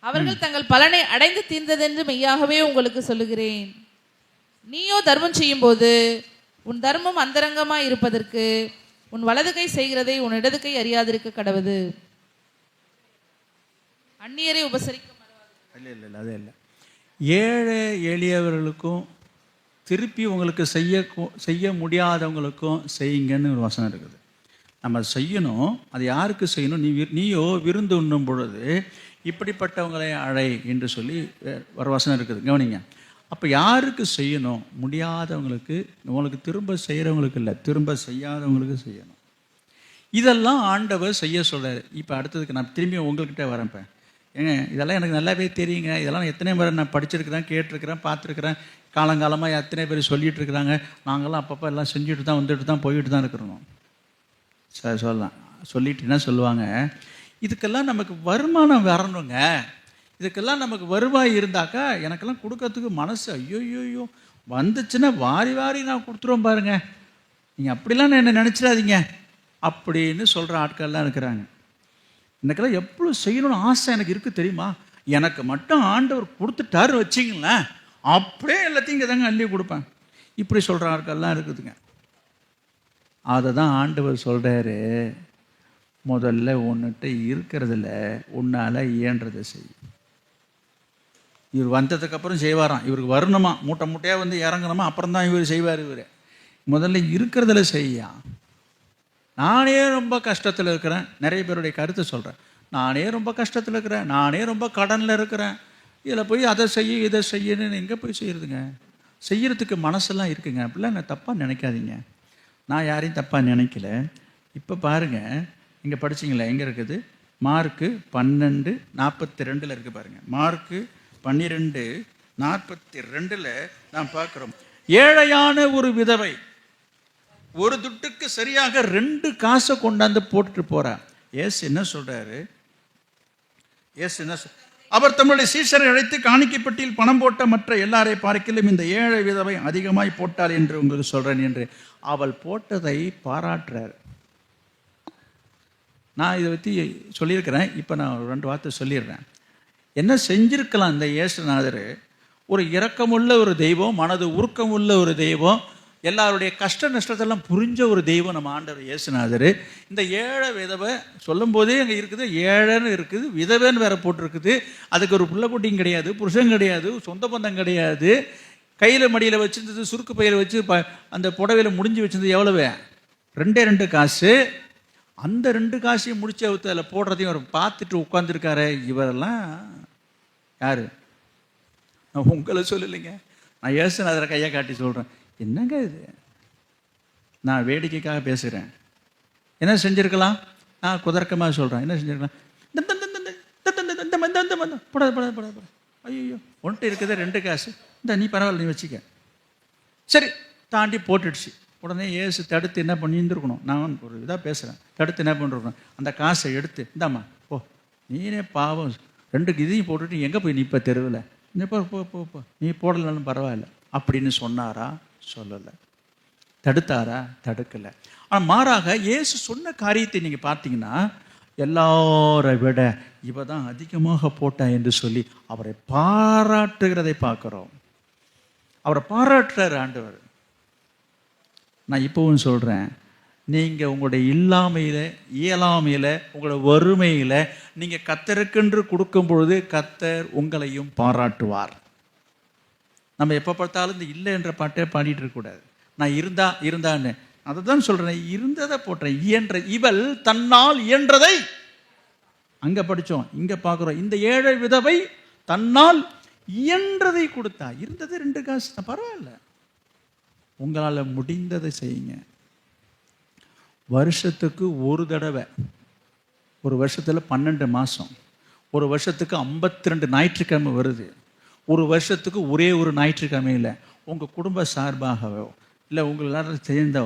அவர்கள் தங்கள் பலனை அடைந்து தீர்ந்ததென்று மெய்யாகவே உங்களுக்கு சொல்லுகிறேன். நீயோ தர்மம் செய்யும் போது உன் தர்மம் அந்தரங்கமாய் இருப்பதற்கு உன் வலது கை செய்கிறதை உன் இடது கை அறியாதிருக்க கடவுது. அந்நியரை உபசரிக்க இல்லை அதே இல்லை. ஏழை எளியவர்களுக்கும் திருப்பி உங்களுக்கு செய்ய முடியாதவங்களுக்கும் செய்யுங்கன்னு ஒரு வசனம் இருக்குது. நம்ம செய்யணும். அது யாருக்கு செய்யணும்? நீயோ விருந்து உண்ணும் பொழுது இப்படிப்பட்டவங்களை அழை என்று சொல்லி ஒரு வசனம் இருக்குது. கவனிங்க. அப்போ யாருக்கு செய்யணும்? முடியாதவங்களுக்கு. உங்களுக்கு திரும்ப செய்கிறவங்களுக்கு இல்லை, திரும்ப செய்யாதவங்களுக்கு செய்யணும். இதெல்லாம் ஆண்டவர் செய்ய சொல்கிறார். இப்போ அடுத்ததுக்கு நான் திரும்பி உங்கள்கிட்ட வரேன். இப்போ ஏங்க, இதெல்லாம் எனக்கு நல்லாவே தெரியுங்க. இதெல்லாம் எத்தனை பேர் நான் படிச்சிருக்கிறேன், கேட்டிருக்கிறேன், பார்த்துருக்குறேன். காலங்காலமாக எத்தனை பேர் சொல்லிகிட்டு இருக்கிறாங்க. நாங்கள்லாம் அப்பப்போ எல்லாம் செஞ்சுட்டு தான் வந்துட்டு தான் போயிட்டு தான் இருக்கிறோம். சார் சொல்லலாம். சொல்லிட்டு என்ன சொல்லுவாங்க, இதுக்கெல்லாம் நமக்கு வருமானம் வரணுங்க, இதுக்கெல்லாம் நமக்கு வருவாய் இருந்தாக்கா எனக்கெல்லாம் கொடுக்கறதுக்கு மனசு ஐயோ வந்துச்சுன்னா வாரி வாரி நான் கொடுத்துருவோம் பாருங்க, நீங்கள் அப்படிலாம் என்ன நினச்சிடாதீங்க அப்படின்னு சொல்கிற ஆட்கள்லாம் இருக்கிறாங்க. எனக்கெல்லாம் எவ்வளோ செய்யணும்னு ஆசை எனக்கு இருக்குது தெரியுமா? எனக்கு மட்டும் ஆண்டவர் கொடுத்துட்டாரு வச்சிங்களேன், அப்படியே எல்லாத்தையும் இங்கே தாங்க அள்ளி கொடுப்பேன், இப்படி சொல்கிற ஆட்கள்லாம் இருக்குதுங்க. அதை தான் ஆண்டவர் சொல்கிறாரு, முதல்ல உன்னிட்ட இருக்கிறதுல உன்னால் இயன்றதை செய். இவர் வந்ததுக்கப்புறம் செய்வாராம். இவருக்கு வரணுமா, மூட்டை மூட்டையாக வந்து இறங்கணுமா, அப்புறம் தான் இவர் செய்வார். இவர் முதல்ல இருக்கிறதுல செய்யா. நானே ரொம்ப கஷ்டத்தில் இருக்கிறேன். நிறைய பேருடைய கருத்தை சொல்கிறேன். நானே ரொம்ப கஷ்டத்தில் இருக்கிறேன், நானே ரொம்ப கடனில் இருக்கிறேன், இதில் போய் அதை செய்ய இதை செய்யணுன்னு எங்கே போய் செய்கிறதுங்க? செய்கிறதுக்கு மனசெல்லாம் இருக்குங்க. அப்படிலாம் நான் தப்பாக நினைக்காதீங்க. நான் யாரையும் தப்பாக நினைக்கல. இப்போ பாருங்கள், இங்கே படிச்சிங்களா? எங்கே இருக்குது? மார்க்கு 12:42 இருக்குது பாருங்கள். மார்க்கு 12:42 நாம் பார்க்குறோம். ஏழையான ஒரு விதவை ஒரு துட்டுக்கு சரியாக 2 காசை கொண்டாந்து போட்டுட்டு போறா. ஏசு என்ன சொல்றாரு? அவர் தம்முடைய சீஷரை அழைத்து, காணிக்கைப்பட்டியில் பணம் போட்ட மற்ற எல்லாரை பார்க்கிலும் இந்த ஏழை விதவை அதிகமாய் போட்டாள் என்று உங்களுக்கு சொல்றேன் என்று அவள் போட்டதை பாராட்டுறார். நான் இதை பற்றி சொல்லியிருக்கிறேன். இப்போ நான் 2 வார்த்தை சொல்லிடுறேன். என்ன செஞ்சிருக்கலாம் இந்த இயேசுநாதர்? ஒரு இரக்கமுள்ள ஒரு தெய்வம், மனது உருக்கமுள்ள ஒரு தெய்வம், எல்லாருடைய கஷ்ட நஷ்டத்தெல்லாம் புரிஞ்ச ஒரு தெய்வம் நம்ம ஆண்டவர் இயேசுநாதர். இந்த ஏழை விதவை சொல்லும் போதே அங்கே இருக்குது, ஏழைன்னு இருக்குது, விதவைன்னு வேற போட்டிருக்குது. அதுக்கு ஒரு பிள்ளை குட்டியும் கிடையாது, புருஷன் கிடையாது, சொந்த பந்தம் கிடையாது. கையில் மடியில் வச்சுருந்தது, சுருக்கு பையில் வச்சு அந்த புடவையில் முடிஞ்சு வச்சிருந்தது எவ்வளவு? 2 காசு. அந்த 2 காசையும் முடிச்சு அவுத்து அதில் போடுறதையும் அவர் பார்த்துட்டு உட்காந்துருக்காரு. இவரெல்லாம் யார்? நான் உங்களை சொல்லலைங்க, நான் இயேசுநாதரை கையை காட்டி சொல்கிறேன். என்னங்க இது? நான் வேடிக்கைக்காக பேசுகிறேன். என்ன செஞ்சுருக்கலாம்? நான் குதர்க்கமாக சொல்கிறேன். என்ன செஞ்சுருக்கலாம்? போடாது. ஐயோ, ஒன்ட்டு இருக்குது 2 காசு, இந்த நீ பரவாயில்ல, நீ வச்சுக்க. சரி, தாண்டி போட்டுடுச்சு. உடனே ஏசு தடுத்து என்ன பண்ணியிருந்துருக்கணும்? நான் ஒரு இதாக பேசுகிறேன். தடுத்து என்ன பண்ணிருக்கணும்? அந்த காசை எடுத்து, இந்தாம்மா போ, நீனே பாவம் 2 இதையும் போட்டுட்டு எங்கே போய் நிற்ப தெருவில், நீ போ, நீ போடலனாலும் பரவாயில்ல அப்படின்னு சொன்னாரா? சொல்லலை. தடுத்தாரா? தடுக்கலை. ஆனால் மாறாக இயேசு சொன்ன காரியத்தை நீங்கள் பார்த்தீங்கன்னா, எல்லாரை விட இவ தான் அதிகமாக போட்டா என்று சொல்லி அவரை பாராட்டுகிறதை பார்க்குறோம். அவரை பாராட்டுறாரு ஆண்டவர். நான் இப்பவும் சொல்கிறேன், நீங்கள் உங்களுடைய இல்லாமையில், இயலாமையில், உங்களோட வறுமையில் நீங்கள் கர்த்தருக்கென்று கொடுக்கும் பொழுது கர்த்தர் உங்களையும் பாராட்டுவார். நம்ம எப்போ பார்த்தாலும் இந்த இல்லை என்ற பாட்டே பாடிட்டு இருக்கக்கூடாது. நான் இருந்தான்னு அதை தான் சொல்கிறேன். இருந்ததை போட்டுறேன். இயன்ற இவள் தன்னால் இயன்றதை, அங்கே படித்தோம், இங்கே பார்க்குறோம். இந்த ஏழை விதவை தன்னால் இயன்றதை கொடுத்தா. இருந்தது 2 காசு தான், பரவாயில்ல. உங்களால் முடிந்ததை செய்யுங்க. வருஷத்துக்கு ஒரு தடவை, ஒரு வருஷத்தில் 12 மாதம், ஒரு வருஷத்துக்கு 52 ஞாயிற்றுக்கிழமை வருது. ஒரு வருஷத்துக்கு ஒரே ஒரு ஞாயிற்றுக்கிழமையில் உங்கள் குடும்ப சார்பாகவோ இல்லை உங்கள் எல்லாரும் சேர்ந்தோ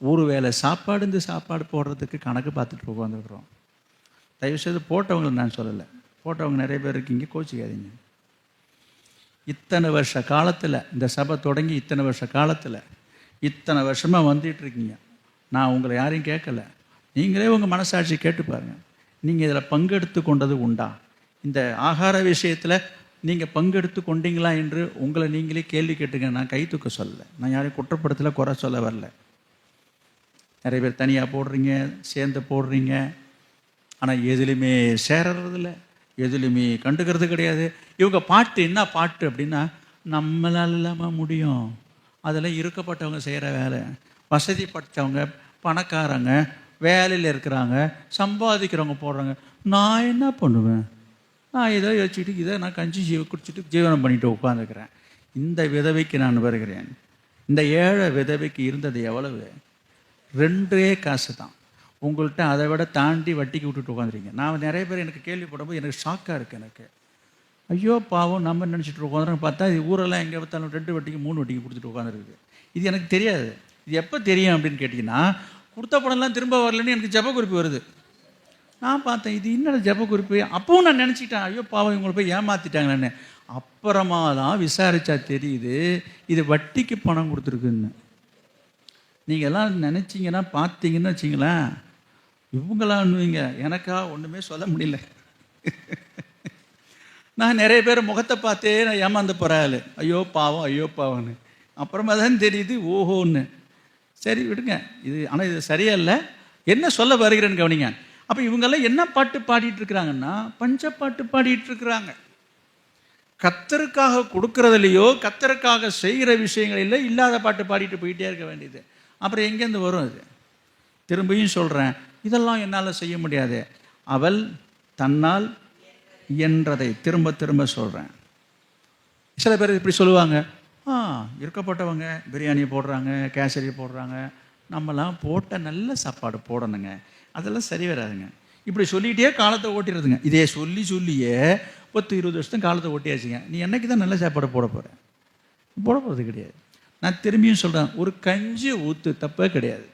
ஒரு வேளை சாப்பாடு போடுறதுக்கு கணக்கு பார்த்துட்டு உட்காந்துருக்குறோம். தயவுசெய்து போட்டவங்களை நான் சொல்லலை, போட்டவங்க நிறைய பேர் இருக்கீங்க, கோச்சிக்காதீங்க. இத்தனை வருஷ காலத்தில், இந்த சபை தொடங்கி இத்தனை வருஷ காலத்தில், இத்தனை வருஷமாக வந்துட்டு இருக்கீங்க. நான் உங்களை யாரையும் கேட்கல, நீங்களே உங்கள் மனசாட்சி கேட்டு பாருங்கள். நீங்கள் இதில் பங்கெடுத்து கொண்டது உண்டா? இந்த ஆகார விஷயத்தில் நீங்கள் பங்கெடுத்து கொண்டீங்களா என்று உங்களை நீங்களே கேள்வி கேட்டுங்க. நான் கை தூக்க சொல்லலை, நான் யாரையும் குற்றப்படுத்தலை, குறை சொல்ல வரல. நிறைய பேர் தனியாக போடுறீங்க, சேர்ந்து போடுறீங்க, ஆனால் எதுலையுமே சேரறதில்ல, எதுலையுமே கண்டுக்கிறது கிடையாது. இவங்க பாட்டு என்ன பாட்டு அப்படின்னா, நம்மளால் இல்லாமல் முடியும், அதெல்லாம் இருக்கப்பட்டவங்க செய்கிற வேலை, வசதி படைத்தவங்க, பணக்காரங்க, வேலையில் இருக்கிறாங்க, சம்பாதிக்கிறவங்க போடுறாங்க. நான் என்ன பண்ணுவேன்? நான் இதை வச்சுக்கிட்டு இதை நான் கஞ்சி குடிச்சிட்டு ஜீவனம் பண்ணிட்டு உட்காந்துக்கிறேன். இந்த விதவைக்கு நான் வருகிறேன். இந்த ஏழை விதவைக்கு இருந்தது எவ்வளவு? 2 காசு தான். உங்கள்கிட்ட அதை விட தாண்டி வட்டிக்கு விட்டுட்டு உட்காந்துருக்கீங்க. நான் நிறைய பேர் எனக்கு கேள்விப்படும்போது எனக்கு ஷாக்காக இருக்குது. எனக்கு ஐயோ பாவம், நம்ம நினச்சிட்டு உட்காந்துருங்க, பார்த்தா இது ஊரெல்லாம் எங்கே பார்த்தாலும் 2 வட்டிக்கு 3 வட்டிக்கு கொடுத்துட்டு உட்காந்துருக்குது. இது எனக்கு தெரியாது. இது எப்போ தெரியும் அப்படின்னு கேட்டிங்கன்னா, கொடுத்த பணம்லாம் திரும்ப வரலன்னு எனக்கு ஜப குறிப்பு வருது. நான் பார்த்தேன், இது இன்னொரு ஜப குறிப்பு. அப்பவும் நான் நினச்சிக்கிட்டேன், ஐயோ பாவம் இவங்களை போய் ஏமாற்றிட்டாங்களேன்னு. அப்புறமா தான் விசாரித்தா தெரியுது இது வட்டிக்கு பணம் கொடுத்துருக்குன்னு. நீங்கள் எல்லாம் நினச்சிங்கன்னா பார்த்தீங்கன்னு வச்சிங்களேன், இவங்களான்னுவீங்க. எனக்கா ஒன்றுமே சொல்ல முடியல. நான் நிறைய பேர் முகத்தை பார்த்தே நான் ஏமாந்து போகிறாள், ஐயோ பாவம்னு. அப்புறமா தான் தெரியுது ஓஹோன்னு. சரி விடுங்க, இது ஆனால் இது சரியா இல்லை. என்ன சொல்ல வருகிறேன்னு கவனிங்க. அப்போ இவங்கெல்லாம் என்ன பாட்டு பாடிட்டு இருக்கிறாங்கன்னா, பஞ்சப்பாட்டு பாடிட்டு இருக்கிறாங்க. கர்த்தருக்காக கொடுக்கறதுலையோ கர்த்தருக்காக செய்கிற விஷயங்களில் இல்லாத பாட்டு பாடிட்டு போயிட்டே இருக்க வேண்டியது. அப்புறம் எங்கேருந்து வரும் அது? திரும்பியும் சொல்கிறேன், இதெல்லாம் என்னால் செய்ய முடியாது. அவள் தன்னால் இயன்றதை திரும்ப திரும்ப சொல்கிறேன். சில பேர் இப்படி சொல்லுவாங்க, இருக்கப்பட்டவங்க பிரியாணி போடுறாங்க, கேசரி போடுறாங்க, நம்மலாம் போட்ட நல்ல சாப்பாடு போடணுங்க, அதெல்லாம் சரி வராதுங்க. இப்படி சொல்லிகிட்டே காலத்தை ஓட்டிடுறதுங்க. இதே சொல்லியே 10-20 வருஷம் காலத்தை ஓட்டியாச்சுங்க. நீ என்னைக்கு தான் நல்ல சாப்பாடு போட போகிறது கிடையாது. நான் திரும்பியும் சொல்கிறேன், ஒரு கஞ்சி ஊற்று, தப்பே கிடையாது.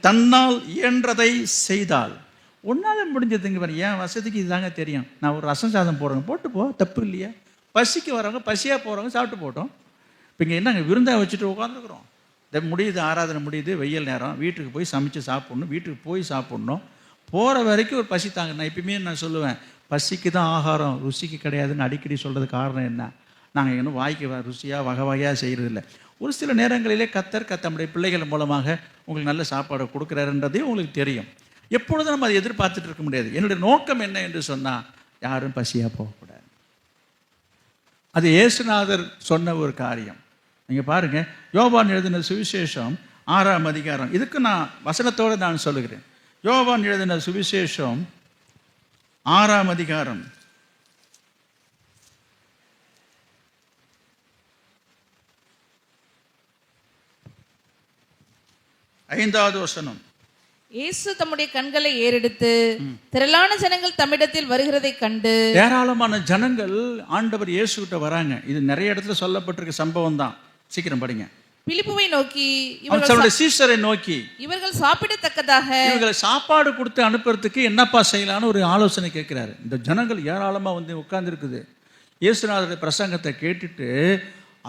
தன்னால் இயன்றதை செய்தால் ஒன்றால் முடிஞ்சதுங்க பாரு. என் வசதிக்கு இதுதாங்க தெரியும், நான் ஒரு ரசம் சாதம் போடுறேங்க, போட்டு போ, தப்பு இல்லையா? பசிக்கு வரவங்க, பசியாக போகிறவங்க சாப்பிட்டு போட்டோம். இப்போ இங்கே என்னங்க விருந்தாக வச்சுட்டு உட்காந்துருக்குறோம். முடியுது, ஆராதனை முடியுது, வெயில் நேரம், வீட்டுக்கு போய் சமைச்சு சாப்பிட்ணும், வீட்டுக்கு போய் சாப்பிட்ணும். போகிற வரைக்கும் ஒரு பசி தாங்க. நான் எப்பயுமே நான் சொல்லுவேன், பசிக்கு தான் ஆகாரம், ருசிக்கு கிடையாதுன்னு அடிக்கடி சொல்கிறது காரணம் என்ன? நாங்கள் இன்னும் வாய்க்கு ருசியாக வகை வகையாக செய்கிறதில்ல. ஒரு சில நேரங்களிலே கர்த்தர் தம்முடைய பிள்ளைகள் மூலமாக உங்களுக்கு நல்ல சாப்பாடு கொடுக்குறாருன்றதே உங்களுக்கு தெரியும். எப்பொழுதும் நம்ம அதை எதிர்பார்த்துட்டு இருக்க முடியாது. என்னுடைய நோக்கம் என்ன என்று சொன்னால், யாரும் பசியாக போகக்கூடாது. அது இயேசுநாதர் சொன்ன ஒரு காரியம். நீங்கள் பாருங்கள், யோவான் எழுதின சுவிசேஷம் 6ஆம் அதிகாரம், இதுக்கு நான் வசனத்தோடு நான் சொல்லுகிறேன். யோவான் எழுதின சுவிசேஷம் 6ஆம் அதிகாரம், 5வது வசனம். இயேசு தம்முடைய கண்களை ஏறெடுத்து திரளான ஜனங்கள் தம்மிடத்தில் வருகிறதை கண்டு. ஏராளமான ஜனங்கள் ஆண்டவர் இயேசுகிட்ட வராங்க. இது நிறைய இடத்துல சொல்லப்பட்டிருக்க சம்பவம் தான். சீக்கிரம் படிங்க. பிலிப்புவை நோக்கி, சீஷரை நோக்கி, இவர்கள் சாப்பிடத்தக்கதாக இவர்களை சாப்பாடு கொடுத்து அனுப்புறதுக்கு என்னப்பா செய்யலான்னு ஒரு ஆலோசனை கேட்கிறாரு. இந்த ஜனங்கள் ஏராளமா வந்து உட்கார்ந்து இருக்குது. இயேசுநாதருடைய பிரசங்கத்தை கேட்டுட்டு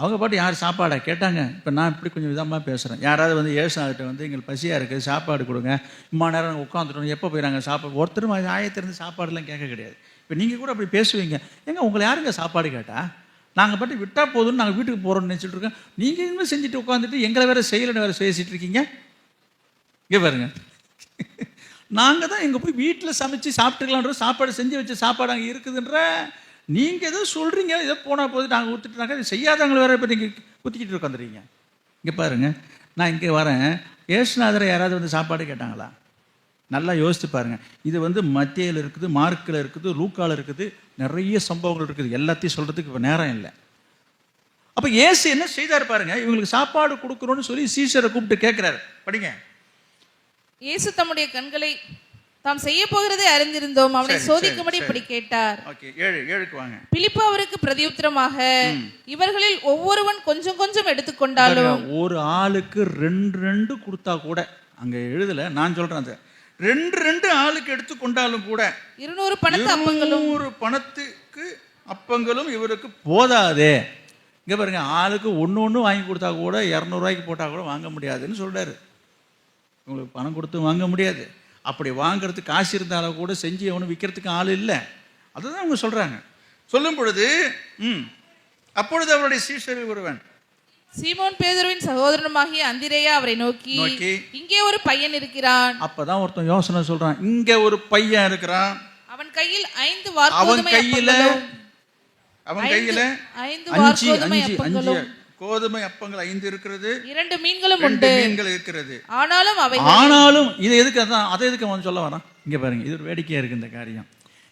அவங்க பாட்டு யார் சாப்பாடா கேட்டாங்க. இப்போ நான் இப்படி கொஞ்சம் விதமாக பேசுகிறேன். யாராவது வந்து இயேசுநாதர்கிட்ட வந்து எங்களுக்கு பசியாக இருக்குது, சாப்பாடு கொடுங்க, இம்மா நேரம் உட்காந்துட்டோம், எப்போ போயிடறாங்க சாப்பாடு, ஒருத்தரும் ஆயத்திலிருந்து சாப்பாடுலாம் கேட்க கிடையாது. இப்போ நீங்கள் கூட அப்படி பேசுவீங்க. ஏங்க உங்களை யாருங்க சாப்பாடு கேட்டா? நாங்கள் பாட்டு விட்டால் போதும்னு நாங்கள் வீட்டுக்கு போகிறோம்னு நினச்சிட்டு இருக்கோம். நீங்கள் இனிமேல் செஞ்சுட்டு உட்காந்துட்டு எங்களை வேறு செய்யலைன்னு வேறு பேசிகிட்டு இருக்கீங்க. இங்கே பாருங்க, நாங்கள் தான் எங்கே போய் வீட்டில் சமைச்சு சாப்பிட்டுக்கலான்ற சாப்பாடு செஞ்சு வச்ச சாப்பாடு அங்கே இருக்குதுன்ற நீங்கள் ஏதோ சொல்கிறீங்க. ஏதோ போனால் போது நாங்கள் ஊற்றுட்டுனாக்கா இது செய்யாதவங்களை வேறு இப்போ நீங்கள் குத்திக்கிட்டு உட்காந்துறீங்க. இங்கே பாருங்கள், நான் இங்கே வரேன், இயேசுநாதரை யாராவது வந்து சாப்பாடு கேட்டாங்களா? நல்லா யோசித்து பாருங்கள். இது வந்து மத்தேயில் இருக்குது, மார்க்கில் இருக்குது, லூக்காவில் இருக்குது, நிறைய சம்பவங்கள் இருக்குது. எல்லாத்தையும் சொல்கிறதுக்கு இப்போ நேரம் இல்லை. அப்போ இயேசு என்ன செய்தார் பாருங்க, இவங்களுக்கு சாப்பாடு கொடுக்குறோன்னு சொல்லி சீஷரை கூப்பிட்டு கேட்குறாரு. படிங்க. இயேசு தம்முடைய கண்களை தாம் செய்ய போகிறதை அறிந்திருந்தோம், அவனை சோதிக்கும்படி இப்படி கேட்டார். ஓகே, 7க்கு வாங்க. பிலிப்பு அவருக்கு பிரதியுத்தரமாக, இவர்களில் ஒவ்வொருவன் கொஞ்சம் கொஞ்சம் எடுத்துக்கொண்டாலும், ஒரு ஆளுக்கு 2 கொடுத்தா கூட, அங்க எழுதல, நான் சொல்றேன், அந்த 2 ஆளுக்கு எடுத்துக்கொண்டாலும் கூட 200 பணத்துக்கு அப்பங்களும் இவருக்கு போதாதே. இங்க பாருங்க, ஆளுக்கு ஒன்று வாங்கி கொடுத்தா கூட 200 ரூபாய்க்கு போட்டா கூட வாங்க முடியாதுன்னு சொல்றாரு. உங்களுக்கு பணம் கொடுத்து வாங்க முடியாது. அப்படி வாங்கிறதுக்கு காசு இருந்தாலும் கூட செஞ்சு அவனு விற்கிறதுக்கு ஆள் இல்லை. அதுதான் அவங்க சொல்றாங்க. சொல்லும் பொழுது அப்பொழுது அவருடைய சீஷரில் ஒருவன், சீமோன் பேதுருவின் சகோதரனுமாகிய அந்திரேயா அவரை நோக்கி, இங்கே ஒரு பையன் இருக்கிறான். அப்பதான் ஒருத்தன் யோசனை சொல்றான், இங்க ஒரு பையன் இருக்கிறான், அவன் கையில் 5 வாற்கோதுமை அப்பங்களும், அவன் கையில 5 கோதுமை அப்பங்கள் 5 இருக்கிறது, 2 மீன்களும் இருக்கிறது. ஆனாலும் இது எதுக்கு, அதான் அதை எதுக்கு அவன் சொல்ல வரான்? இங்க பாருங்க, இது ஒரு வேடிக்கையா இருக்கு இந்த காரியம்.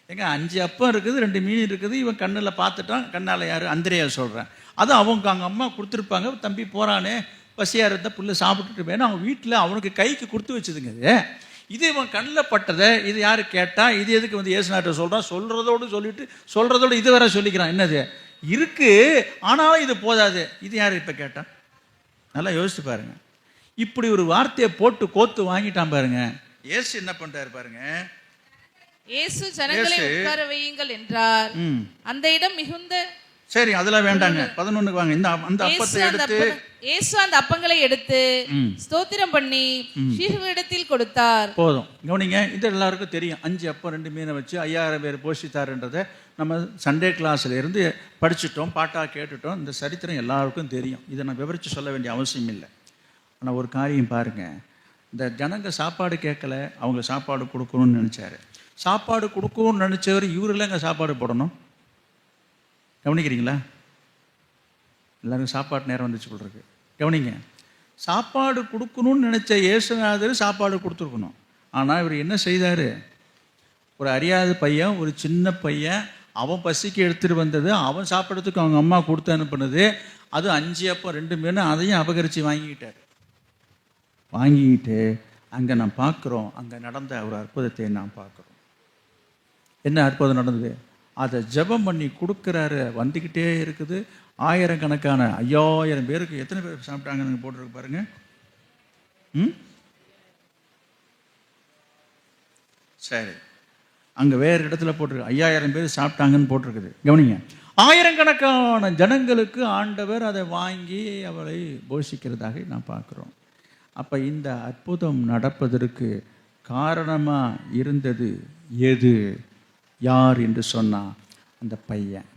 எங்க 5 அப்பம் இருக்குது, 2 மீன் இருக்குது, இவன் கண்ணில் பார்த்துட்டான். கண்ணால் யாரு? அந்திரேயா சொல்றேன். அது அவங்க அங்கே அம்மா கொடுத்துருப்பாங்க. தம்பி போறானே, பசியாக இருந்தால் புள்ள சாப்பிட்டுட்டு வேணும், அவங்க வீட்டில் அவனுக்கு கைக்கு கொடுத்து வச்சுதுங்க. இது இவன் கண்ணில் பட்டதை இது யாரு கேட்டா? இது எதுக்கு வந்து இயேசுநாதர் சொல்றான்? சொல்றதோடு இது வேற சொல்லிக்கிறான். என்னது இருக்கு, ஆனாலும் இது போதாது. இது யாரு இப்ப கேட்டா? நல்லா யோசிச்சு பாருங்க. இப்படி ஒரு வார்த்தையை போட்டு கோத்து வாங்கிட்டான் பாருங்க. இயேசு என்ன பண்றாரு பாருங்க. இயேசு ஜனங்களை உட்கார வையுங்கள் என்றார். அந்த இடம் மிகுந்த, சரி அதெல்லாம் வேண்டாங்க, 11க்கு வாங்க. அந்த அப்பத்தை எடுத்து இயேசு அந்த அப்பங்களை எடுத்து ஸ்தோத்திரம் பண்ணி சீஷர்களிடத்தில் கொடுத்தார். போதும், கவனிங்க. இது எல்லாருக்கும் தெரியும். 5 அப்பம் 2 மீனை வச்சு 5000 பேர் போஷித்தாருன்றதை நம்ம சண்டே கிளாஸ்ல இருந்து படிச்சுட்டோம், பாட்டா கேட்டுட்டோம். இந்த சரித்திரம் எல்லாருக்கும் தெரியும். இதை நான் விவரித்து சொல்ல வேண்டிய அவசியம் இல்லை. ஆனால் ஒரு காரியம் பாருங்க, இந்த ஜனங்க சாப்பாடு கேட்கல, அவங்க சாப்பாடு கொடுக்கணும்னு நினைச்சாரு. சாப்பாடு கொடுக்கணும்னு நினைச்சவர் இவரு இல்லைங்க சாப்பாடு போடணும். கவனிக்கிறீங்களா? எல்லாருக்கும் சாப்பாடு நேரம் வந்துச்சு சொல்றதுக்கு. கவனிங்க, சாப்பாடு கொடுக்கணும்னு நினைச்ச இயேசுநாதர் சாப்பாடு கொடுத்துருக்கணும். ஆனால் இவர் என்ன செய்தாரு? ஒரு அறியாத பையன், ஒரு சின்ன பையன், அவன் பசிக்கு எடுத்துட்டு வந்தது, அவன் சாப்பிட்றதுக்கு அவங்க அம்மா கொடுத்து அனுப்புனது, அது 5 அப்பம் 2 மீன், அதையும் அபகரித்து வாங்கிக்கிட்டார். வாங்கிக்கிட்டு அங்கே நான் பார்க்குறோம், அங்கே நடந்த ஒரு அற்புதத்தை நான் பார்க்குறோம். என்ன அற்புதம் நடந்தது? அதை ஜெபம் பண்ணி கொடுக்குறாரு. வந்துக்கிட்டே இருக்குது. 1000 கணக்கான 5000 பேருக்கு. எத்தனை பேர் சாப்பிட்டாங்கன்னு போட்டிருக்கு பாருங்க. சரி, அங்கே வேறு இடத்துல போட்டிருக்கு 5000 பேர் சாப்பிட்டாங்கன்னு போட்டிருக்குது. கவனிங்க, 1000 கணக்கான ஜனங்களுக்கு ஆண்டவர் அதை வாங்கி அவளை போஷிக்கிறதாக நான் பார்க்குறோம். அப்போ இந்த அற்புதம் நடப்பதற்கு காரணமாக இருந்தது எது, யார் என்று சொன்னால் அந்த பையன்.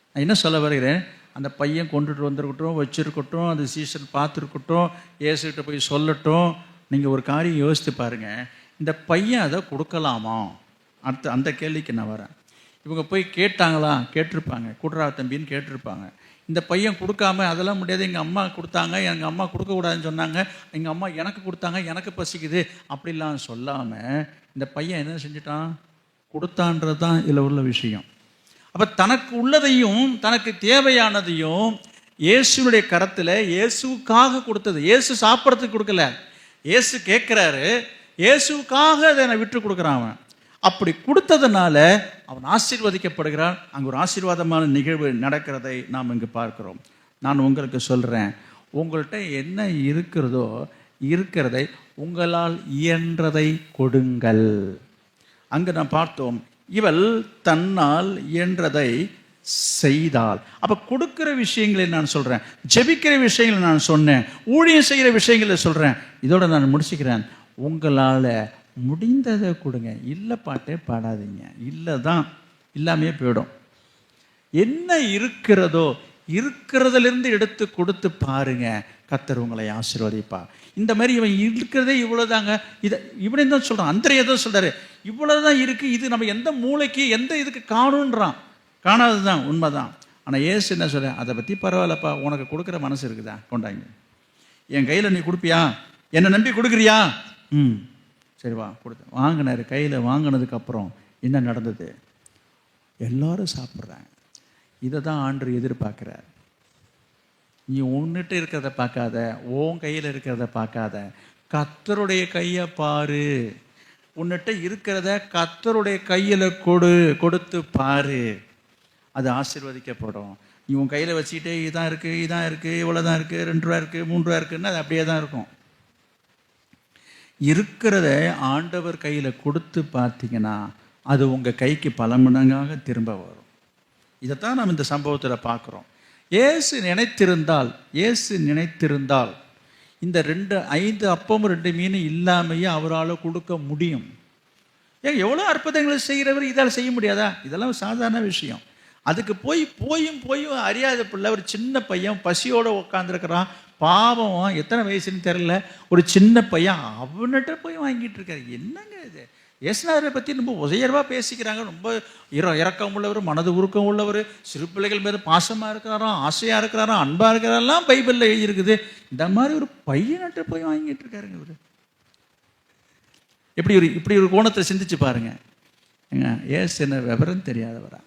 நான் என்ன சொல்ல வருகிறேன், அந்த பையன் கொண்டுட்டு வந்திருக்கட்டும், வச்சிருக்கட்டும், அந்த சீசன் பார்த்துருக்கட்டும், இயேசுகிட்ட போய் சொல்லட்டும். நீங்கள் ஒரு காரியம் யோசித்து பாருங்கள், இந்த பையன் அதை கொடுக்கலாமா? அந்த கேள்விக்கு நான் வரேன். இவங்க போய் கேட்டாங்களா? கேட்டிருப்பாங்க. கூட்டுறா தம்பின்னு கேட்டிருப்பாங்க. இந்த பையன் கொடுக்காம, அதெல்லாம் முடியாது, எங்கள் அம்மா கொடுத்தாங்க, எங்கள் அம்மா கொடுக்கக்கூடாதுன்னு சொன்னாங்க, எங்கள் அம்மா எனக்கு கொடுத்தாங்க, எனக்கு பசிக்குது அப்படிலாம் சொல்லாமல் இந்த பையன் என்ன செஞ்சிட்டான்? கொடுத்தான்றது தான் இதில் உள்ள விஷயம். அப்போ தனக்கு உள்ளதையும் தனக்கு தேவையானதையும் இயேசுனுடைய கரத்தில் இயேசுக்காக கொடுத்தது. இயேசு சாப்பிட்றதுக்கு கொடுக்கல, இயேசு கேட்குறாரு, இயேசுக்காக அதை நான் விட்டு கொடுக்குறான். அவன் அப்படி கொடுத்ததுனால அவன் ஆசீர்வதிக்கப்படுகிறான். அங்கே ஒரு ஆசீர்வாதமான நிகழ்வு நடக்கிறதை நாம் இங்கு பார்க்கிறோம். நான் உங்களுக்கு சொல்கிறேன், உங்கள்கிட்ட என்ன இருக்கிறதை உங்களால் இயன்றதை கொடுங்கள். அங்கே நான் பார்த்தோம், இவள் தன்னால் இயன்றதை செய்தால். அப்போ கொடுக்குற விஷயங்களை நான் சொல்கிறேன், ஜெபிக்கிற விஷயங்களை நான் சொன்னேன், ஊழியம் செய்கிற விஷயங்களை சொல்கிறேன். இதோட நான் முடிச்சுக்கிறேன். உங்களால் முடிந்ததை கொடுங்க. இல்லை பாட்டே பாடாதீங்க. இல்லை தான் இல்லாமையே போயிடும். என்ன இருக்கிறதோ இருக்கிறதிலிருந்து எடுத்து கொடுத்து பாருங்க, கர்த்தர் உங்களை ஆசீர்வதிப்பார். இந்த மாதிரி இவன் இருக்கிறதே இவ்வளோதாங்க. இதை இப்படி தான் சொல்கிறான். அந்திரையை தான் சொல்கிறாரு, இவ்வளோதான் இருக்குது, இது நம்ம எந்த மூளைக்கு எந்த இதுக்கு காணுன்றான். காணாது தான், உண்மைதான். ஆனால் ஏசு என்ன சொல்கிறேன், அதை பற்றி பரவாயில்லப்பா, உனக்கு கொடுக்குற மனசு இருக்குதா, கொண்டாங்க. என் கையில் நீ கொடுப்பியா, என்னை நம்பி கொடுக்குறியா? சரி வா, கொடுத்து வாங்கினார். கையில் வாங்கினதுக்கப்புறம் என்ன நடந்தது? எல்லாரும் சாப்பிட்றாங்க. இதை தான் ஆண்டவர் எதிர்பார்க்குறார். நீ உன்னிட்ட இருக்கிறத பார்க்காத, உன் கையில் இருக்கிறத பார்க்காத, கர்த்தருடைய கையை பாரு. உன்னிட்ட இருக்கிறத கர்த்தருடைய கையில் கொடுத்து பாரு, அது ஆசீர்வதிக்கப்படும். நீ உன் கையில் வச்சுக்கிட்டே இதான் இருக்குது, இதான் இருக்குது, இவ்வளோதான் இருக்குது, 2 ரூபா இருக்குது, 3 ரூபா இருக்குன்னா அது அப்படியே தான் இருக்கும். இருக்கிறத ஆண்டவர் கையில் கொடுத்து பார்த்தீங்கன்னா அது உங்கள் கைக்கு பல மடங்காக திரும்ப வரும். இதைத்தான் நாம் இந்த சம்பவத்தில் பார்க்குறோம். இயேசு நினைத்திருந்தால் இந்த 5 அப்பமும் 2 மீனும் இல்லாமையே அவரால் கொடுக்க முடியும். ஏன் எவ்வளோ அற்புதங்களை செய்கிறவர் இதால் செய்ய முடியாதா? இதெல்லாம் சாதாரண விஷயம். அதுக்கு போயும் அறியாத பிள்ளை, ஒரு சின்ன பையன் பசியோடு உட்காந்துருக்கிறான், பாவம், எத்தனை வயசுன்னு தெரியல, ஒரு சின்ன பையன் அவன்கிட்ட போய் வாங்கிட்டு இருக்காரு. என்னங்க இது? இயேசுநாதரை பற்றி ரொம்ப உயர்வாக பேசிக்கிறாங்க. ரொம்ப இரக்கம் உள்ளவர், மனது உருக்கம் உள்ளவர், சிறு பிள்ளைகள் மீது பாசமாக இருக்கிறாராம், ஆசையாக இருக்கிறாராம், அன்பாக இருக்கிறாரெல்லாம் பைபிளில் எழுதியிருக்குது. இந்த மாதிரி ஒரு பையன்கிட்ட போய் வாங்கிட்டு இருக்காருங்க இவர். இப்படி ஒரு கோணத்தை சிந்திச்சு பாருங்க. ஏசு என்ன விவரம் தெரியாதவரா?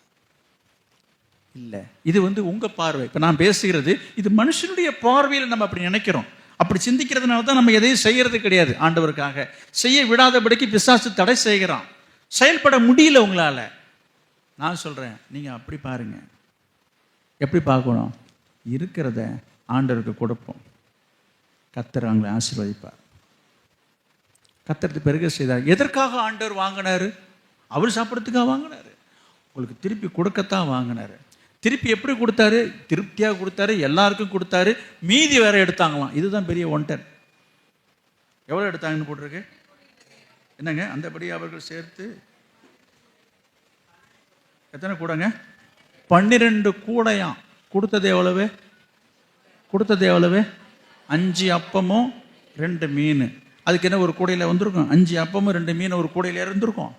இல்லை, இது உங்கள் பார்வை. இப்போ நான் பேசுகிறது இது மனுஷனுடைய பார்வையில் நம்ம அப்படி நினைக்கிறோம். அப்படி சிந்திக்கிறதுனால தான் நம்ம எதையும் செய்கிறது கிடையாது. ஆண்டவருக்காக செய்ய விடாதபடிக்கு பிசாசு தடை செய்கிறான். செயல்பட முடியல உங்களால். நான் சொல்கிறேன், நீங்கள் அப்படி பாருங்க. எப்படி பார்க்கணும்? இருக்கிறத ஆண்டவருக்கு கொடுப்போம், கர்த்தர் அவங்களை ஆசீர்வதிப்பார். கர்த்தருக்கு பெருக செய்தார். எதற்காக ஆண்டவர் வாங்கினார்? அவர் சாப்பிட்றதுக்காக வாங்கினார். உங்களுக்கு திருப்பி கொடுக்கத்தான் வாங்கினார். திருப்பி எப்படி கொடுத்தாரு? திருப்தியாக கொடுத்தாரு, எல்லாருக்கும் கொடுத்தாரு. மீதி வேற எடுத்தாங்களாம். இதுதான் பெரிய ஒன்டன். எவ்வளோ எடுத்தாங்கன்னு போட்டிருக்கு என்னங்க? அந்தபடி அவர்கள் சேர்த்து எத்தனை கூடங்க? 12 கூடையாம். கொடுத்தது எவ்வளவு? 5 அப்பமும் 2 மீன். அதுக்கு என்ன ஒரு கூடையில் வந்திருக்கும்? 5 அப்பமும் 2 மீன் ஒரு கூடையில் இருந்திருக்கும்.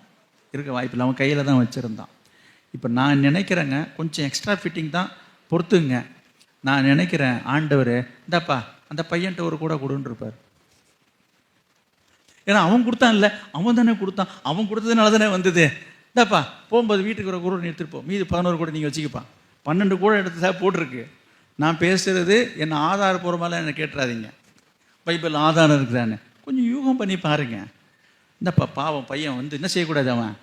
இருக்க வாய்ப்பில்லை, அவன் கையில் தான் வச்சுருந்தான். இப்போ நான் நினைக்கிறேங்க, கொஞ்சம் எக்ஸ்ட்ரா ஃபிட்டிங் தான், பொறுத்துங்க. நான் நினைக்கிறேன், ஆண்டவர் இந்தாப்பா அந்த பையன்ட்ட ஒரு கூட கொடுன்னு இருப்பார். ஏன்னா அவன் கொடுத்தான், இல்லை அவன் தானே கொடுத்தான், அவன் கொடுத்ததுனால தானே வந்தது. இந்தாப்பா போகும்போது வீட்டுக்கு ஒரு கூட எடுத்துகிட்டு போ, மீது 11 கூட நீங்கள் வச்சுக்கப்பா. 12 கூட எடுத்து போட்டிருக்கு. நான் பேசுகிறது என்ன ஆதாரபூர்வமாலாம் என்ன கேட்டுறாதீங்க. பைபிள் ஆதாரம் இருக்குதானே கொஞ்சம் யூகம் பண்ணி பாருங்க. இந்தப்பா பாவம் பையன் என்ன செய்யக்கூடாது, அவன்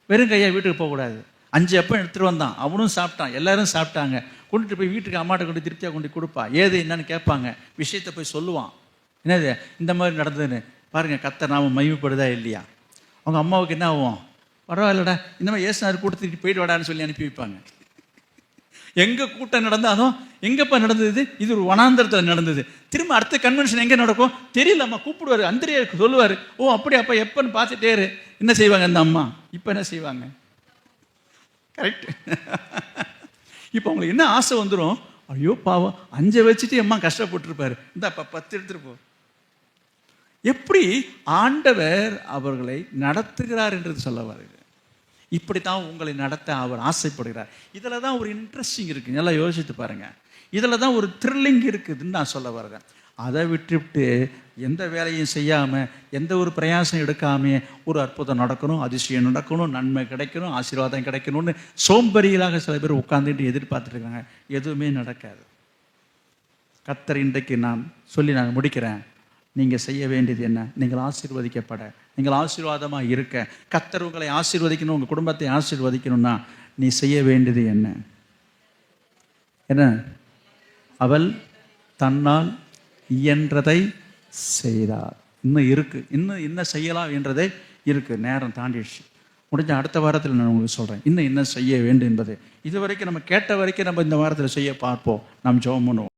வெறும் கையாக வீட்டுக்கு போகக்கூடாது. 5 அப்பம் எடுத்துகிட்டு வந்தான், அவனும் சாப்பிட்டான், எல்லாரும் சாப்பிட்டாங்க. கொண்டுட்டு போய் வீட்டுக்கு அம்மாட்ட கொண்டு திருப்தியாக கொண்டு கொடுப்பா. ஏது என்னன்னு கேட்பாங்க, விஷயத்தை போய் சொல்லுவான். என்னது இந்த மாதிரி நடந்ததுன்னு பாருங்க. கர்த்தர் நாம மகிமைப்படுதா இல்லையா? அவங்க அம்மாவுக்கு என்ன ஆகும்? பரவாயில்லடா, இந்த மாதிரி ஏசுநாதர் கூட்டத்துக்கு போயிட்டு வாடான்னு சொல்லி அனுப்பி வைப்பாங்க. எங்கே கூட்டம் நடந்தாலும் எங்கப்பா நடந்தது? இது ஒரு வனாந்தரத்தில் நடந்தது. திரும்ப அடுத்த கன்வென்ஷன் எங்கே நடக்கும் தெரியலம்மா, கூப்பிடுவார், அந்திரியாருக்கு சொல்லுவார். ஓ அப்படியாப்பா, எப்பன்னு பார்த்துட்டே என்ன செய்வாங்க அந்த அம்மா? இப்போ என்ன செய்வாங்க? கரெக்ட். இப்போ அவங்களுக்கு என்ன ஆசை வந்துடும்? ஐயோ பாவம், 5 வச்சுட்டு அம்மா கஷ்டப்பட்டுருப்பாரு, இந்தாப்பா 10 எடுத்துட்டு போ. எப்படி ஆண்டவர் அவர்களை நடத்துகிறார் என்று சொல்ல வருது. இப்படித்தான் உங்களை நடத்த அவர் ஆசைப்படுகிறார். இதில் தான் ஒரு இன்ட்ரெஸ்டிங் இருக்குது. நல்லா யோசித்து பாருங்க. இதில் தான் ஒரு த்ரில்லிங் இருக்குதுன்னு நான் சொல்ல வர்றேன். அதை விட்டுவிட்டு எந்த வேலையும் செய்யாமல், எந்த ஒரு பிரயாசம் எடுக்காமல் ஒரு அற்புதம் நடக்கணும், அதிசயம் நடக்கணும், நன்மை கிடைக்கணும், ஆசீர்வாதம் கிடைக்கணும்னு சோம்பறிகளாக சில பேர் உட்காந்துட்டு எதிர்பார்த்துட்டு இருக்காங்க. எதுவுமே நடக்காது. கர்த்தர் இன்றைக்கு நான் சொல்லி நான் முடிக்கிறேன். நீங்கள் செய்ய வேண்டியது என்ன? நீங்கள் ஆசீர்வதிக்கப்பட, நீங்கள் ஆசீர்வாதமாக இருக்க, கர்த்தர் உங்களை ஆசீர்வதிக்கணும், உங்கள் குடும்பத்தை ஆசீர்வதிக்கணும்னா நீ செய்ய வேண்டியது என்ன? என்ன? அவள் தன்னால் இயன்றதை செய்தார். இன்னும் இருக்குது, இன்னும் என்ன செய்யலாம் என்றதே இருக்குது. நேரம் தாண்டிடுச்சு. முடிஞ்ச அடுத்த வாரத்தில் நான் உங்களுக்கு சொல்கிறேன் இன்னும் என்ன செய்ய வேண்டும் என்பது. இது வரைக்கும் நம்ம கேட்ட வரைக்கும் நம்ம இந்த வாரத்தில் செய்ய பார்ப்போம். நாம் ஜெபம் பண்ணுவோம்.